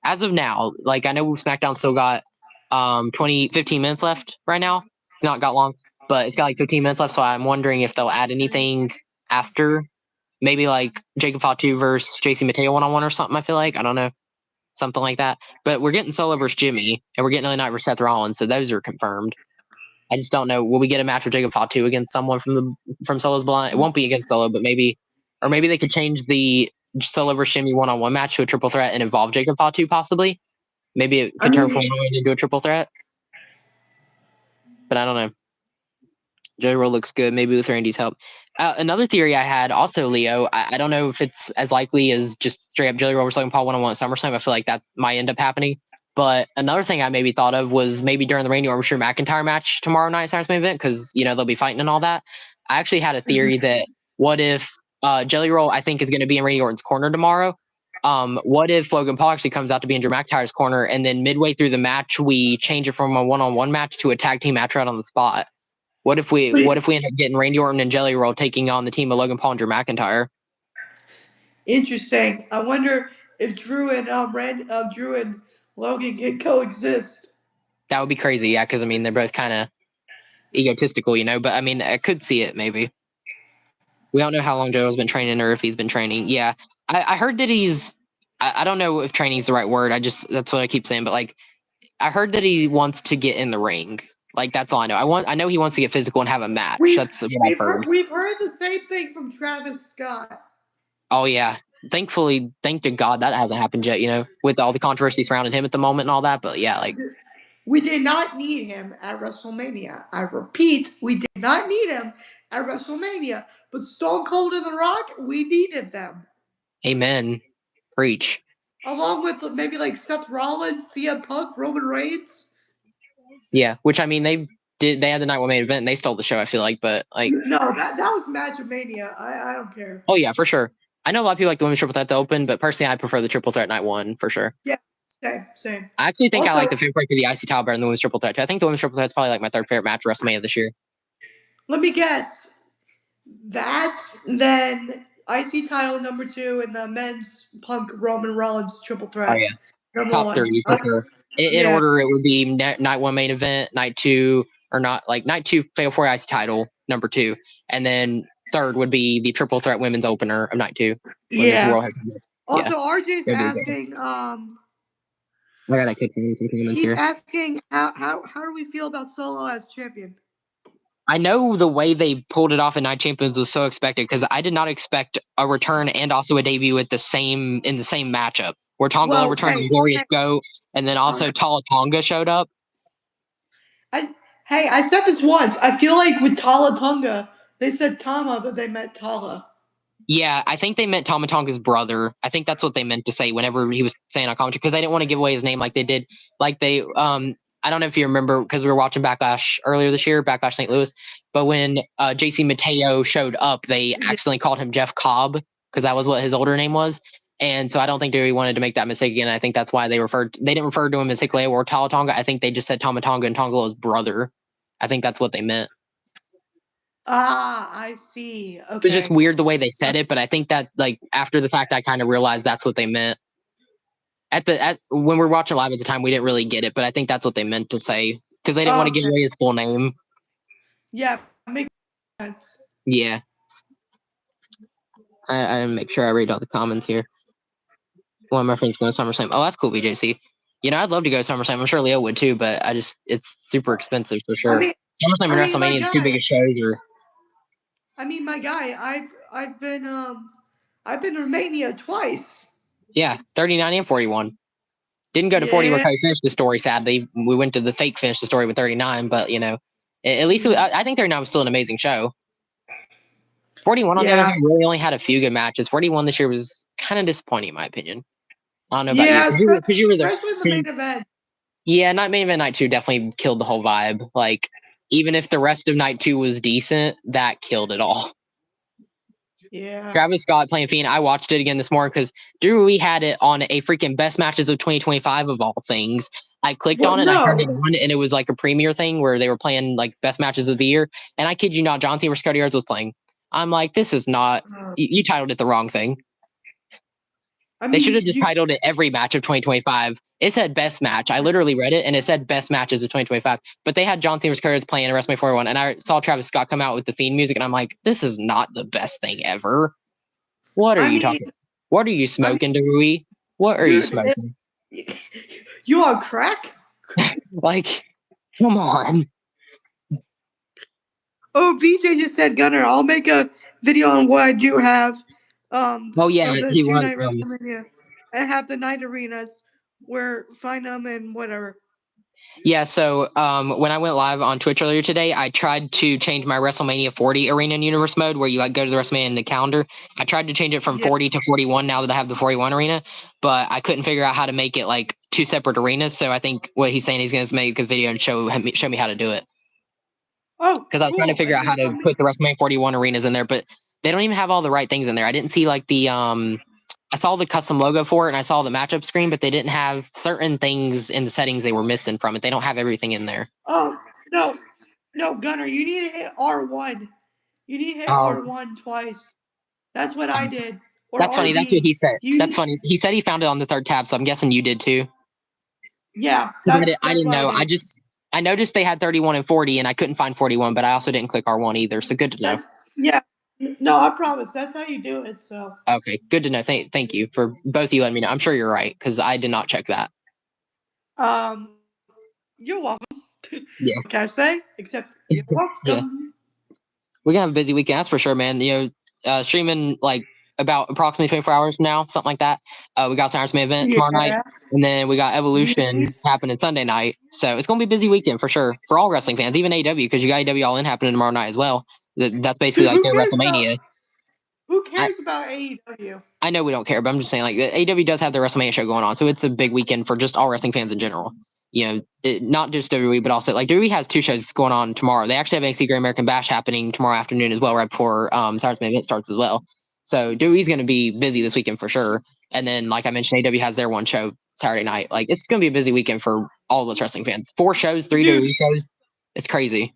As of now, like I know Smackdown still got 15 minutes left right now. It's not got long, but it's got like 15 minutes left. So I'm wondering if they'll add anything after, maybe like Jacob Fatu versus JC Mateo 1-on-1 or something. I feel like I don't know, something like that. But we're getting Solo versus Jimmy, and we're getting LA Knight versus Seth Rollins, so those are confirmed. I just don't know. Will we get a match with Jacob Fatu against someone from Solo's Blind? It won't be against Solo, but maybe they could change the Solo versus Jimmy 1-on-1 match to a triple threat and involve Jacob Fatu possibly. Maybe it could turn from 1-on-1 into a triple threat. But I don't know. Jelly Roll looks good. Maybe with Randy's help. Another theory I had also, Leo. I don't know if it's as likely as just straight up Jelly Roll versus Logan Paul 1-on-1 at SummerSlam. I feel like that might end up happening. But another thing I maybe thought of was maybe during the Randy Orton Drew McIntyre match tomorrow night SummerSlam event, because they'll be fighting and all that. I actually had a theory that what if Jelly Roll I think is going to be in Randy Orton's corner tomorrow. What if Logan Paul actually comes out to be in Drew McIntyre's corner, and then midway through the match we change it from a 1-on-1 match to a tag team match right on the spot? What if we end up getting Randy Orton and Jelly Roll taking on the team of Logan Paul and Drew McIntyre? Interesting. I wonder if Drew and Logan can coexist. That would be crazy, yeah, because I mean they're both kind of egotistical, but I mean I could see it maybe. We don't know how long Joe's been training or if he's been training. Yeah, I heard that he's. I don't know if training is the right word. That's what I keep saying, but like I heard that he wants to get in the ring. Like that's all I know. I know he wants to get physical and have a match. That's what I've heard. We've heard the same thing from Travis Scott. Oh yeah. Thank to God that hasn't happened yet, with all the controversy surrounding him at the moment and all that. But yeah, like we did not need him at WrestleMania. I repeat, we did not need him at WrestleMania. But Stone Cold and The Rock, we needed them. Amen. Preach. Along with maybe like Seth Rollins, CM Punk, Roman Reigns. Yeah, which I mean they had the night one main event and they stole the show, I feel like, but like no, that was Match of Mania. I don't care. Oh yeah, for sure. I know a lot of people like the women's triple threat to open, but personally I prefer the triple threat night one for sure. Yeah, same. I actually think I like the favorite break of the IC title better than the women's triple threat. I think the women's triple threat is probably like my third favorite match of WrestleMania this year. Let me guess. That, then IC title number 2 and the men's Punk Roman Rollins triple threat. Oh yeah, top 3 for sure. In order, it would be night 1 main event, night 2 or not like night 2 Fatal 4 IC title number 2, and then third would be the triple threat women's opener of night 2. Yeah. Also, RJ's asking. I gotta catch some comments here. He's asking how do we feel about Solo as champion? I know the way they pulled it off in Night Champions was so expected, because I did not expect a return and also a debut in the same matchup where Tonga returned Glorious Goat, and then also Tala Tonga showed up. Hey, I said this once. I feel like with Tala Tonga, they said Tama, but they meant Tala. Yeah, I think they meant Tama Tonga's brother. I think that's what they meant to say whenever he was saying on commentary, because they didn't want to give away his name like they did. Like they, I don't know if you remember, because we were watching Backlash earlier this year, Backlash St. Louis. But when JC Mateo showed up, they accidentally called him Jeff Cobb because that was what his older name was. And so I don't think they wanted to make that mistake again. I think that's why they didn't refer to him as Hikuleo or Tala Tonga. I think they just said Tama Tonga and Tongaloa's brother. I think that's what they meant. Ah, I see. Okay. It was just weird the way they said it, but I think that like after the fact, I kind of realized that's what they meant. When we were watching live at the time, we didn't really get it, but I think that's what they meant to say because they didn't want to give away his full name. Yeah, makes sense. Yeah, I make sure I read all the comments here. One of my friends going to SummerSlam. Oh, that's cool, BJC. I'd love to go to SummerSlam. I'm sure Leo would too, but it's super expensive for sure. SummerSlam and WrestleMania, the two biggest shows are. I mean, my guy, I've been to Romania twice. Yeah, 39 and 41. Didn't go to 40 where Cody finished the story, sadly. We went to the fake finish the story with 39, but, at least I think 39 was still an amazing show. 41, on the other hand, really only had a few good matches. 41 this year was kind of disappointing, in my opinion. I don't know about you. Especially the main event. Yeah, main event night 2 definitely killed the whole vibe. Like, even if the rest of night 2 was decent, that killed it all. Yeah. Travis Scott playing Fiend. I watched it again this morning because we had it on a freaking best matches of 2025 of all things. I clicked on it and I turned it on, and it was like a premiere thing where they were playing like best matches of the year. And I kid you not, John Cena vs. Cody Rhodes was playing. I'm like, this is not. You titled it the wrong thing. They should have just titled it every match of 2025. It said best match. I literally read it and it said best matches of 2025. But they had John Cena vs. Cody Rhodes playing WrestleMania 41, and I saw Travis Scott come out with the Fiend music, and I'm like, this is not the best thing ever. What are you talking? What are you smoking, Rui? What are you smoking? You on crack? Like, come on. Oh, BJ just said, Gunner, I'll make a video on what I do have. Oh yeah, the two-night WrestleMania, and have the night arenas where find them and whatever. Yeah, so when I went live on Twitch earlier today, I tried to change my WrestleMania 40 Arena in Universe mode where you like go to the WrestleMania in the calendar. I tried to change it from 40 to 41 now that I have the 41 arena, but I couldn't figure out how to make it like two separate arenas. So I think what he's saying, he's going to make a video and show me how to do it. Oh, because I was trying to figure out how to put the WrestleMania 41 arenas in there, but they don't even have all the right things in there. I didn't see like the I saw the custom logo for it and I saw the matchup screen, but they didn't have certain things in the settings they were missing from it. They don't have everything in there. Oh, no, Gunner, you need to hit R1. You need to hit R1 twice. That's what I did. Or that's funny. RB. That's what he said. That's funny. He said he found it on the third tab, so I'm guessing you did too. Yeah, I didn't know. I noticed they had 31 and 40, and I couldn't find 41, but I also didn't click R1 either. So good to know. No, I promise. That's how you do it. So okay, good to know. Thank you for both of you letting me know. I'm sure you're right because I did not check that. You're welcome. Yeah. What can I say? Except you're welcome. Yeah. We're gonna have a busy weekend, that's for sure, man. Streaming like about approximately 24 hours from now, something like that. We got SNME event tomorrow night, and then we got Evolution happening Sunday night. So it's gonna be a busy weekend for sure for all wrestling fans, even AEW, because you got AEW All In happening tomorrow night as well. That's basically like their WrestleMania. Who cares about AEW? I know we don't care, but I'm just saying like AEW does have their WrestleMania show going on, so it's a big weekend for just all wrestling fans in general. Not just WWE, but also like WWE has two shows going on tomorrow. They actually have NXT Great American Bash happening tomorrow afternoon as well, right before Saturday's main event starts as well. So WWE's going to be busy this weekend for sure. And then, like I mentioned, AEW has their one show Saturday night. Like it's going to be a busy weekend for all of us wrestling fans. 4 shows, 3 WWE shows. It's crazy.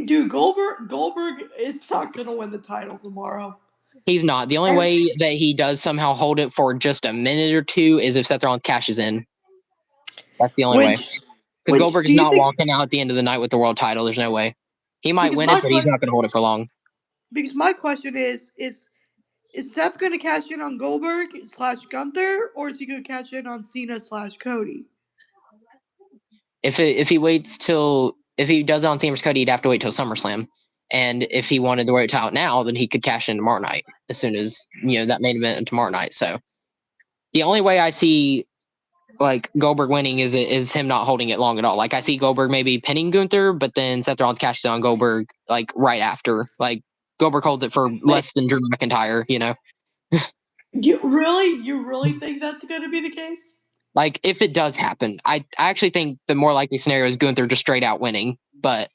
Dude, Goldberg is not going to win the title tomorrow. He's not. The only way that he does somehow hold it for just a minute or two is if Seth Rollins cashes in. That's the only way. Because Goldberg is not walking out at the end of the night with the world title. There's no way. He might win it, but he's not going to hold it for long. Because my question is Seth going to cash in on Goldberg / Gunther, or is he going to cash in on Cena / Cody? If he does it on Cena vs. Cody, he'd have to wait till SummerSlam. And if he wanted to wait out now, then he could cash in tomorrow night as soon as that main event tomorrow night. So the only way I see like Goldberg winning is him not holding it long at all. Like I see Goldberg maybe pinning Gunther, but then Seth Rollins cashes on Goldberg like right after. Like Goldberg holds it for less than Drew McIntyre, you know. You really think that's going to be the case? Like if it does happen, I actually think the more likely scenario is Gunther just straight out winning. But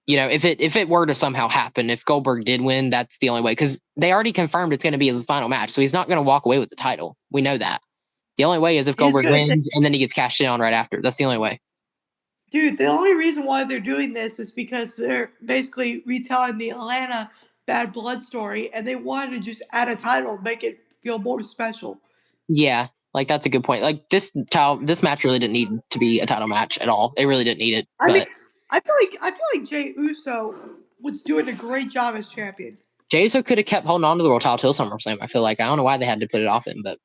you know, if it were to somehow happen, if Goldberg did win, that's the only way because they already confirmed it's going to be his final match, so he's not going to walk away with the title. We know that. The only way is if He's Goldberg gonna wins and then he gets cashed in on right after. That's the only way. Dude, the only reason why they're doing this is because they're basically retelling the Atlanta Bad Blood story, and they wanted to just add a title, make it feel more special. Yeah, like that's a good point. Like this match really didn't need to be a title match at all. It really didn't need it. I mean, But I feel like Jey Uso was doing a great job as champion. Jey Uso could have kept holding on to the world title till SummerSlam. I feel like I don't know why they had to put it off him, but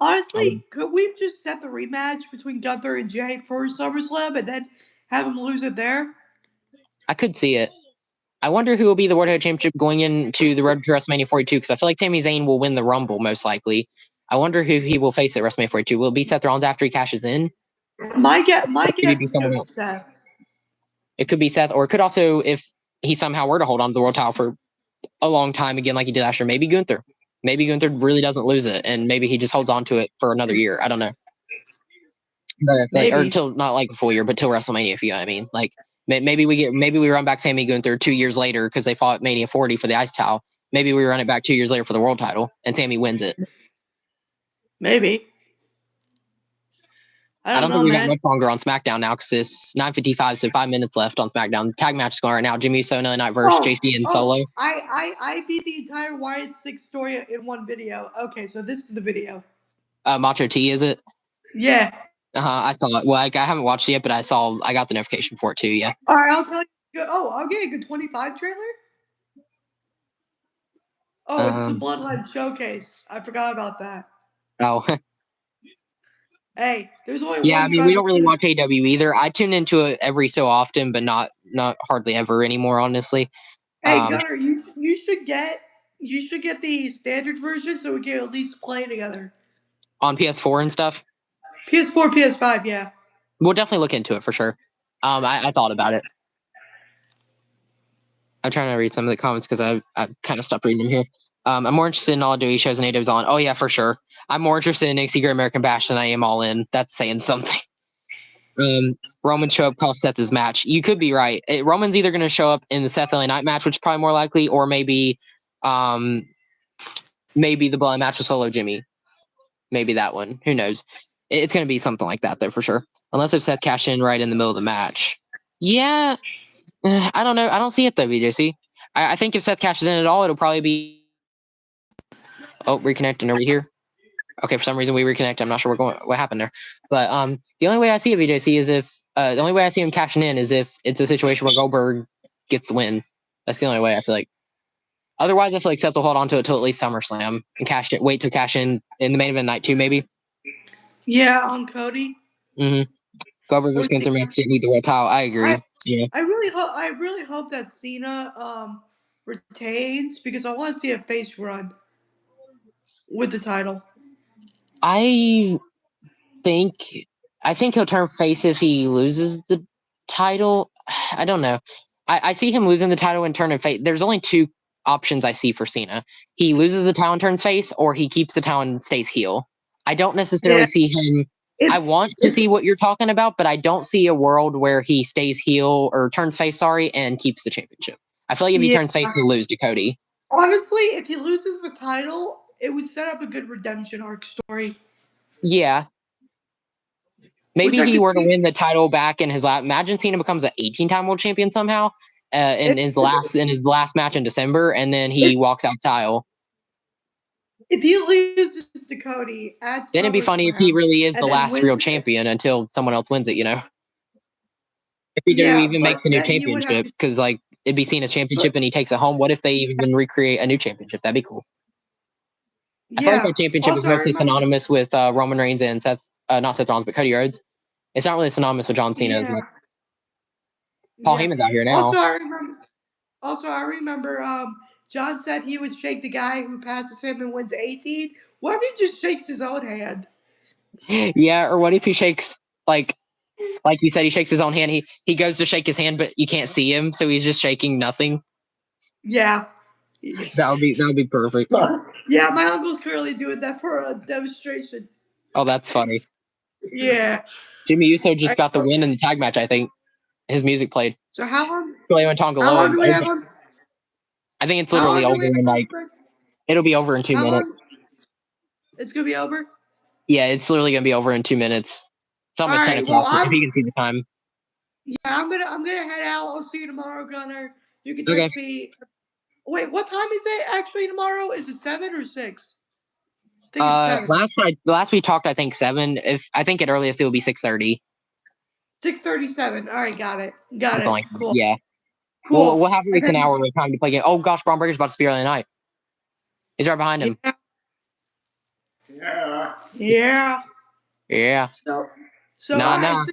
Honestly, could we just set the rematch between Gunther and Jey for SummerSlam and then have him lose it there? I could see it. I wonder who will be the World Heavyweight Championship going into the road to WrestleMania 42 because I feel like Sami Zayn will win the Rumble most likely. I wonder who he will face at WrestleMania 42. Will it be Seth Rollins after he cashes in? My guess Maybe is someone going to be else. Seth. It could be Seth, or it could also, if he somehow were to hold on to the world title for a long time again, like he did last year, maybe Gunther. Maybe Gunther really doesn't lose it, and maybe he just holds on to it for another year. I don't know. Like, or till not like a full year, but till WrestleMania, if you know what I mean. Like maybe we run back Sami Gunther 2 years later because they fought Mania 40 for the Ice Towel. Maybe we run it back 2 years later for the world title, and Sami wins it. Maybe. I don't know, think we man. got much longer on SmackDown now because it's 9:55, so 5 minutes left on SmackDown. The tag match is going right now. Jimmy Uso, LA Knight versus JC and Solo. I beat the entire Wyatt Six story in one video. Okay, so this is the video. Macho T, is it? Yeah. I saw it. Well, I haven't watched it yet, but I got the notification for it too. Yeah. All right, I'll tell you. Oh, I'll get a good 25 trailer. Oh, it's the Bloodline Showcase. I forgot about that. Oh. Hey, there's only Yeah, one. I mean, we don't really watch AW either. I tune into it every so often, but not hardly ever anymore, honestly. Hey, Gunnar, you should get the standard version so we can at least play together on PS4 and stuff. PS4, PS5, yeah. We'll definitely look into it for sure. I thought about it. I'm trying to read some of the comments because I've kind of stopped reading them here. I'm more interested in all WWE shows and AW's on. Oh yeah, for sure. I'm more interested in NXT Great American Bash than I am All In. That's saying something. Roman show up cost Seth his match. You could be right. Roman's either going to show up in the Seth LA Knight match, which is probably more likely, or maybe the Blood match with Solo Jimmy. Maybe that one. Who knows? It's going to be something like that, though, for sure. Unless if Seth cashed in right in the middle of the match. Yeah. I don't know. I don't see it, though, BJC. I think if Seth cashes in at all, it'll probably be... Oh, reconnecting. Are we here? Okay, for some reason we reconnect. I'm not sure what happened there. But the only way I see it, BJC, is if... the only way I see him cashing in is if it's a situation where Goldberg gets the win. That's the only way, I feel like. Otherwise, I feel like Seth will hold on to it till at least SummerSlam and wait to cash in the main event night 2, maybe. Yeah, on Cody. Mm-hmm. Goldberg versus Gunther match didn't need the world title. I agree. I really hope that Cena retains because I want to see a face run with the title. I think he'll turn face if he loses the title. I don't know. I see him losing the title and turning face. There's only 2 options I see for Cena. He loses the title and turns face, or he keeps the title and stays heel. I don't necessarily see him. I want to see what you're talking about, but I don't see a world where he stays heel or turns face, and keeps the championship. I feel like if he turns face, he'll lose to Cody. Honestly, if he loses the title, it would set up a good redemption arc story. Yeah. Maybe he were to win the title back in his last. Imagine Cena becomes an 18-time world champion somehow in his last match in December, and then he walks out title. If he loses to Cody at then it'd be funny if he really is the last real champion until someone else wins it, you know? If he even makes a new championship, because like it'd be seen as championship and he takes it home. What if they even recreate a new championship? That'd be cool. I feel like that championship is mostly synonymous with Roman Reigns and not Seth Rollins, but Cody Rhodes. It's not really synonymous with John Cena. Yeah. Paul Heyman's out here now. Also, I remember John said he would shake the guy who passes him and wins 18. What if he just shakes his own hand? Yeah, or what if he shakes like you said, he shakes his own hand. He goes to shake his hand, but you can't see him, so he's just shaking nothing. Yeah. That would be perfect. Yeah, my uncle's currently doing that for a demonstration. Oh, that's funny. Yeah. Jimmy Uso just got the win in the tag match. I think his music played. So how long? Leo and Tonga How Loa. long do we have on? I think it's How literally long do over we have in on? like it'll be over in 2 How minutes. long? It's gonna be over. Yeah, it's literally gonna be over in 2 minutes. It's almost All 10 right. Well, o'clock. If you can see the time. Yeah, I'm gonna head out. I'll see you tomorrow, Gunner. You can Okay. text me. Wait, what time is it actually tomorrow? Is it 7 or 6? I think it's 7. Last we talked, I think 7. If I think at earliest it will be 6:30. 6:37. All right, got it. Got Something it. like that. Cool. Yeah. Cool. We'll have at And least an then hour of time to play game. Oh gosh, Braun Breaker's about to spear early night. He's right behind him. Yeah. Yeah. So Nah, all right, nah.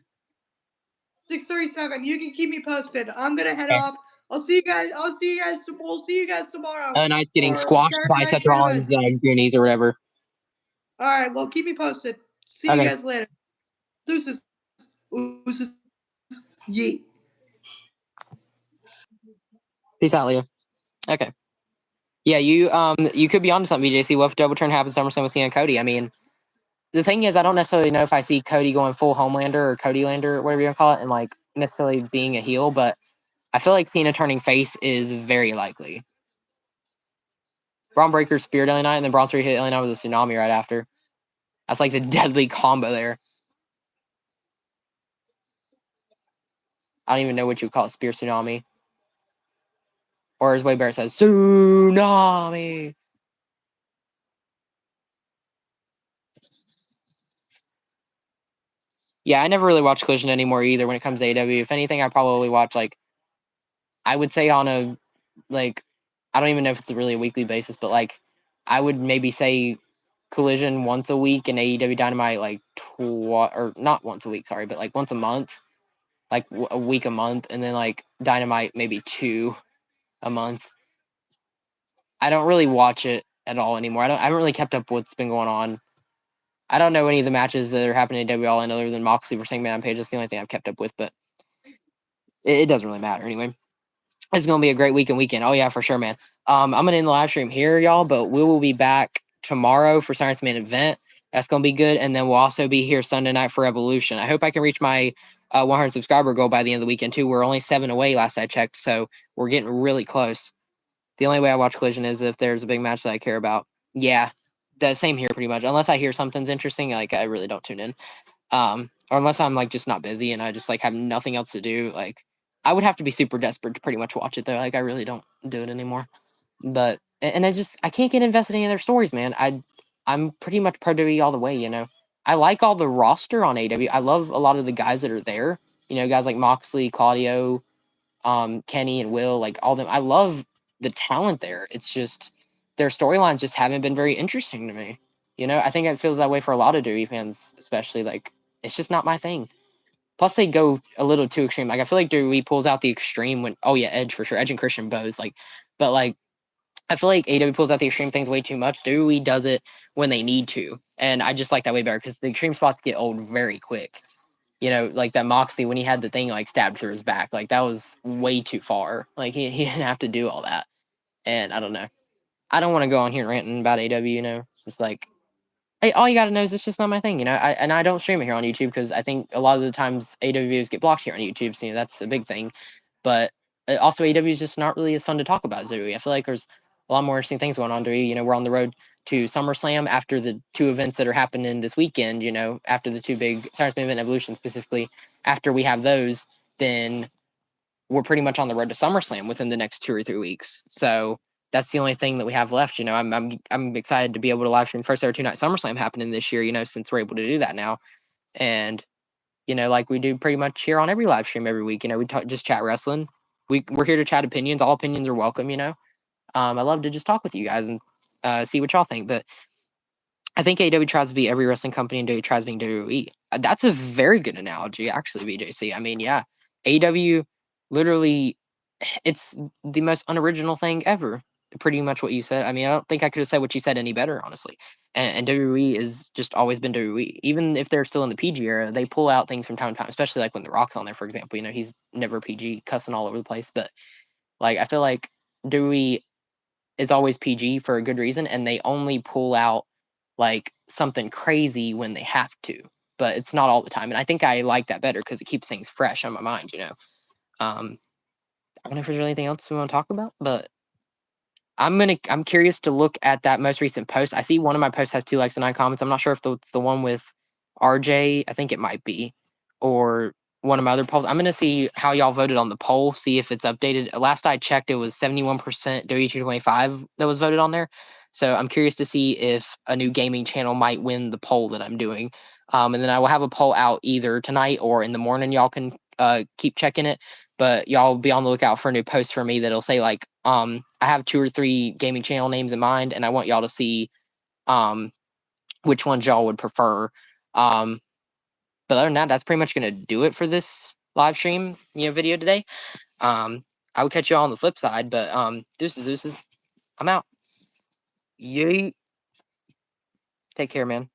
6:37. You can keep me posted. I'm gonna head Okay. off. I'll see you guys. We'll see you guys tomorrow Night's getting for squashed Saturday by Night Seth Main Rollins' Event. goonies or whatever. All right. Well, keep me posted. See you Okay. guys later. Deuces. Ooses. Yeet. Peace out, Leo. Okay. Yeah, you could be onto something, BJC. What if double turn happens SummerSlam with Cena Cody? I mean, the thing is, I don't necessarily know if I see Cody going full Homelander or Cody Lander, or whatever you want to call it, and like necessarily being a heel, but I feel like Cena turning face is very likely. Braun Breaker speared early night, and then Braun Strowman hit early night with a tsunami right after. That's like the deadly combo there. I don't even know what you would call it, spear tsunami. Or as Way Bear says, tsunami. Yeah, I never really watch Collision anymore either when it comes to AEW. If anything, I probably watch like, I would say on a, like, I don't even know if it's really a weekly basis, but like, I would maybe say Collision once a week and AEW Dynamite like or not once a week, sorry, but like once a month, like a week a month, and then like Dynamite maybe 2 a month. I don't really watch it at all anymore. I haven't really kept up with what's been going on. I don't know any of the matches that are happening in WL other than Moxley versus Hangman Page. That's the only thing I've kept up with, but it doesn't really matter anyway. It's gonna be a great weekend. Oh yeah, for sure, man. I'm gonna end the live stream here, y'all, but we will be back tomorrow for Science Man event. That's gonna be good, and then we'll also be here Sunday night for Evolution. I hope I can reach my 100 subscriber goal by the end of the weekend too. We're only 7 away last I checked, so we're getting really close. The only way I watch Collision is if there's a big match that I care about. Yeah, the same here pretty much. Unless I hear something's interesting, like I really don't tune in. Or unless I'm like just not busy and I just like have nothing else to do. Like I would have to be super desperate to pretty much watch it though. Like I really don't do it anymore. But and I can't get invested in their stories, man. I'm pretty much pro WWE all the way. You know, I like all the roster on AW. I love a lot of the guys that are there. You know, guys like Moxley, Claudio, Kenny, and Will. Like all them. I love the talent there. It's just their storylines just haven't been very interesting to me. You know, I think it feels that way for a lot of WWE fans, especially. Like it's just not my thing. Plus, they go a little too extreme. Like I feel like WWE pulls out the extreme when. Oh yeah, Edge for sure. Edge and Christian both. Like, but like I feel like AEW pulls out the extreme things way too much. WWE does it when they need to, and I just like that way better because the extreme spots get old very quick. You know, like that Moxley when he had the thing like stabbed through his back, like that was way too far. Like he didn't have to do all that. And I don't know. I don't want to go on here ranting about AW. You know, it's like hey, all you got to know is it's just not my thing. You know, I don't stream it here on YouTube because I think a lot of the times AW videos get blocked here on YouTube. So you know, that's a big thing. But also AW is just not really as fun to talk about as WWE. I feel like there's a lot more interesting things going on. You know, we're on the road to SummerSlam after the 2 events that are happening this weekend. You know, after the 2 big SummerSlam event Evolution specifically. After we have those, then we're pretty much on the road to SummerSlam within the next 2 or 3 weeks. So that's the only thing that we have left. You know, I'm excited to be able to live stream first ever 2-night SummerSlam happening this year. You know, since we're able to do that now, and you know, like we do pretty much here on every live stream every week. You know, we just chat wrestling. We're here to chat opinions. All opinions are welcome. You know, I love to just talk with you guys and see what y'all think. But I think AEW tries to be every wrestling company and WWE tries being WWE. That's a very good analogy, actually, BJC. I mean, yeah, AEW literally, it's the most unoriginal thing ever. Pretty much what you said. I mean, I don't think I could have said what you said any better, honestly. And WWE is just always been WWE. Even if they're still in the PG era, they pull out things from time to time, especially like when The Rock's on there, for example. You know, he's never PG, cussing all over the place. But like, I feel like WWE is always PG for a good reason, and they only pull out like something crazy when they have to. But it's not all the time, and I think I like that better because it keeps things fresh on my mind. You know, I don't know if there's really anything else we want to talk about, but I'm curious to look at that most recent post. I see one of my posts has 2 likes and 9 comments. I'm not sure if it's the one with RJ. I think it might be, or one of my other polls. I'm gonna see how y'all voted on the poll, see if it's updated. Last I checked, it was 71% W225 that was voted on there. So I'm curious to see if a new gaming channel might win the poll that I'm doing. And then I will have a poll out either tonight or in the morning. Y'all can keep checking it, but y'all be on the lookout for a new post from me that'll say like, I have 2 or 3 gaming channel names in mind, and I want y'all to see which ones y'all would prefer. But other than that, that's pretty much gonna do it for this live stream, video today. I will catch y'all on the flip side, but deuces. I'm out. Yay. Take care, man.